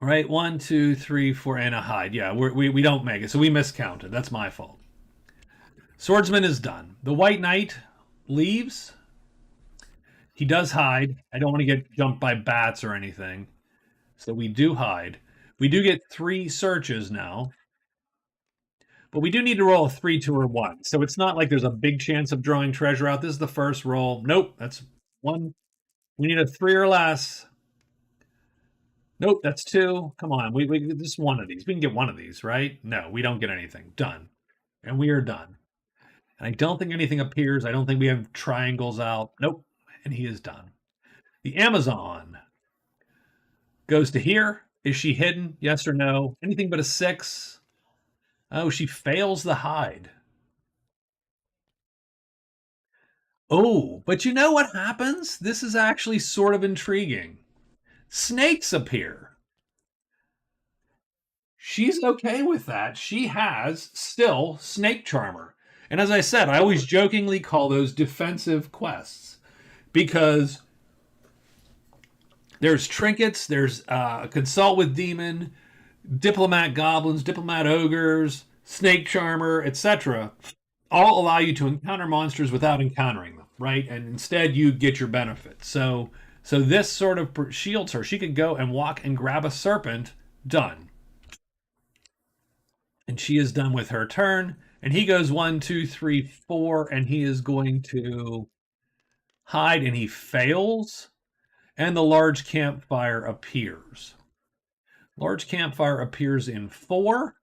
[SPEAKER 1] Right, 1, 2, 3, 4, and a hide. Yeah, we don't make it, so we miscounted. That's my fault. Swordsman is done. The White Knight leaves. He does hide. I don't want to get jumped by bats or anything. So we do hide. We do get 3 searches now. But we do need to roll a 3, 2, or 1. So it's not like there's a big chance of drawing treasure out. This is the first roll. Nope, that's 1. We need a 3 or less. Nope, that's 2. Come on, we just one of these. We can get one of these, right? No, we don't get anything. Done. And we are done. And I don't think anything appears. I don't think we have triangles out. Nope. And he is done. The Amazon goes to here. Is she hidden? Yes or no? Anything but a 6. Oh, she fails the hide. Oh, but you know what happens? This is actually sort of intriguing. Snakes appear. She's okay with that. She has still Snake Charmer. And as I said, I always jokingly call those defensive quests because there's trinkets, there's consult with demon, diplomat goblins, diplomat ogres, snake charmer, etc. All allow you to encounter monsters without encountering them, right? And instead you get your benefit. So this sort of shields her. She could go and walk and grab a serpent, done. And she is done with her turn. And he goes 1, 2, 3, 4, and he is going to hide, and he fails. And the large campfire appears. Large campfire appears in 4,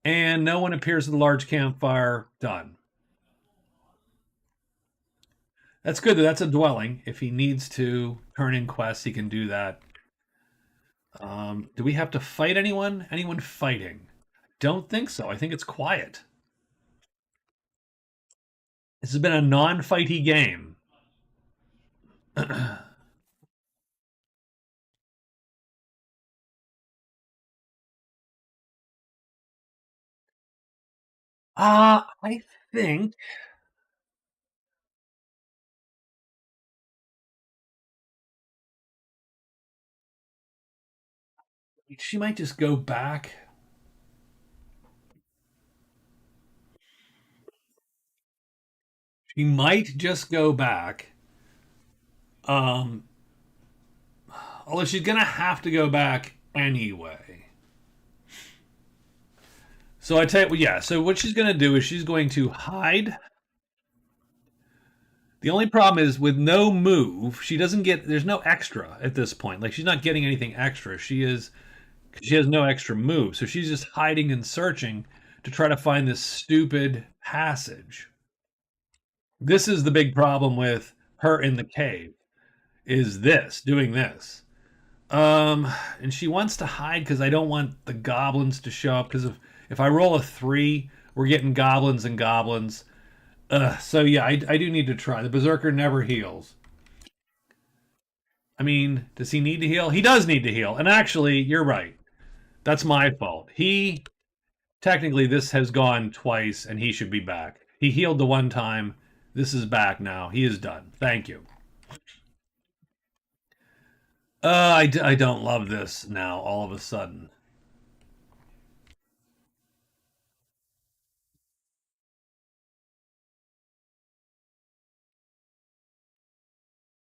[SPEAKER 1] and no one appears at the large campfire. Done. That's good. That's a dwelling. If he needs to turn in quests, he can do that. Do we have to fight anyone? Anyone fighting? Don't think so. I think it's quiet. This has been a non-fighty game. I think she might just go back. She might just go back. Um, Although she's gonna have to go back anyway. So I tell you, yeah. So what she's gonna do is she's going to hide. The only problem is with no move, she doesn't get. There's no extra at this point. Like she's not getting anything extra. She has no extra move, so she's just hiding and searching to try to find this stupid passage. This is the big problem with her in the cave. Is this doing this? And she wants to hide because I don't want the goblins to show up. Because if I roll a 3, we're getting goblins and goblins. So yeah, I do need to try. The berserker never heals. I mean, does he need to heal? He does need to heal. And actually, you're right. That's my fault. He technically this has gone twice, and he should be back. He healed the one time. This is back now. He is done. Thank you. I don't love this now. All of a sudden.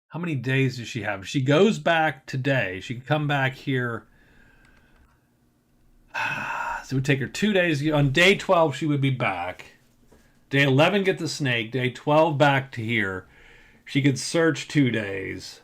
[SPEAKER 1] How many days does she have? She goes back today. She can come back here. So it would take her 2 days. On day 12, she would be back. Day 11, get the snake. Day 12, back to here. She could search 2 days.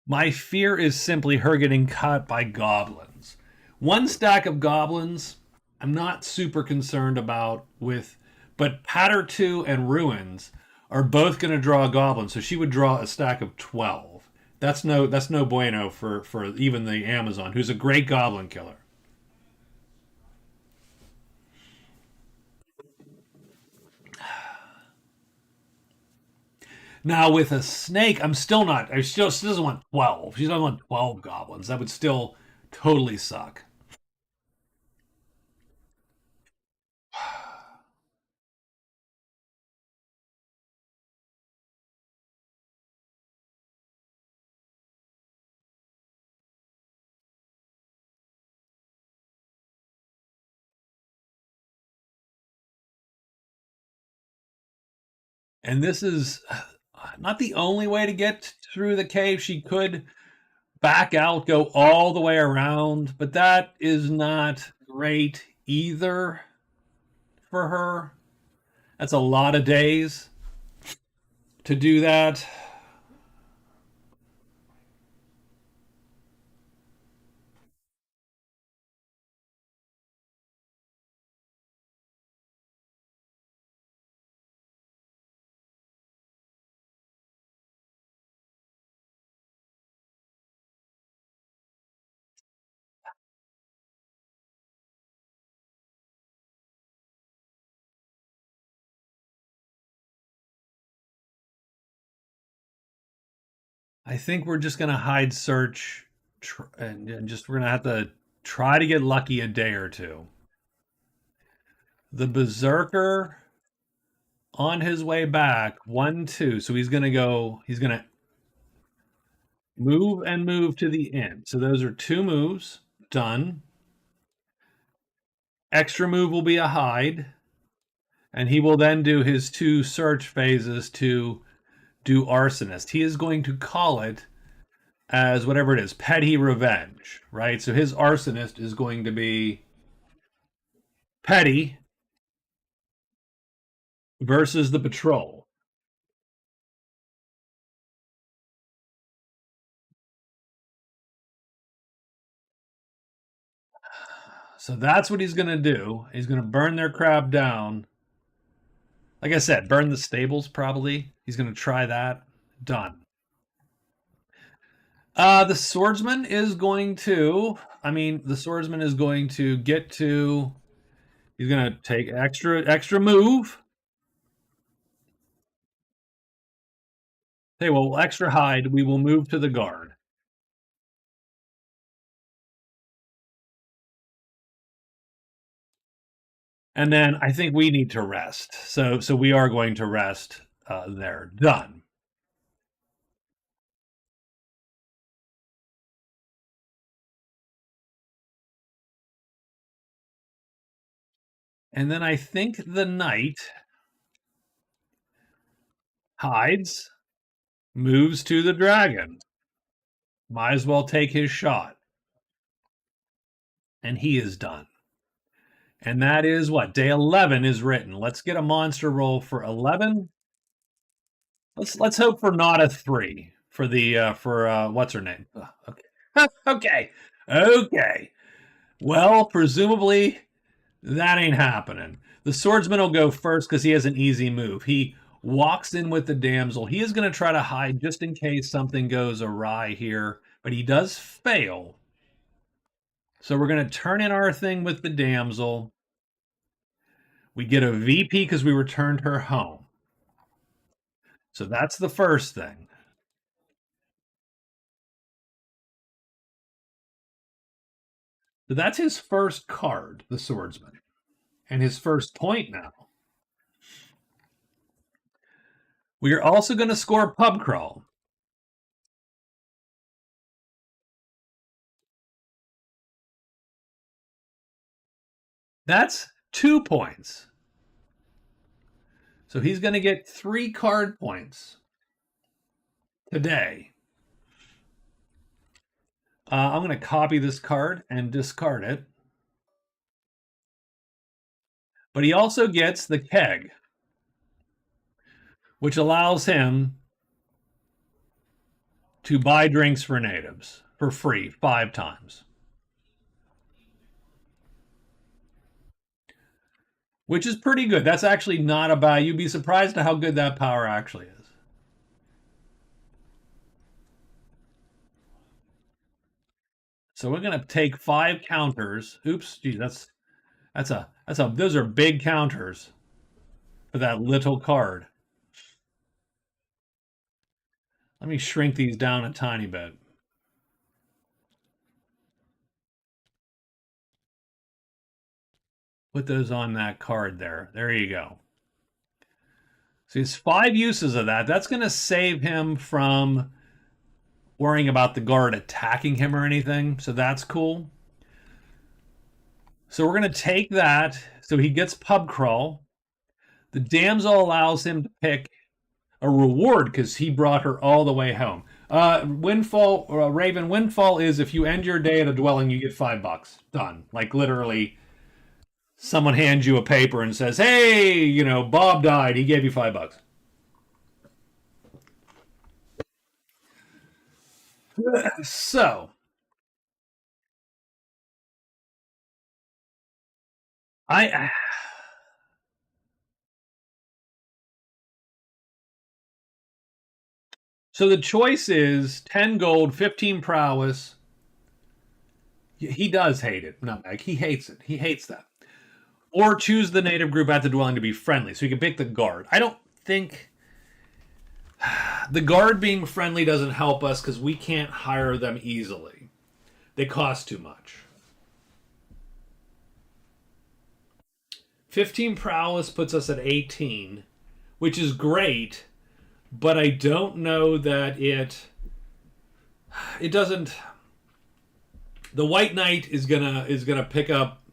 [SPEAKER 1] My fear is simply her getting caught by goblins. One stack of goblins, I'm not super concerned about with, but Patter 2 and Ruins are both going to draw a goblin, so she would draw a stack of 12. That's no bueno for even the Amazon, who's a great goblin killer. Now with a snake, I'm still not. I still she doesn't want 12. She doesn't want 12 goblins. That would still totally suck. And this is not the only way to get through the cave. She could back out, go all the way around, but that is not great either for her. That's a lot of days to do that. I think we're just gonna hide search, and just we're gonna have to try to get lucky a day or two. The Berserker on his way back, 1, 2. So he's gonna go. He's gonna move and move to the end. So those are 2 moves done. Extra move will be a hide, and he will then do his 2 search phases to do arsonist. He is going to call it as whatever it is, petty revenge, right? So his arsonist is going to be petty versus the patrol. So that's what he's going to do. He's going to burn their crap down. Like I said, burn the stables probably. He's going to try that. Done. The swordsman is going to. I mean, the swordsman is going to get to. He's going to take extra move. Hey, well, extra hide. We will move to the guard. And then I think we need to rest. So we are going to rest there. Done. And then I think the knight hides, moves to the dragon. Might as well take his shot. And he is done. And that is what? Day 11 is written. Let's get a monster roll for 11. Let's hope for not a 3 for the for what's her name? Okay. Okay. Okay. Well, presumably that ain't happening. The swordsman will go first because he has an easy move. He walks in with the damsel. He is going to try to hide just in case something goes awry here, but he does fail. So we're going to turn in our thing with the damsel. We get a VP because we returned her home. So that's the first thing. So that's his first card, the swordsman, and his first point now. We are also going to score pub crawl. That's 2 points. So he's going to get 3 card points today. I'm going to copy this card and discard it. But he also gets the keg, which allows him to buy drinks for natives for free 5 times. Which is pretty good. That's actually not a bad. You'd be surprised at how good that power actually is. So we're gonna take 5 counters. Oops, geez, those are big counters for that little card. Let me shrink these down a tiny bit. Put those on that card there. There you go. So he's 5 uses of that. That's going to save him from worrying about the guard attacking him or anything. So that's cool. So we're going to take that. So he gets pub crawl. The damsel allows him to pick a reward because he brought her all the way home. Windfall, Raven, windfall is if you end your day at a dwelling, you get $5. Done. Like literally, someone hands you a paper and says, "Hey, you know, Bob died. He gave you $5." So, I so the choice is 10 gold, 15 prowess. He does hate it. No, Meg, he hates it. He hates that. Or choose the native group at the dwelling to be friendly. So you can pick the guard. I don't think The guard being friendly doesn't help us because we can't hire them easily. They cost too much. 15 prowess puts us at 18, which is great, but I don't know that it doesn't. The white knight is gonna pick up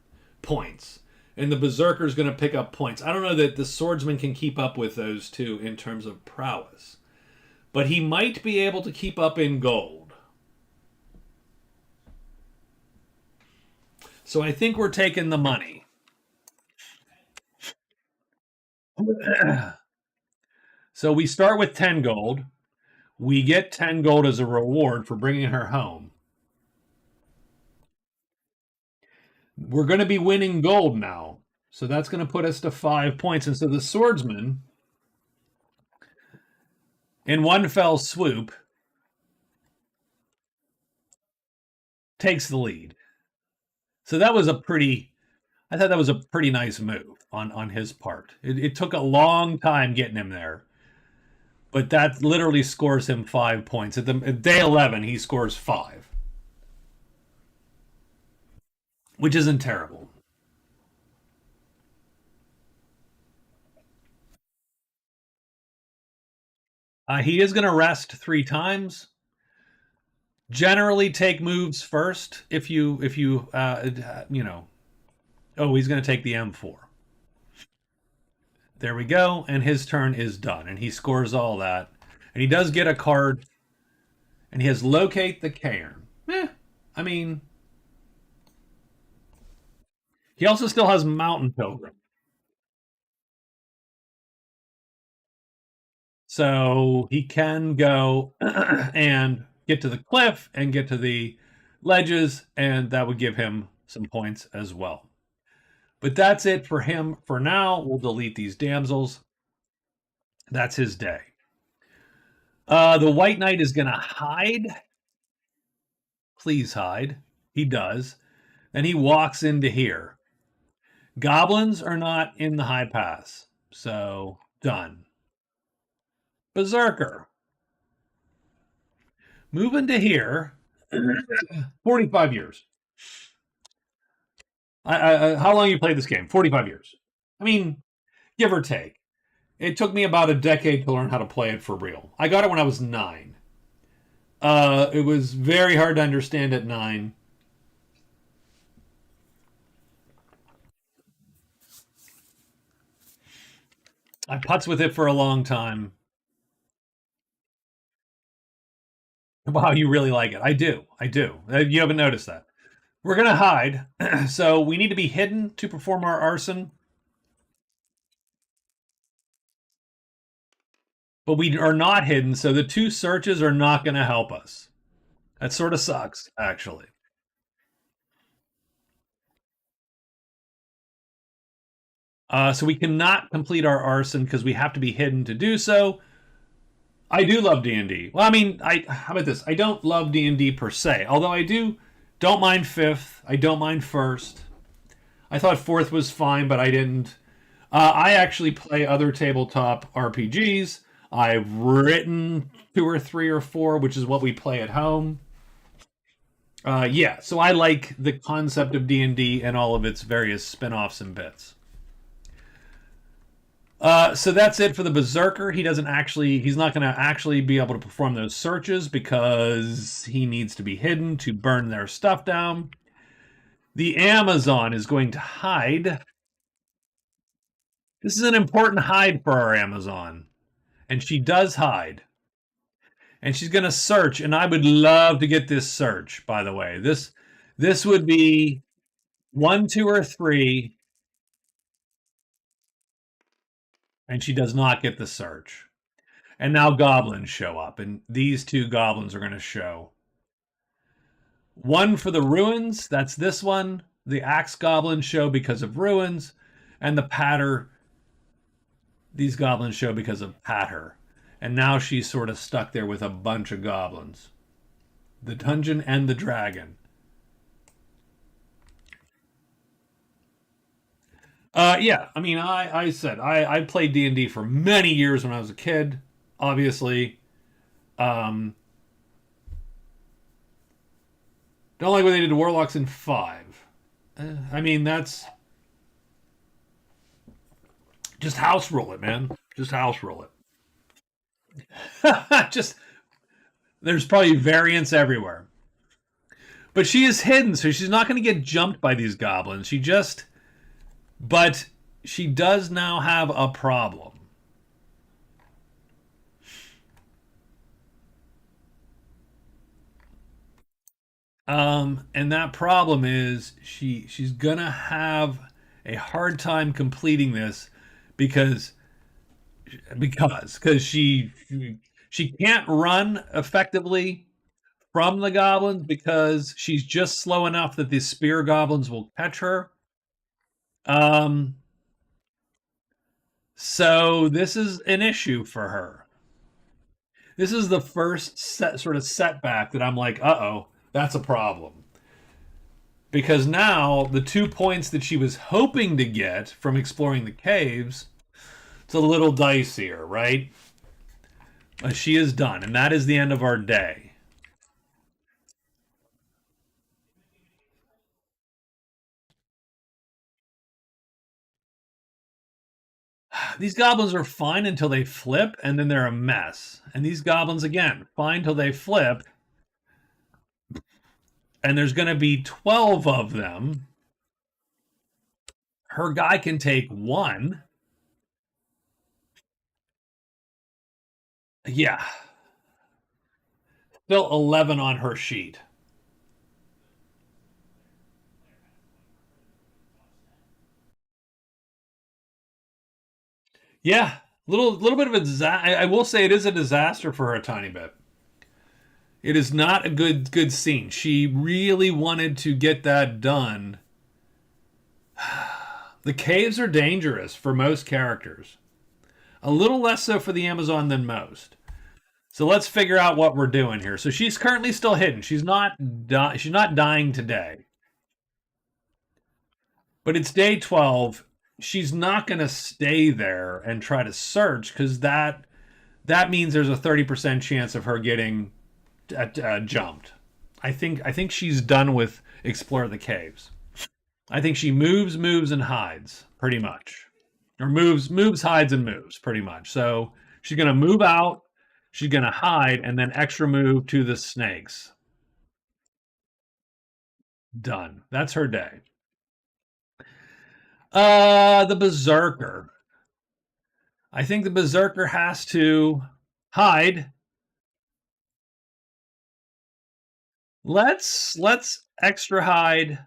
[SPEAKER 1] points, and the berserker is gonna pick up points. I don't know that the swordsman can keep up with those two in terms of prowess, but he might be able to keep up in gold. So I think we're taking the money. So we start with 10 gold. We get 10 gold as a reward for bringing her home. We're going to be winning gold now. So that's going to put us to 5 points. And so the swordsman, in one fell swoop, takes the lead. So that was I thought that was a pretty nice move on his part. It took a long time getting him there. But that literally scores him 5 points. At day 11, he scores 5. Which isn't terrible. He is going to rest 3 times. Generally, take moves first. If you oh, he's going to take the M4. There we go, and his turn is done, and he scores all that, and he does get a card, and he has locate the cairn. I mean, he also still has mountain pilgrim. So he can go and get to the cliff and get to the ledges, and that would give him some points as well. But that's it for him for now. We'll delete these damsels. That's his day. The White Knight is going to hide. Please hide. He does. Then he walks into here. Goblins are not in the high pass. So, done. Berserker. Move into here. 45 years. How long you played this game? 45 years. I mean, give or take. It took me about a decade to learn how to play it for real. I got it when I was 9. It was very hard to understand at 9. I putz with it for a long time. Wow, you really like it. I do. You haven't noticed that. We're going to hide. So we need to be hidden to perform our arson. But we are not hidden, so the 2 searches are not going to help us. That sort of sucks, actually. So we cannot complete our arson because we have to be hidden to do so. I do love D&D. Well, I mean, how about this? I don't love D&D per se, although I don't mind 5th. I don't mind 1st. I thought 4th was fine, but I didn't. I actually play other tabletop RPGs. I've written 2 or 3 or 4, which is what we play at home. Yeah, so I like the concept of D&D and all of its various spin-offs and bits. So that's it for the Berserker. He's not going to actually be able to perform those searches because he needs to be hidden to burn their stuff down. The Amazon is going to hide. This is an important hide for our Amazon. And she does hide. And she's going to search, and I would love to get this search, by the way. This would be 1, 2, or 3. And she does not get the search. And now goblins show up, and these 2 goblins are going to show. 1 for the ruins, that's this one. The axe goblins show because of ruins, and the patter, these goblins show because of patter. And now she's sort of stuck there with a bunch of goblins. The dungeon and the dragon. Yeah, I mean, I said I played D&D for many years when I was a kid. obviously. Um, don't like what they did to Warlocks in 5. I mean, that's just house rule it, man. Just house rule it. Just there's probably variants everywhere. But she is hidden, so she's not going to get jumped by these goblins. But she does now have a problem. And that problem is she's gonna have a hard time completing this because she can't run effectively from the goblins because she's just slow enough that the spear goblins will catch her. Um, so this is an issue for her. This is the first sort of setback that I'm like, uh-oh, that's a problem. Because now the 2 points that she was hoping to get from exploring the caves, it's a little dicier, right? But she is done, and that is the end of our day. These goblins are fine until they flip, and then they're a mess. And these goblins, again, fine until they flip, and there's going to be 12 of them. Her guy can take one. Yeah. Still 11 on her sheet. Yeah. Little bit of a disaster. I will say it is a disaster for her a tiny bit. It is not a good scene. She really wanted to get that done. The caves are dangerous for most characters. A little less so for the Amazon than most. So let's figure out what we're doing here. So she's currently still hidden. She's not dying today. But it's day 12. She's not going to stay there and try to search because that means there's a 30% chance of her getting jumped. I think she's done with explore the caves. I think she moves, and hides pretty much, or moves, hides, and moves pretty much. So she's gonna move out, she's gonna hide, and then extra move to the snakes. Done. That's her day. The berserker. I think the berserker has to hide. Let's extra hide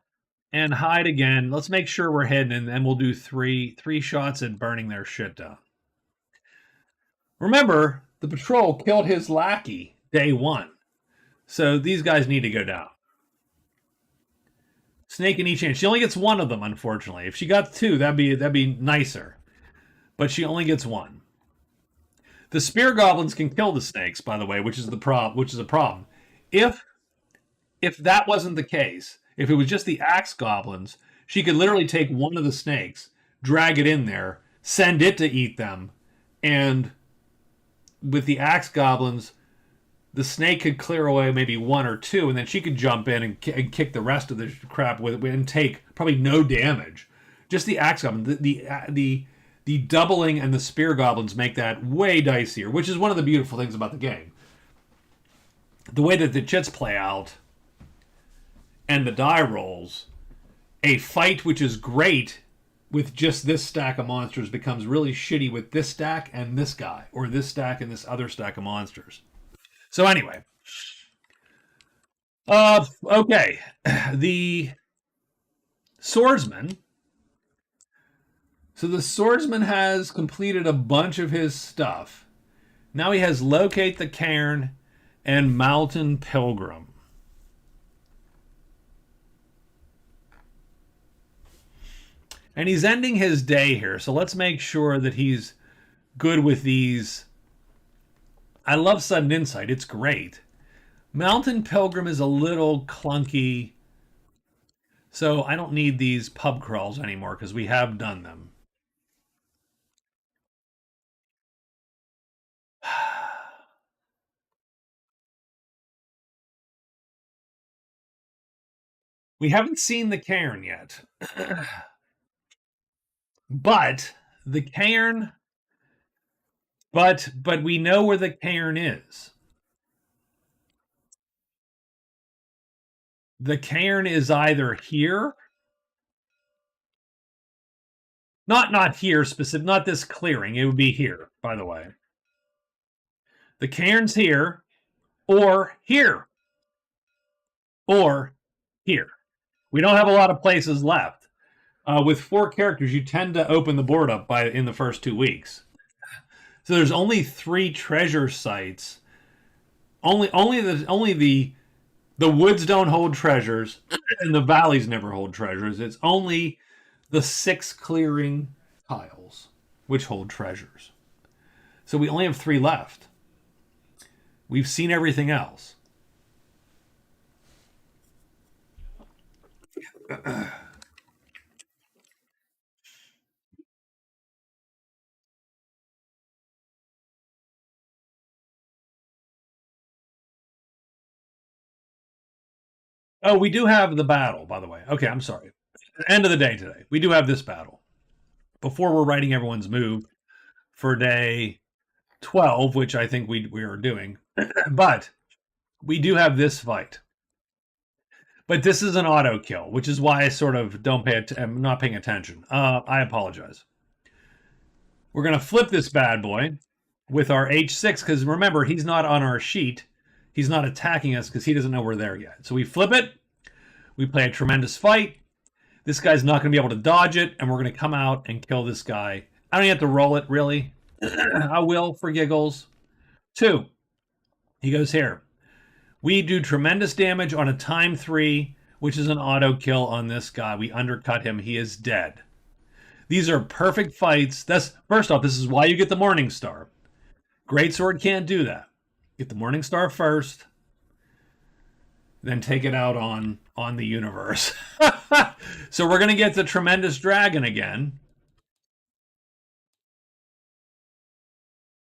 [SPEAKER 1] and hide again. Let's make sure we're hidden, and then we'll do three shots at burning their shit down. Remember, the patrol killed his lackey day 1, so these guys need to go down. Snake in each hand. She only gets one of them, unfortunately. If she got two, that'd be nicer. But she only gets one. The spear goblins can kill the snakes, by the way, which is a problem. If if that wasn't the case, if it was just the axe goblins, she could literally take one of the snakes, drag it in there, send it to eat them, and with the axe goblins, the snake could clear away maybe one or two, and then she could jump in and kick the rest of the crap with it and take probably no damage. Just the axe goblin, the doubling and the spear goblins make that way dicier, which is one of the beautiful things about the game. The way that the chits play out and the die rolls, a fight which is great with just this stack of monsters becomes really shitty with this stack and this guy, or this stack and this other stack of monsters. So anyway, okay, the swordsman. So the swordsman has completed a bunch of his stuff. Now he has locate the cairn and mountain pilgrim. And he's ending his day here, so let's make sure that he's good with these. I love sudden insight, it's great. Mountain pilgrim is a little clunky, so I don't need these pub crawls anymore because we have done them. We haven't seen the cairn yet. But the cairn but we know where the cairn is. The cairn is either here, not here specific, not this clearing. It would be here, by the way. The cairn's here, or here, or here. We don't have a lot of places left. With 4 characters, you tend to open the board up in the first 2 weeks. So there's only 3 treasure sites. Only the woods don't hold treasures, and the valleys never hold treasures. It's only the 6 clearing tiles which hold treasures. So we only have 3 left. We've seen everything else. Oh, we do have the battle, by the way. Okay, I'm sorry. End of the day today. We do have this battle. Before we're writing everyone's move for day 12, which I think we are doing. But we do have this fight. But this is an auto kill, which is why I sort of I'm not paying attention. I apologize. We're going to flip this bad boy with our H6, because remember, he's not on our sheet. He's not attacking us because he doesn't know we're there yet. So we flip it. We play a tremendous fight. This guy's not going to be able to dodge it, and we're going to come out and kill this guy. I don't even have to roll it, really. I will, for giggles. 2. He goes here. We do tremendous damage on a time 3, which is an auto kill on this guy. We undercut him. He is dead. These are perfect fights. First off, this is why you get the Morning Star. Greatsword can't do that. Get the Morning Star first, then take it out on the universe. So we're going to get the Tremendous Dragon again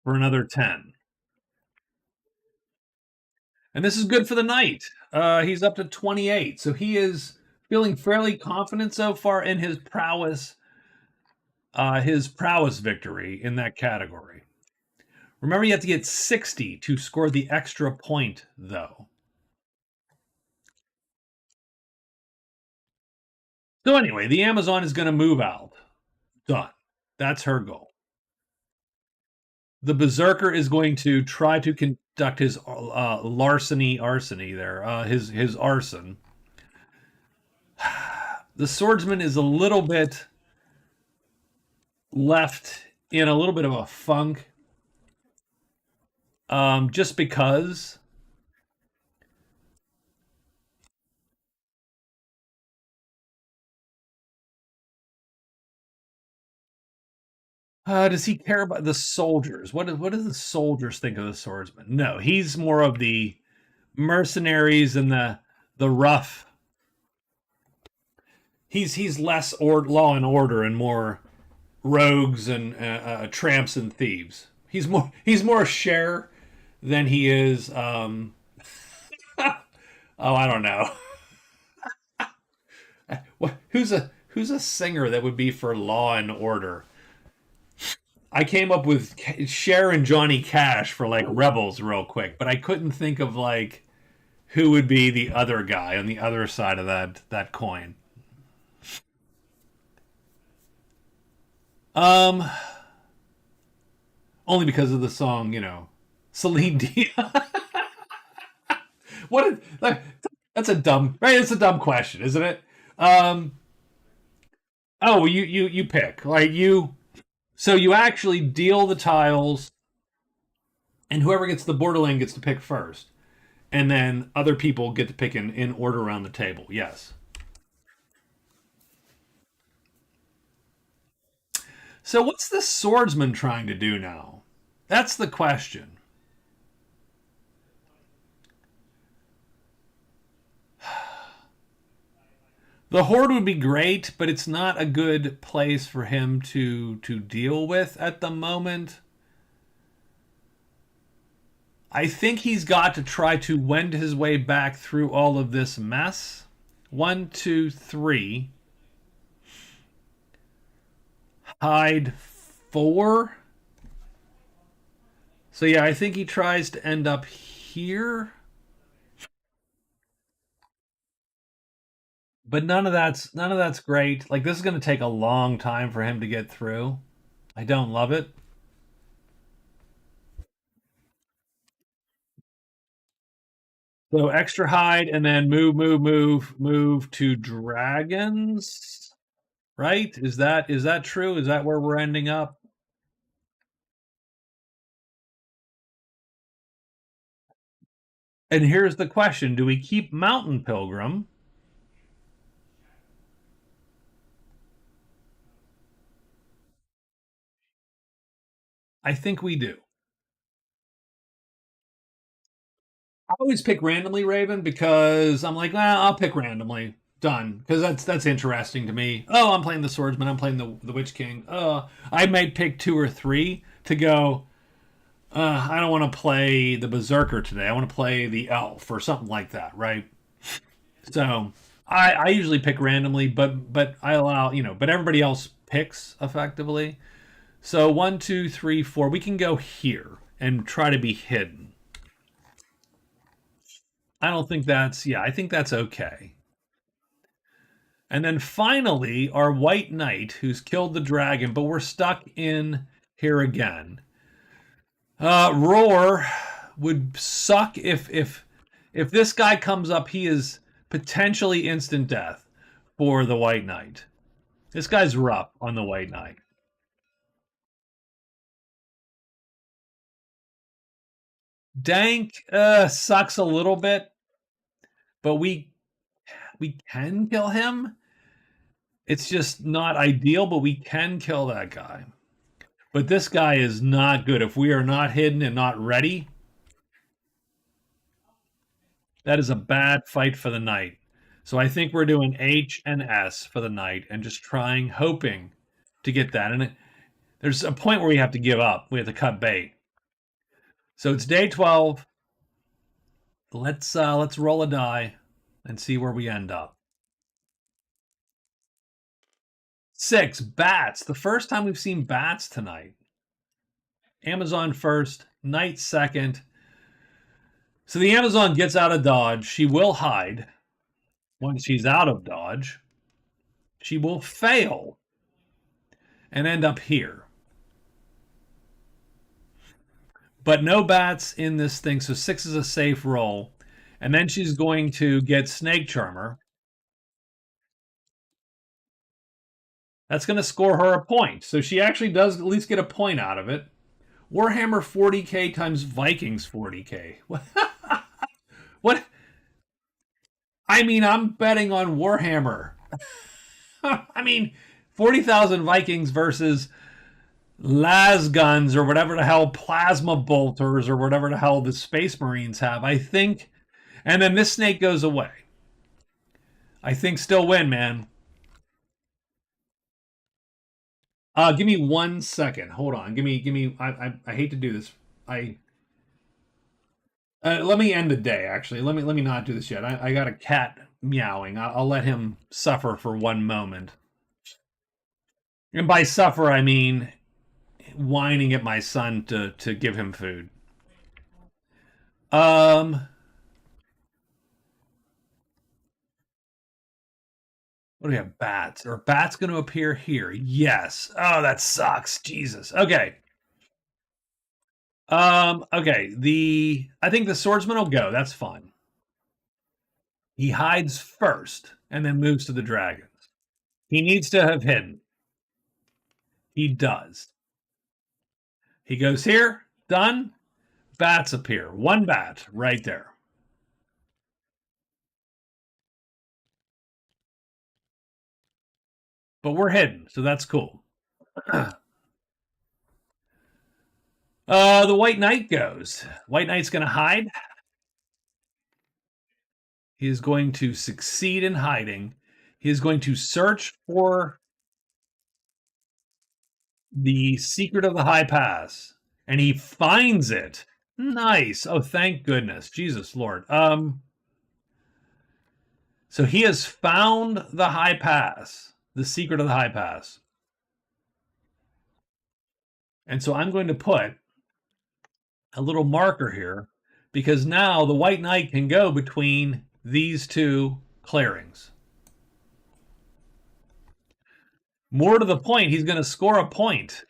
[SPEAKER 1] for another 10. And this is good for the knight. He's up to 28. So he is feeling fairly confident so far in his prowess victory in that category. Remember, you have to get 60 to score the extra point, though. So anyway, the Amazon is going to move out. Done. That's her goal. The Berserker is going to try to conduct his arsony there, his arson. The Swordsman is a little bit left in a little bit of a funk, just because. Does he care about the soldiers? What do the soldiers think of the Swordsman? No, he's more of the mercenaries and the rough. He's less law and order and more rogues and tramps and thieves. He's more share than he is. Oh, I don't know. Who's a singer that would be for law and order? I came up with Cher and Johnny Cash for like Rebels real quick, but I couldn't think of like who would be the other guy on the other side of that coin. Only because of the song, Celine Dion. That's a dumb, right? It's a dumb question, isn't it? Oh, you pick like you. So you actually deal the tiles, and whoever gets the borderland gets to pick first. And then other people get to pick in order around the table. Yes. So what's the swordsman trying to do now? That's the question. The horde would be great, but it's not a good place for him to deal with at the moment. I think he's got to try to wend his way back through all of this mess 1, 2, 3. Hide 4. So yeah, I think he tries to end up here. But none of that's great. Like this is going to take a long time for him to get through. I don't love it. So extra hide and then move to dragons. Right? Is that true? Is that where we're ending up? And here's the question: do we keep Mountain Pilgrim? I think we do. I always pick randomly Raven because I'm like, well, I'll pick randomly. Done. Because that's interesting to me. Oh, I'm playing the swordsman. I'm playing the Witch King. I might pick 2 or 3 to go. I don't want to play the Berserker today. I want to play the Elf or something like that, right? So I usually pick randomly, but I allow but everybody else picks effectively. So 1, 2, 3, 4. We can go here and try to be hidden. I don't think that's I think that's okay. And then finally, our White Knight, who's killed the dragon, but we're stuck in here again. Roar would suck if this guy comes up. He is potentially instant death for the White Knight. This guy's rough on the White Knight. Dank sucks a little bit, but we can kill him. It's just not ideal, but we can kill that guy. But this guy is not good. If we are not hidden and not ready, that is a bad fight for the knight. So I think we're doing H and S for the knight and just trying, hoping to get that. And there's a point where we have to give up. We have to cut bait. So it's day 12. Let's roll a die and see where we end up. 6 bats. The first time we've seen bats tonight. Amazon first, knight second. So the Amazon gets out of dodge. She will hide. Once she's out of dodge, she will fail and end up here. But no bats in this thing, so 6 is a safe roll. And then she's going to get Snake Charmer. That's going to score her a point. So she actually does at least get a point out of it. Warhammer 40k times Vikings 40k. What? I mean, I'm betting on Warhammer. I mean, 40,000 Vikings versus las guns or whatever the hell, plasma bolters or whatever the hell the Space Marines have. I think, and then this snake goes away. I think still win, man. Give me 1 second. Hold on. Give me. I hate to do this. Let me end the day. Actually, let me not do this yet. I got a cat meowing. I'll let him suffer for 1 moment. And by suffer, I mean whining at my son to give him food. What do we have? Bats. Are bats going to appear here? Yes. Oh, that sucks. Jesus. Okay. Okay. I think the swordsman will go. That's fine. He hides first and then moves to the dragons. He needs to have hidden. He does. He goes here. Done. Bats appear. 1 bat right there. But we're hidden, so that's cool. The White Knight goes. White Knight's going to hide. He is going to succeed in hiding. He is going to search for the secret of the high pass, and he finds it. Nice. Oh, thank goodness. Jesus Lord. So he has found the high pass, the secret of the high pass. And so I'm going to put a little marker here because now the white knight can go between these two clearings. More to the point, he's going to score a point.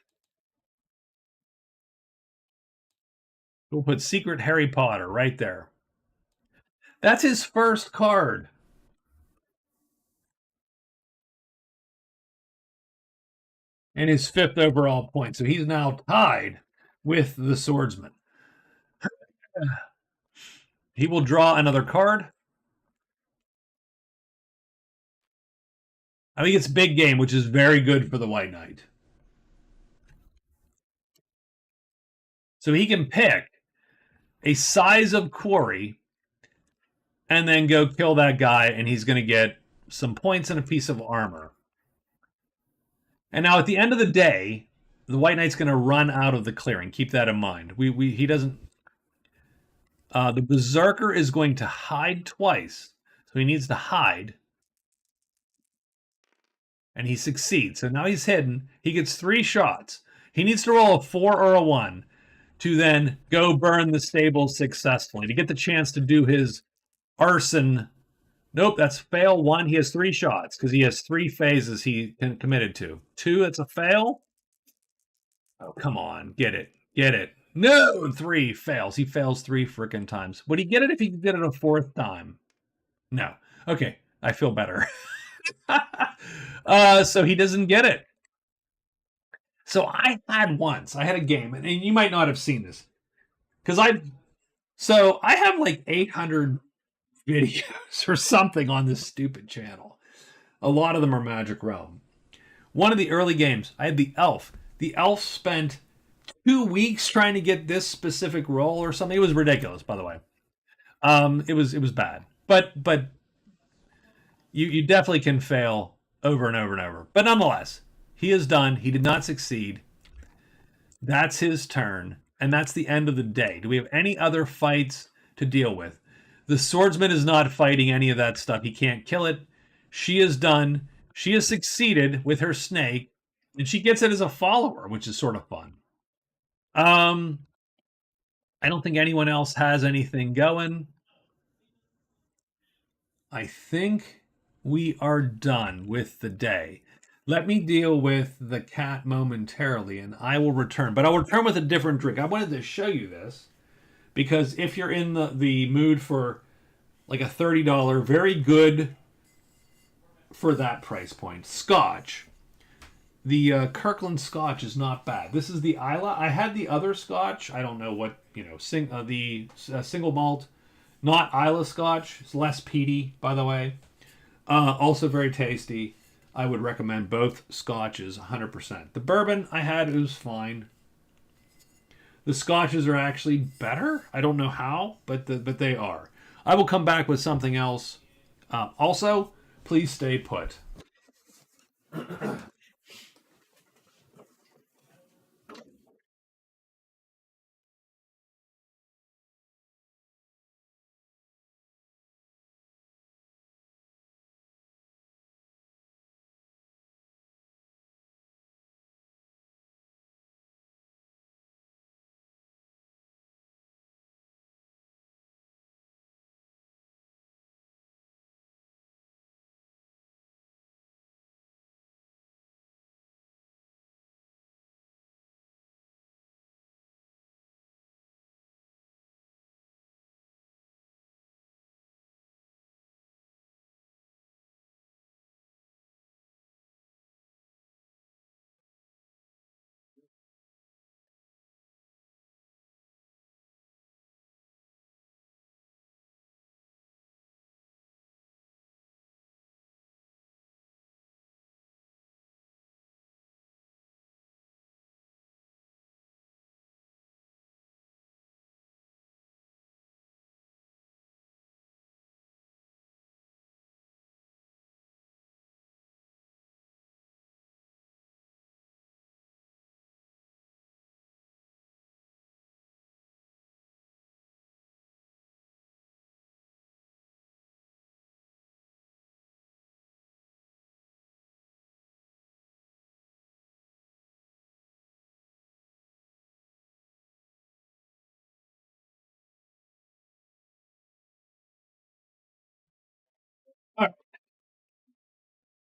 [SPEAKER 1] We'll put Secret Harry Potter right there. That's his first card. And his fifth overall point. So he's now tied with the swordsman. He will draw another card. I think it's big game, which is very good for the white knight. So he can pick a size of quarry and then go kill that guy, and he's going to get some points and a piece of armor. And now at the end of the day, the white knight's going to run out of the clearing. Keep that in mind. He doesn't. The berserker is going to hide twice, so he needs to hide, and he succeeds. So now he's hidden. He gets 3 shots. He needs to roll a 4 or a 1 to then go burn the stables successfully to get the chance to do his arson. Nope, that's fail 1. He has 3 shots because he has 3 phases he committed to. 2, that's a fail. Oh, come on. Get it. Get it. No, 3 fails. He fails 3 freaking times. Would he get it if he did it a 4th time? No. Okay, I feel better. So he doesn't get it. So I had a game, and you might not have seen this because I have like 800 videos or something on this stupid channel. A lot of them are Magic Realm. One of the early games, I had the elf. The elf spent 2 weeks trying to get this specific role or something. It was ridiculous, by the way. It was bad, but you definitely can fail over and over and over. But nonetheless, he is done. He did not succeed. That's his turn, and that's the end of the day. Do we have any other fights to deal with? The swordsman is not fighting any of that stuff. He can't kill it. She is done. She has succeeded with her snake, and she gets it as a follower, which is sort of fun. I don't think anyone else has anything going. I think we are done with the day. Let me deal with the cat momentarily, and I will return. But I'll return with a different drink. I wanted to show you this because if you're in the mood for like a $30, very good for that price point, Scotch. The Kirkland Scotch is not bad. This is the Isla. I had the other Scotch. I don't know what, single malt, not Isla Scotch. It's less peaty, by the way. Also very tasty. I would recommend both Scotches 100%. The bourbon I had, it was fine. The Scotches are actually better. I don't know how, but they are. I will come back with something else. Also, please stay put.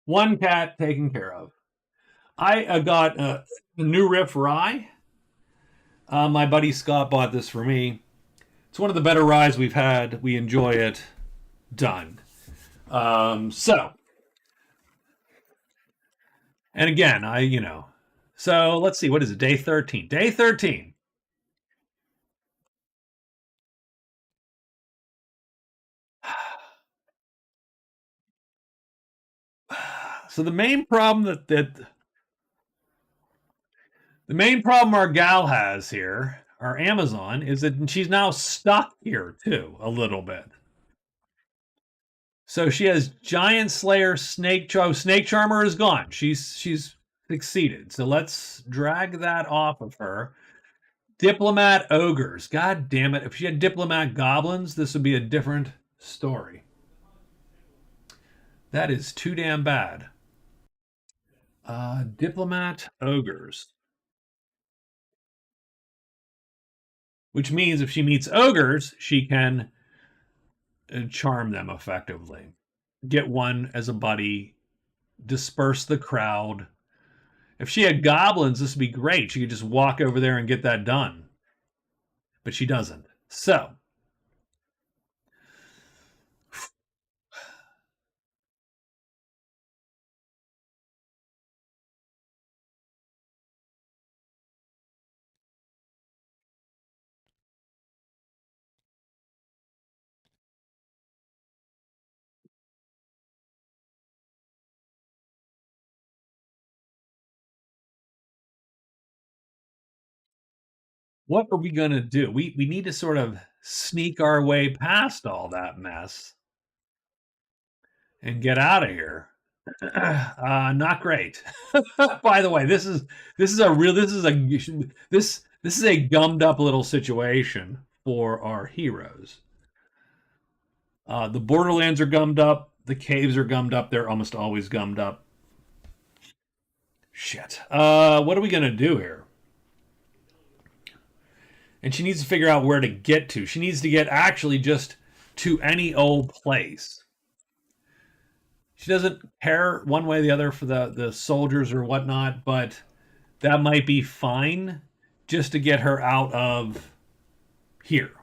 [SPEAKER 1] One cat taken care of. I got a new riff rye. My buddy Scott bought this for me. It's one of the better ryes we've had. We enjoy it. Done. So, and again, so let's see, what is it? Day 13. Day 13. So the main problem our gal has here, our Amazon, is that she's now stuck here too a little bit. So she has Giant Slayer Snake Charmer. Snake Charmer is gone. She's succeeded. So let's drag that off of her. Diplomat Ogres. God damn it. If she had Diplomat Goblins, this would be a different story. That is too damn bad. Diplomat Ogres. Which means if she meets ogres, she can charm them effectively. Get one as a buddy, disperse the crowd. If she had goblins, this would be great. She could just walk over there and get that done. But she doesn't. So, what are we going to do? We need to sort of sneak our way past all that mess and get out of here. Not great. By the way, this is a gummed up little situation for our heroes. The borderlands are gummed up. The caves are gummed up. They're almost always gummed up. Shit. What are we gonna do here? And she needs to figure out where to get to. She needs to get actually just to any old place. She doesn't care one way or the other for the soldiers or whatnot, but that might be fine just to get her out of here.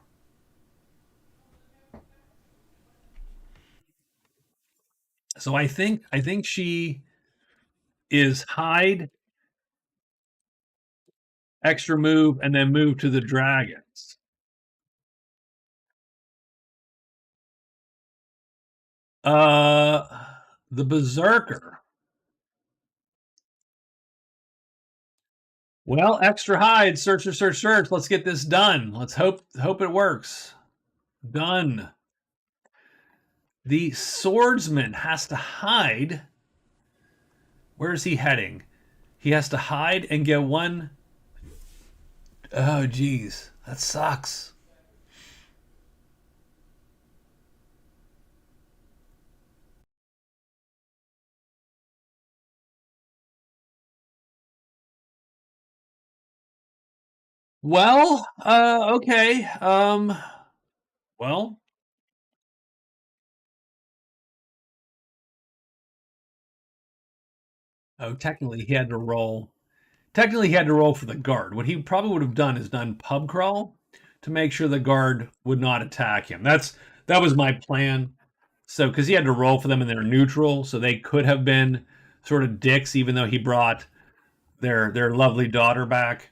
[SPEAKER 1] So I think she is hide, extra move, and then move to the dragons. Uh the berserker. Well, extra hide, search, search, search, search. Let's get this done. Let's hope it works. Done. The swordsman has to hide. Where is he heading? He has to hide and get one. Oh, geez. That sucks. Well, okay. Well, oh, technically he had to roll. Technically, he had to roll for the guard. What he probably would have done is done pub crawl to make sure the guard would not attack him. That was my plan. So, because he had to roll for them and they're neutral, so they could have been sort of dicks, even though he brought their lovely daughter back.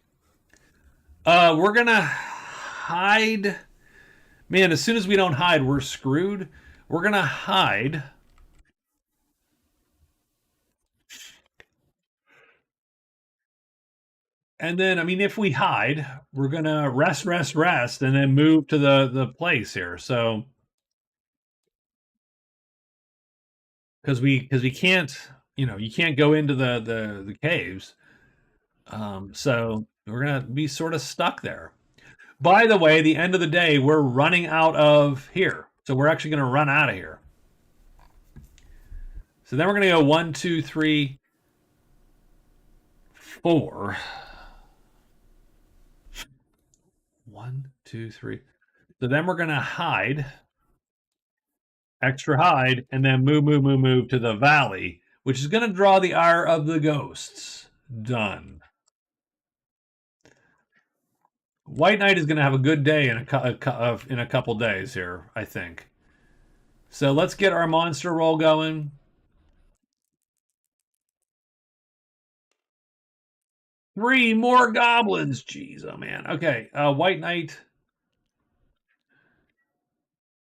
[SPEAKER 1] We're gonna hide. Man, as soon as we don't hide, we're screwed. We're gonna hide. And then, I mean, if we hide, we're gonna rest, rest, rest, and then move to the place here. So, because we can't, you can't go into the caves. So we're gonna be sort of stuck there. By the way, the end of the day, we're running out of here, so we're actually gonna run out of here. So then we're gonna go 1, 2, 3, 4. 1, 2, 3. So then we're gonna hide, extra hide, and then move, move, move, move to the valley which is going to draw the ire of the ghosts. Done. White Knight is going to have a good day in a couple days here, I think. So let's get our monster roll going. 3 more goblins. Jeez, oh man. Okay, White Knight.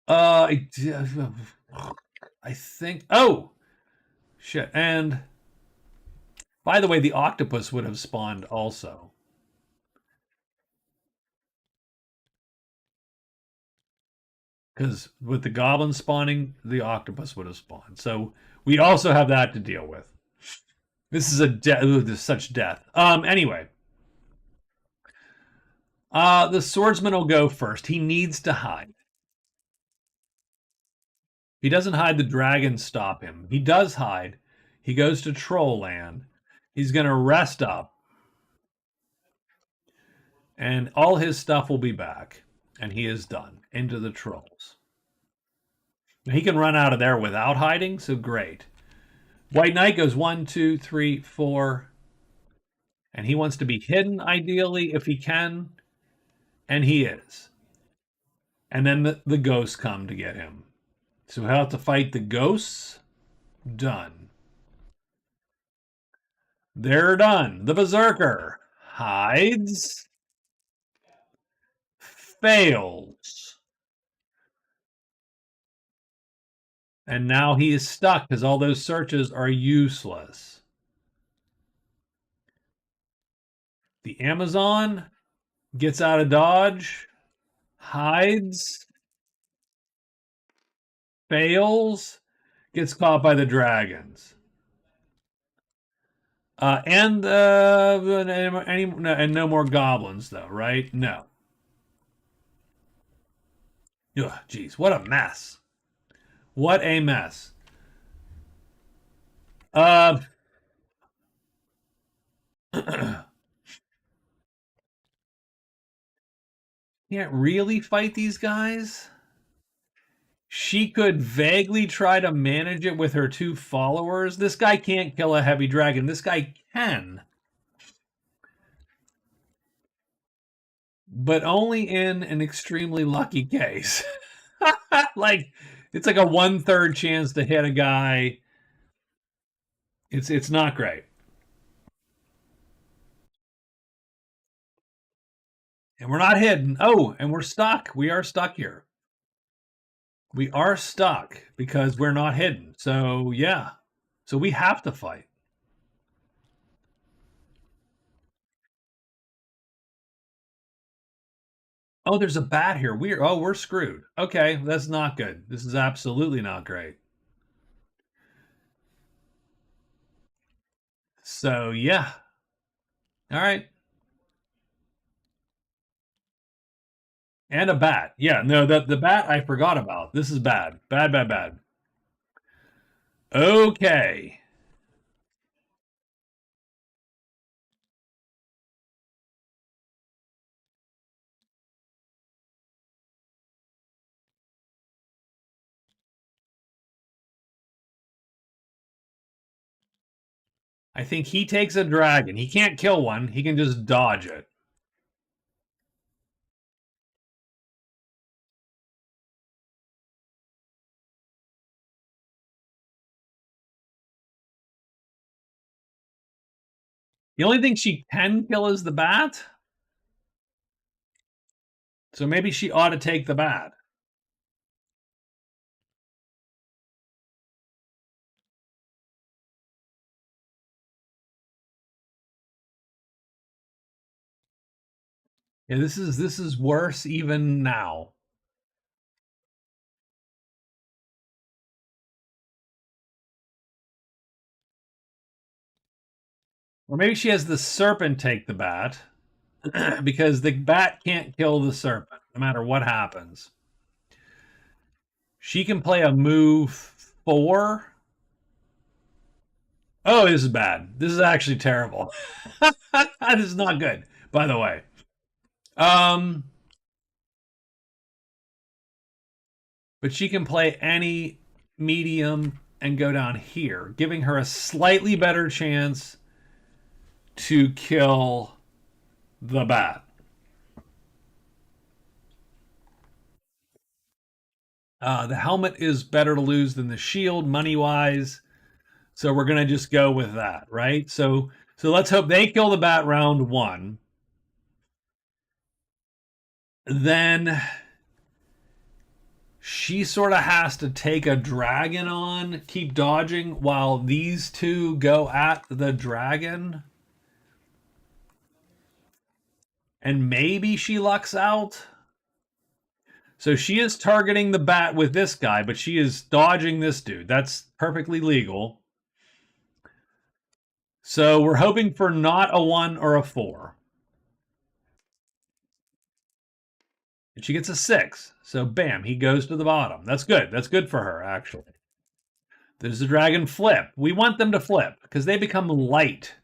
[SPEAKER 1] I think. Oh, shit. And by the way, the octopus would have spawned also. Because with the goblin spawning, the octopus would have spawned. So we also have that to deal with. This is this is such death. Anyway. The swordsman will go first. He needs to hide. He doesn't hide, the dragons stop him. He does hide. He goes to Troll Land. He's going to rest up. And all his stuff will be back. And he is done. Into the trolls. He can run out of there without hiding, so great. White Knight goes 1, 2, 3, 4. And he wants to be hidden, ideally, if he can. And he is. And then the ghosts come to get him. So he'll have to fight the ghosts. Done. They're done. The Berserker hides. Fails. And now he is stuck because all those searches are useless. The Amazon gets out of dodge. Hides. Fails. Gets caught by the dragons. And no more goblins, though, right? No. Ugh, geez, what a mess. What a mess. Can't really fight these guys. She could vaguely try to manage it with her 2 followers. This guy can't kill a heavy dragon. This guy can. But only in an extremely lucky case. Like, it's like a 1/3 chance to hit a guy. It's not great. And we're not hidden. Oh, and we're stuck. We are stuck here. We are stuck because we're not hidden. So, yeah. So we have to fight. Oh, there's a bat here. We're screwed. Okay, that's not good. This is absolutely not great. So, yeah. All right. And a bat. Yeah, no, the bat I forgot about. This is bad. Bad, bad, bad. Okay. I think he takes a dragon. He can't kill one. He can just dodge it. The only thing she can kill is the bat. So maybe she ought to take the bat. Yeah, this is worse even now. Or maybe she has the serpent take the bat because the bat can't kill the serpent no matter what happens. She can play a move 4. Oh, this is bad. This is actually terrible. This is not good, by the way. But she can play any medium and go down here, giving her a slightly better chance to kill the bat. The helmet is better to lose than the shield money wise, so we're gonna just go with that, right? So let's hope they kill the bat round one. Then she sort of has to take a dragon on, keep dodging while these two go at the dragon. And maybe she lucks out. So she is targeting the bat with this guy, but she is dodging this dude. That's perfectly legal. So we're hoping for not a 1 or a 4. And she gets a 6. So bam, he goes to the bottom. That's good. That's good for her, actually. There's the dragon flip. We want them to flip because they become light,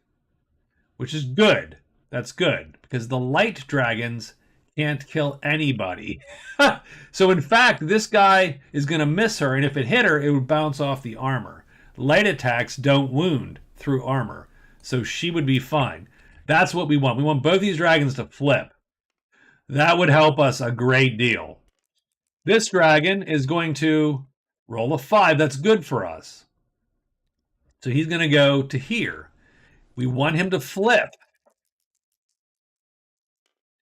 [SPEAKER 1] which is good. That's good because the light dragons can't kill anybody. So in fact, this guy is going to miss her, and if it hit her, it would bounce off the armor. Light attacks don't wound through armor, so she would be fine. That's what we want. We want both these dragons to flip. That would help us a great deal. This dragon is going to roll a 5. That's good for us. So he's going to go to here. We want him to flip.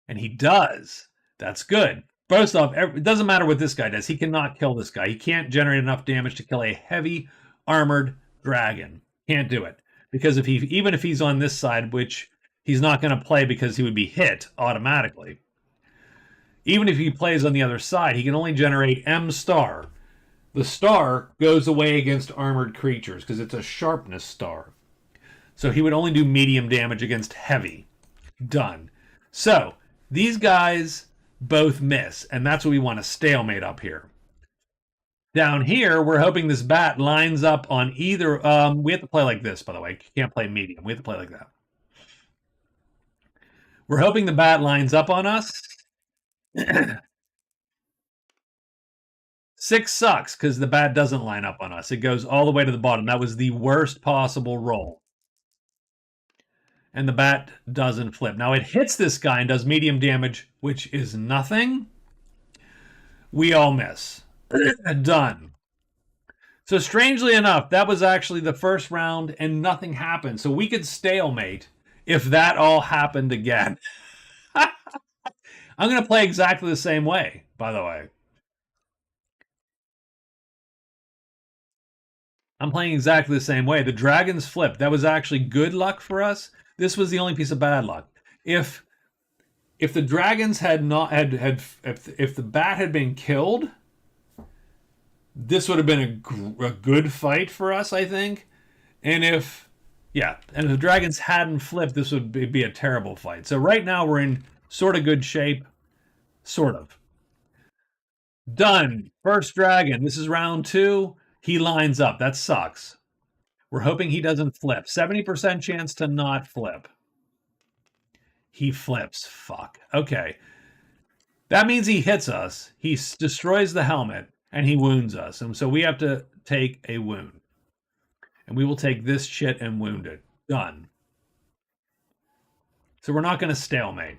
[SPEAKER 1] And he does. That's good. First off, it doesn't matter what this guy does. He cannot kill this guy. He can't generate enough damage to kill a heavy armored dragon. Can't do it. Because even if he's on this side, which he's not going to play because he would be hit automatically. Even if he plays on the other side, he can only generate M star. The star goes away against armored creatures because it's a sharpness star. So he would only do medium damage against heavy. Done. So these guys both miss, and that's what we want, a stalemate up here. Down here, we're hoping this bat lines up on either... we have to play like this, by the way. You can't play medium. We have to play like that. We're hoping the bat lines up on us. 6 sucks because the bat doesn't line up on us. It goes all the way to the bottom. That was the worst possible roll. And the bat doesn't flip. Now it hits this guy and does medium damage, which is nothing. We all miss. Done. So strangely enough, that was actually the first round and nothing happened. So we could stalemate if that all happened again. I'm going to play exactly the same way, by the way. I'm playing exactly the same way. The dragons flipped. That was actually good luck for us. This was the only piece of bad luck. If the dragons had not if the bat had been killed, this would have been a good fight for us, I think. And if the dragons hadn't flipped, this would be a terrible fight. So right now we're in sort of good shape, sort of. Done. First dragon. This is round 2. He lines up. That sucks. We're hoping he doesn't flip. 70% chance to not flip. He flips. Fuck. Okay. That means he hits us. He destroys the helmet, and he wounds us. And so we have to take a wound. And we will take this shit and wound it. Done. So we're not going to stalemate.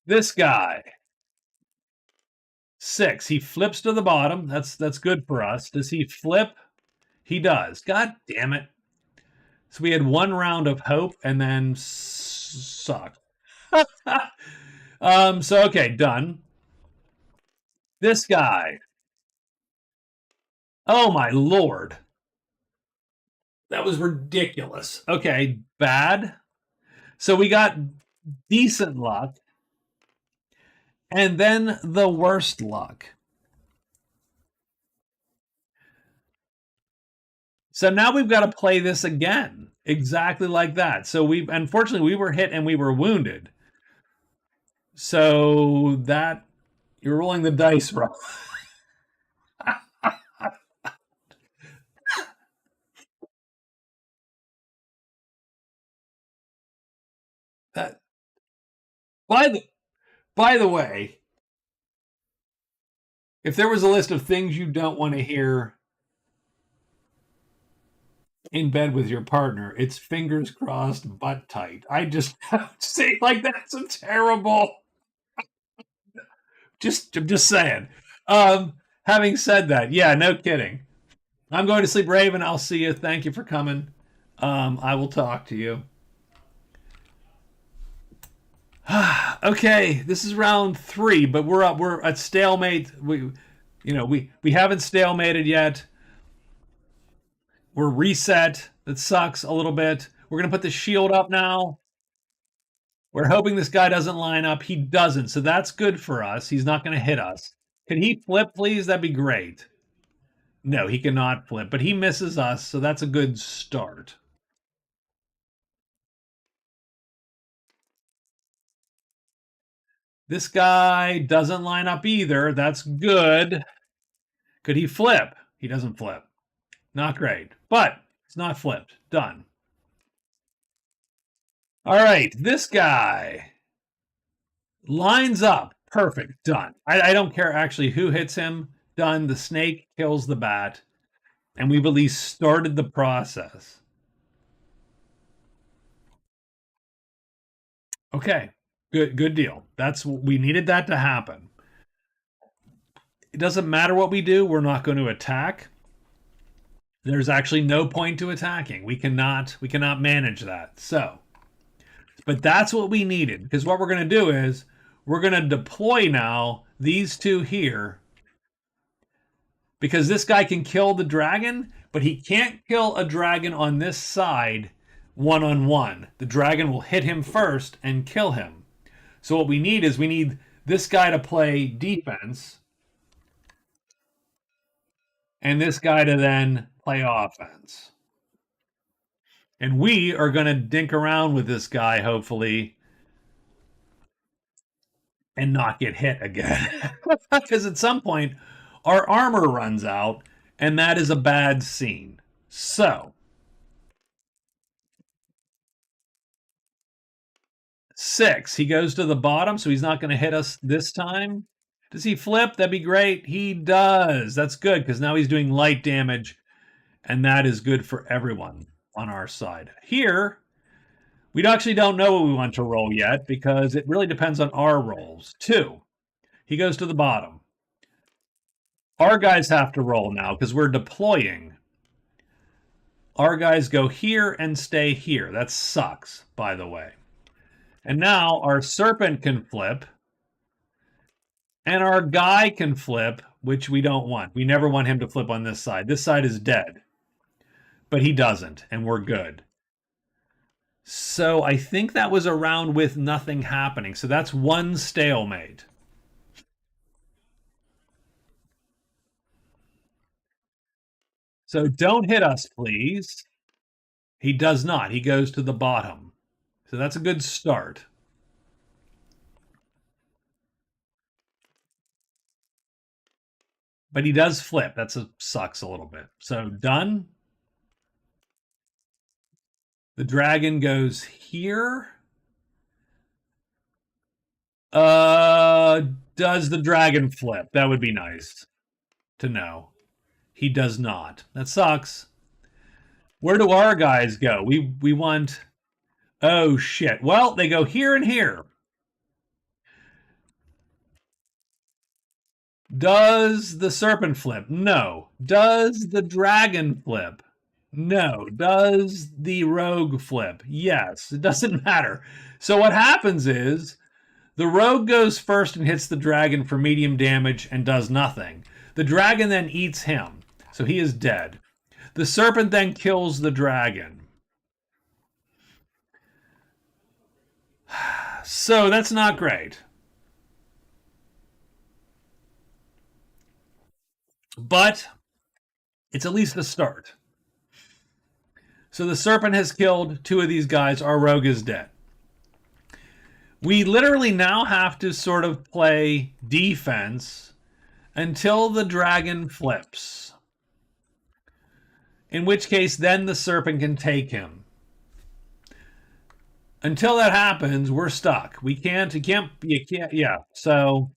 [SPEAKER 1] This guy. 6. He flips to the bottom. That's good for us. Does he flip? He does. God damn it. So we had one round of hope and then sucked. So okay, done. This guy. Oh my lord. That was ridiculous. Okay, bad. So we got decent luck. And then the worst luck. So now we've got to play this again. Exactly like that. So unfortunately we were hit and we were wounded. So that you're rolling the dice wrong. By the way, If there was a list of things you don't want to hear in bed with your partner, it's fingers crossed, butt tight. I just have to say, like, that's a terrible. I'm just saying. Having said that, yeah, no kidding. I'm going to sleep, Raven. I'll see you. Thank you for coming. I will talk to you. Okay, this is round 3, but we're up. We're at stalemate. We haven't stalemated yet. We're reset. That sucks a little bit. We're gonna put the shield up now. We're hoping this guy doesn't line up. He doesn't, so that's good for us. He's not gonna hit us. Can he flip, please? That'd be great. No, he cannot flip, but he misses us, so that's a good start. This guy doesn't line up either. That's good. Could he flip? He doesn't flip. Not great, but it's not flipped. Done. All right, this guy lines up. Perfect. Done. I don't care actually who hits him. Done. The snake kills the bat. And we've at least started the process. Okay. Good deal. We needed that to happen. It doesn't matter what we do, we're not going to attack. There's actually no point to attacking. We cannot manage that. So, but that's what we needed, because what we're going to do is we're going to deploy now these two here, because this guy can kill the dragon, but he can't kill a dragon on this side one-on-one. The dragon will hit him first and kill him. So what we need is we need this guy to play defense and this guy to then play offense. And we are going to dink around with this guy, hopefully, and not get hit again. Because at some point, our armor runs out, and that is a bad scene. So, 6. He goes to the bottom, so he's not going to hit us this time. Does he flip? That'd be great. He does. That's good, because now he's doing light damage, and that is good for everyone on our side. Here, we actually don't know what we want to roll yet, because it really depends on our rolls. 2. He goes to the bottom. Our guys have to roll now, because we're deploying. Our guys go here and stay here. That sucks, by the way. And now our serpent can flip. And our guy can flip, which we don't want. We never want him to flip on this side. This side is dead. But he doesn't, and we're good. So I think that was a round with nothing happening. So that's one stalemate. So don't hit us, please. He does not. He goes to the bottom. So that's a good start. But he does flip. Sucks a little bit. So done. The dragon goes here. Does the dragon flip? That would be nice to know. He does not. That sucks. Where do our guys go? We want... Oh, shit. Well, they go here and here. Does the serpent flip? No. Does the dragon flip? No. Does the rogue flip? Yes. It doesn't matter. So what happens is the rogue goes first and hits the dragon for medium damage and does nothing. The dragon then eats him, so he is dead. The serpent then kills the dragon. So that's not great. But it's at least a start. So the serpent has killed 2 of these guys. Our rogue is dead. We literally now have to sort of play defense until the dragon flips. In which case, then the serpent can take him. Until that happens, we're stuck. You can't, yeah. So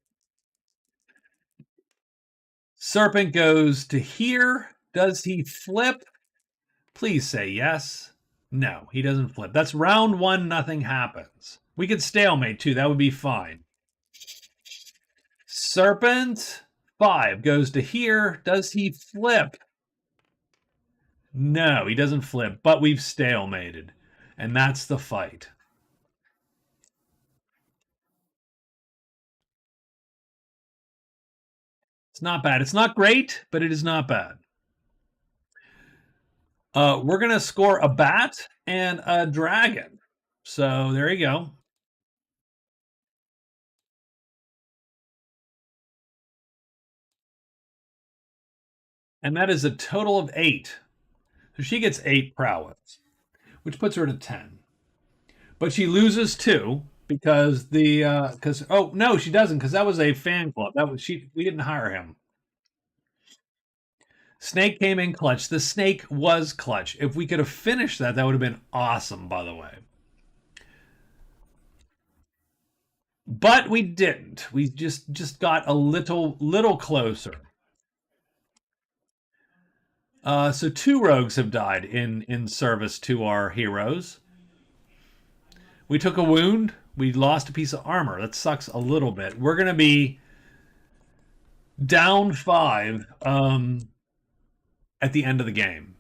[SPEAKER 1] Serpent goes to here. Does he flip? Please say yes. No, he doesn't flip. That's round one, nothing happens. We could stalemate too, that would be fine. Serpent, 5, goes to here. Does he flip? No, he doesn't flip, but we've stalemated. And that's the fight. It's not bad. It's not great, but it is not bad. We're going to score a bat and a dragon. So there you go. And that is a total of 8. So she gets 8 prowess, which puts her at 10. But she loses 2 because oh no, she doesn't, because that was a fan club. We didn't hire him. Snake came in clutch. The snake was clutch. If we could have finished that, that would have been awesome, by the way. But we didn't. We just got a little closer. So 2 rogues have died in service to our heroes. We took a wound. We lost a piece of armor. That sucks a little bit. We're going to be down 5 at the end of the game,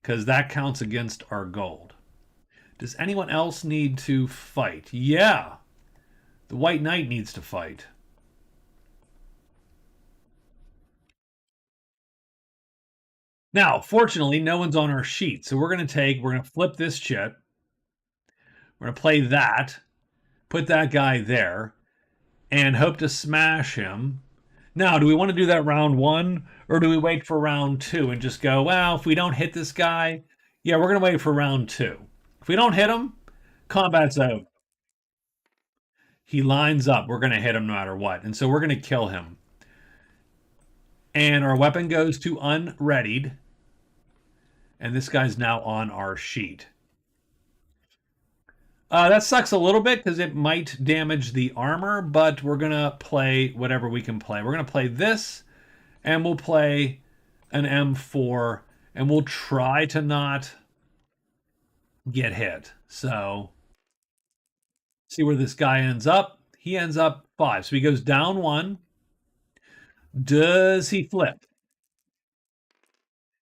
[SPEAKER 1] because that counts against our gold. Does anyone else need to fight? Yeah. The White Knight needs to fight. Now, fortunately, no one's on our sheet. So we're going to flip this chit. We're going to play that, put that guy there, and hope to smash him. Now, do we want to do that round 1, or do we wait for round 2 and just go, well, if we don't hit this guy, yeah, we're going to wait for round 2. If we don't hit him, combat's over. He lines up. We're going to hit him no matter what. And so we're going to kill him. And our weapon goes to unreadied. And this guy's now on our sheet. That sucks a little bit because it might damage the armor, but we're going to play whatever we can play. We're going to play this, and we'll play an M4, and we'll try to not get hit. So, see where this guy ends up. He ends up 5. So he goes down 1. Does he flip?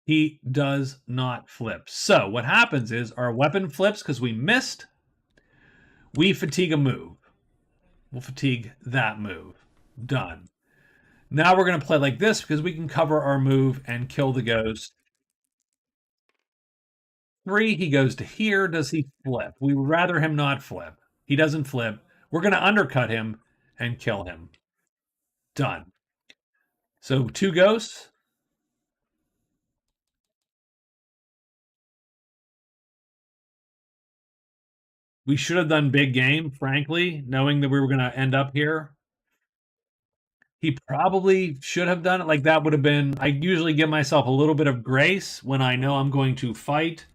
[SPEAKER 1] He does not flip. So what happens is our weapon flips because we missed. We fatigue a move. We'll fatigue that move. Done. Now we're going to play like this because we can cover our move and kill the ghost. 3, he goes to here. Does he flip? We would rather him not flip. He doesn't flip. We're going to undercut him and kill him. Done. So 2 ghosts. We should have done big game, frankly, knowing that we were going to end up here. He probably should have done it. Like, that would have been... I usually give myself a little bit of grace when I know I'm going to fight.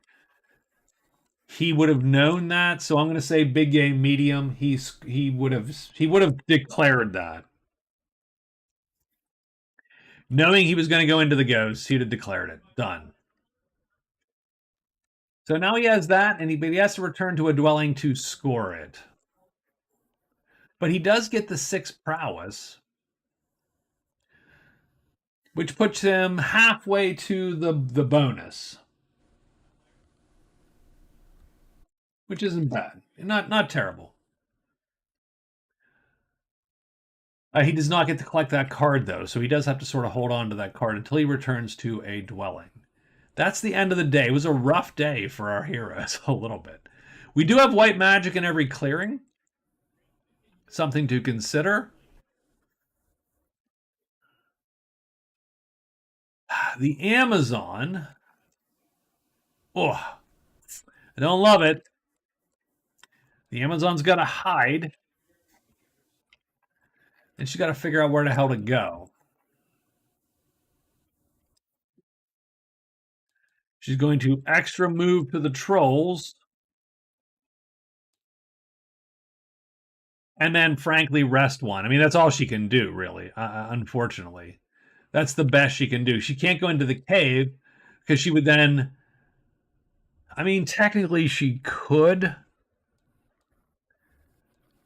[SPEAKER 1] He would have known that, so I'm going to say big game, medium. He would have declared that. Knowing he was going to go into the ghost, he'd have declared it. Done. So now he has that, and he has to return to a dwelling to score it. But he does get the 6 prowess, which puts him halfway to the bonus, which isn't bad. Not terrible. He does not get to collect that card, though, so he does have to sort of hold on to that card until he returns to a dwelling. That's the end of the day. It was a rough day for our heroes, a little bit. We do have white magic in every clearing. Something to consider. The Amazon. Oh, I don't love it. The Amazon's got to hide. And she's got to figure out where the hell to go. She's going to extra move to the trolls. And then, frankly, rest one. I mean, that's all she can do, really, unfortunately. That's the best she can do. She can't go into the cave because she would then. I mean, technically she could.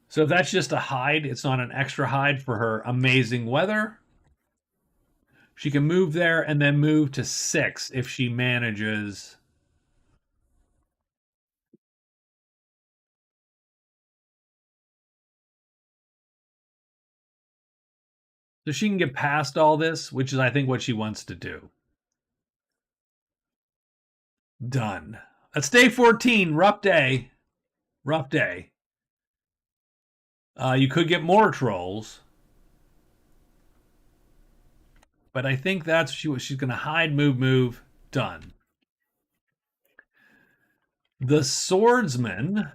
[SPEAKER 1] So if that's just a hide, it's not an extra hide for her amazing weather. She can move there and then move to 6 if she manages. So she can get past all this, which is, I think, what she wants to do. Done. That's day 14. Rough day. Rough day. You could get more trolls. But I think that's what she's going to hide, move. Done. The swordsman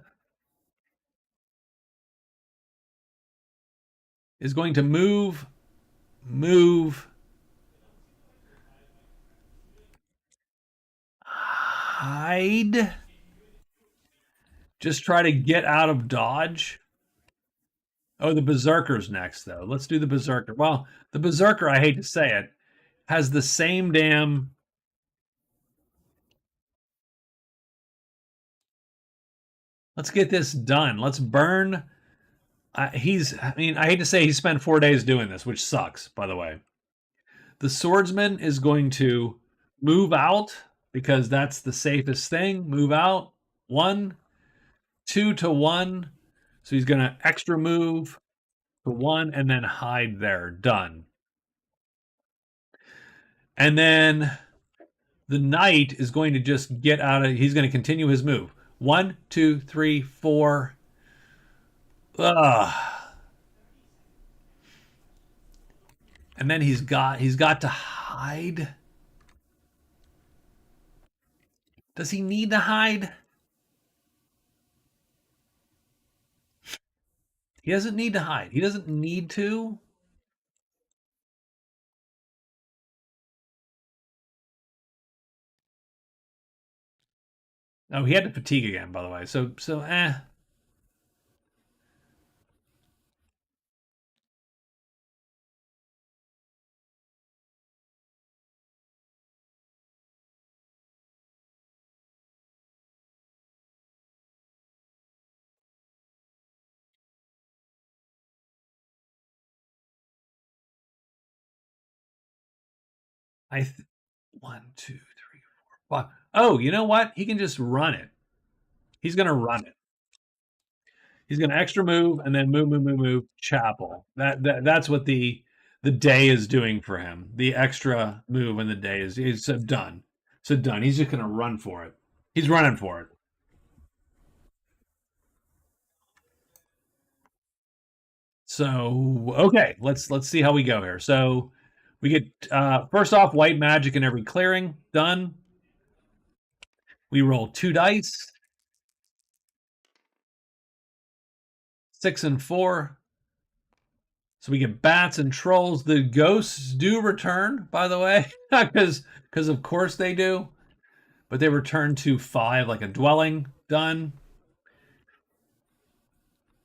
[SPEAKER 1] is going to move, hide. Just try to get out of dodge. Oh, the Berserker's next, though. Let's do the Berserker. Well, the Berserker, I hate to say it, has the same damn. Let's get this done. Let's burn. I hate to say he spent 4 days doing this, which sucks, by the way. The swordsman is going to move out because that's the safest thing. Move out. 1, 2 to 1. So he's going to extra move to 1 and then hide there. Done. And then the knight is going to just get out of. He's going to continue his move. 1, 2, 3, 4. Ugh. And then he's got to hide. Does he need to hide? He doesn't need to hide. He doesn't need to. Oh, he had to fatigue again, by the way. So I 1, 2, 3, 4, 5. Oh, you know what? He can just run it. He's gonna run it. He's gonna extra move and then move. Chapel. That's what the day is doing for him. The extra move in the day is done. So done. He's just gonna run for it. He's running for it. So okay, let's see how we go here. So we get first off white magic in every clearing. Done. We roll 2 dice. 6 and 4. So we get bats and trolls. The ghosts do return, by the way, because of course they do. But they return to 5 like a dwelling. Done.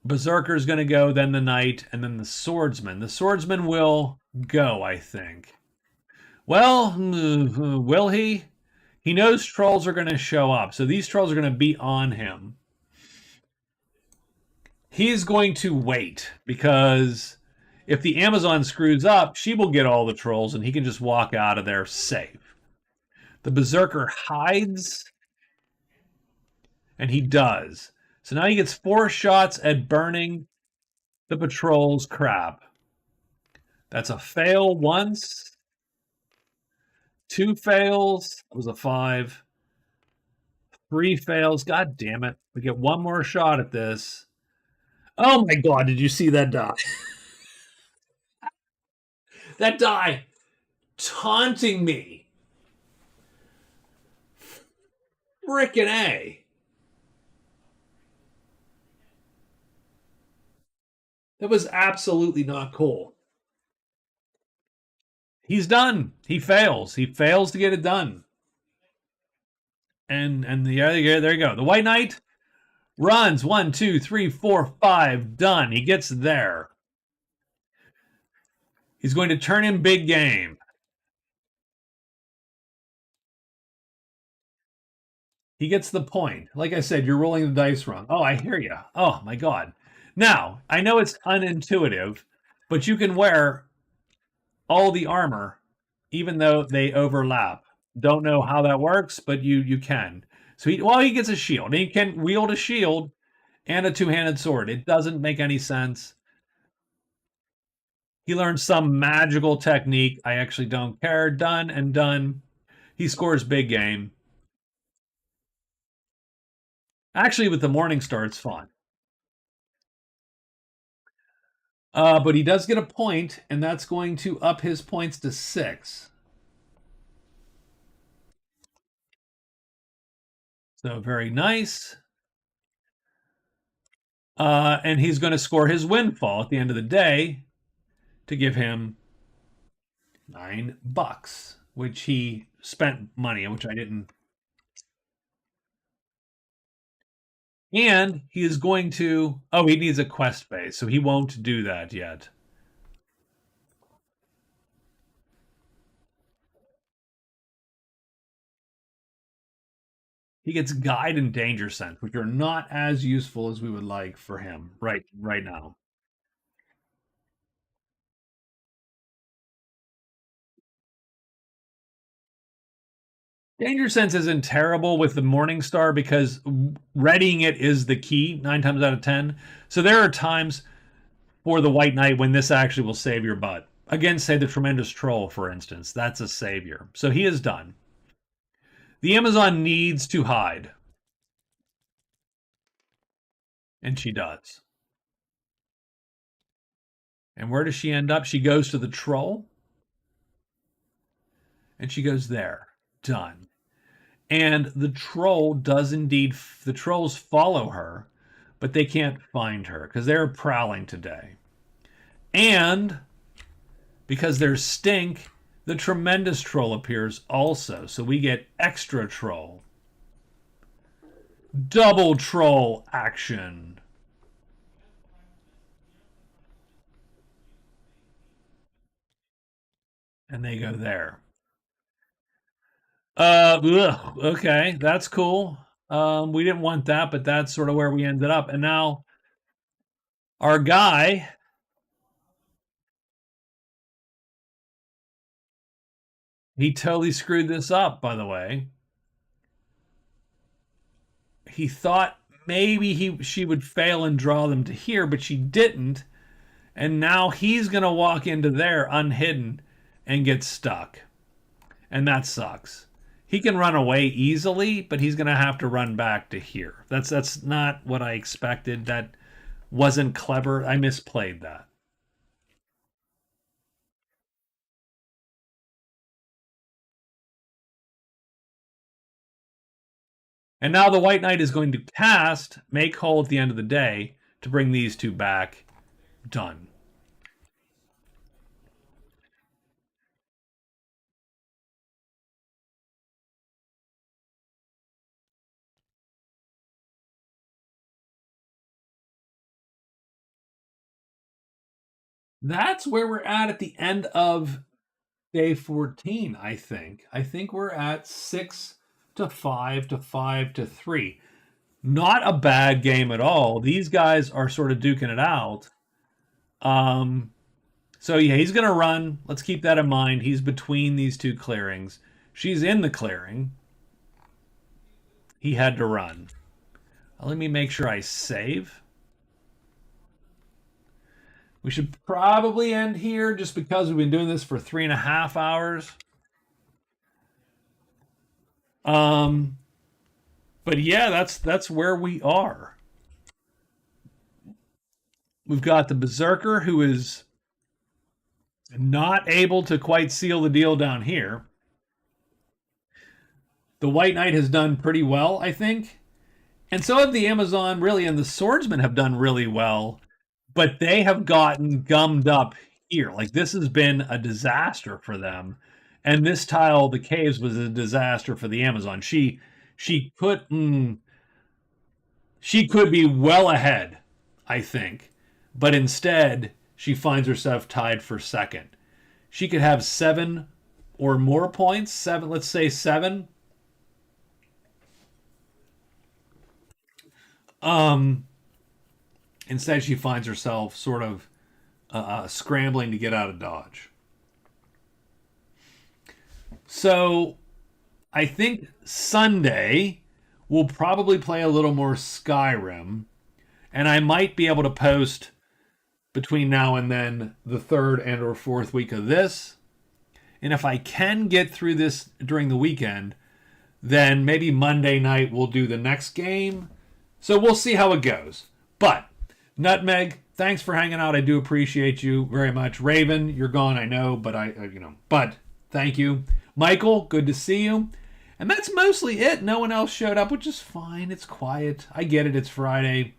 [SPEAKER 1] Berserker's going to go, then the knight, and then the swordsman. The swordsman will go, I think. Well, will he? He knows trolls are going to show up, so these trolls are going to be on him. He is going to wait, because if the Amazon screws up, she will get all the trolls, and he can just walk out of there safe. The Berserker hides, and he does. So now he gets 4 shots at burning the patrol's crap. That's a fail once. 2 fails. That was a 5. 3 fails. God damn it. We get 1 more shot at this. Oh my god, did you see that die? That die taunting me. Frickin' A. That was absolutely not cool. He's done. He fails. He fails to get it done. And there you go. The White Knight runs 1, 2, 3, 4, 5. Done. He gets there. He's going to turn in big game. He gets the point. Like I said, you're rolling the dice wrong. Oh, I hear you. Oh my god. Now, I know it's unintuitive, but you can wear all the armor even though they overlap. Don't know how that works, but you can. So he gets a shield. He can wield a shield and a two-handed sword. It doesn't make any sense. He learns some magical technique. I actually don't care. Done and done. He scores big game. Actually, with the Morning Star, it's fun. But he does get a point, and that's going to up his points to 6. So very nice. And he's going to score his windfall at the end of the day to give him $9, which he spent money, which I didn't. And he is going to. Oh, he needs a quest base, so he won't do that yet. He gets guide and danger sense, which are not as useful as we would like for him right now. Danger sense isn't terrible with the Morning Star because readying it is the key 9 times out of 10. So there are times for the White Knight when this actually will save your butt. Again, say the Tremendous Troll, for instance. That's a savior. So he is done. The Amazon needs to hide. And she does. And where does she end up? She goes to the troll. And she goes there. Done. And the troll does indeed, the trolls follow her, but they can't find her because they're prowling today. And because there's stink, the tremendous troll appears also. So we get extra troll. Double troll action. And they go there. Okay, that's cool. We didn't want that, but that's sort of where we ended up. And now our guy, he totally screwed this up, by the way. He thought maybe she would fail and draw them to here, but she didn't. And now he's going to walk into there unhidden and get stuck. And that sucks. He can run away easily, but he's going to have to run back to here. That's not what I expected. That wasn't clever. I misplayed that. And now the White Knight is going to cast Make Whole at the end of the day to bring these two back. Done. That's where we're at the end of day 14, I think. I think we're at 6 to 5 to 5 to 3. Not a bad game at all. These guys are sort of duking it out. Um, so yeah, he's gonna run. Let's keep that in mind. He's between these two clearings. She's in the clearing. He had to run. Let me make sure I save. We should probably end here just because we've been doing this for 3.5 hours. Um, but yeah, that's where we are. We've got the Berserker who is not able to quite seal the deal down here. The White Knight has done pretty well, I think. And so have the Amazon, really, and the Swordsman have done really well, but they have gotten gummed up here. Like, this has been a disaster for them. And this tile, the caves, was a disaster for the Amazon. She could be well ahead, I think, but instead she finds herself tied for second. She could have 7 or more points. 7, let's say 7. Um, Instead, she finds herself sort of scrambling to get out of Dodge. So I think Sunday we'll probably play a little more Skyrim, and I might be able to post between now and then the third and or fourth week of this. And if I can get through this during the weekend, then maybe Monday night we'll do the next game. So we'll see how it goes. But Nutmeg, thanks for hanging out. I do appreciate you very much. Raven, you're gone, I know, but but thank you. Michael, good to see you. And that's mostly it. No one else showed up, which is fine. It's quiet. I get it. It's Friday.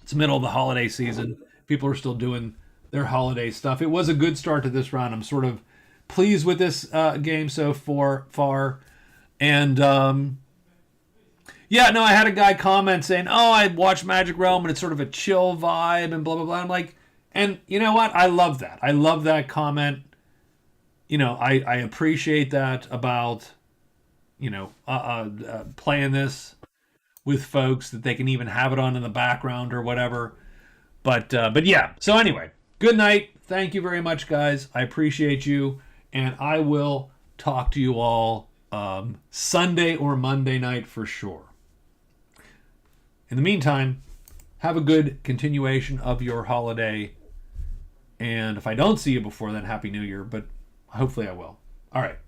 [SPEAKER 1] It's the middle of the holiday season. People are still doing their holiday stuff. It was a good start to this round. I'm sort of pleased with this game so far. And yeah, no, I had a guy comment saying, "Oh, I watched Magic Realm and it's sort of a chill vibe and blah blah blah." I'm like, and you know what? I love that. I love that comment. I appreciate that about playing this with folks, that they can even have it on in the background or whatever. But yeah. So anyway, good night. Thank you very much, guys. I appreciate you, and I will talk to you all Sunday or Monday night for sure. In the meantime, have a good continuation of your holiday. And if I don't see you before then, Happy New Year, but hopefully I will. All right.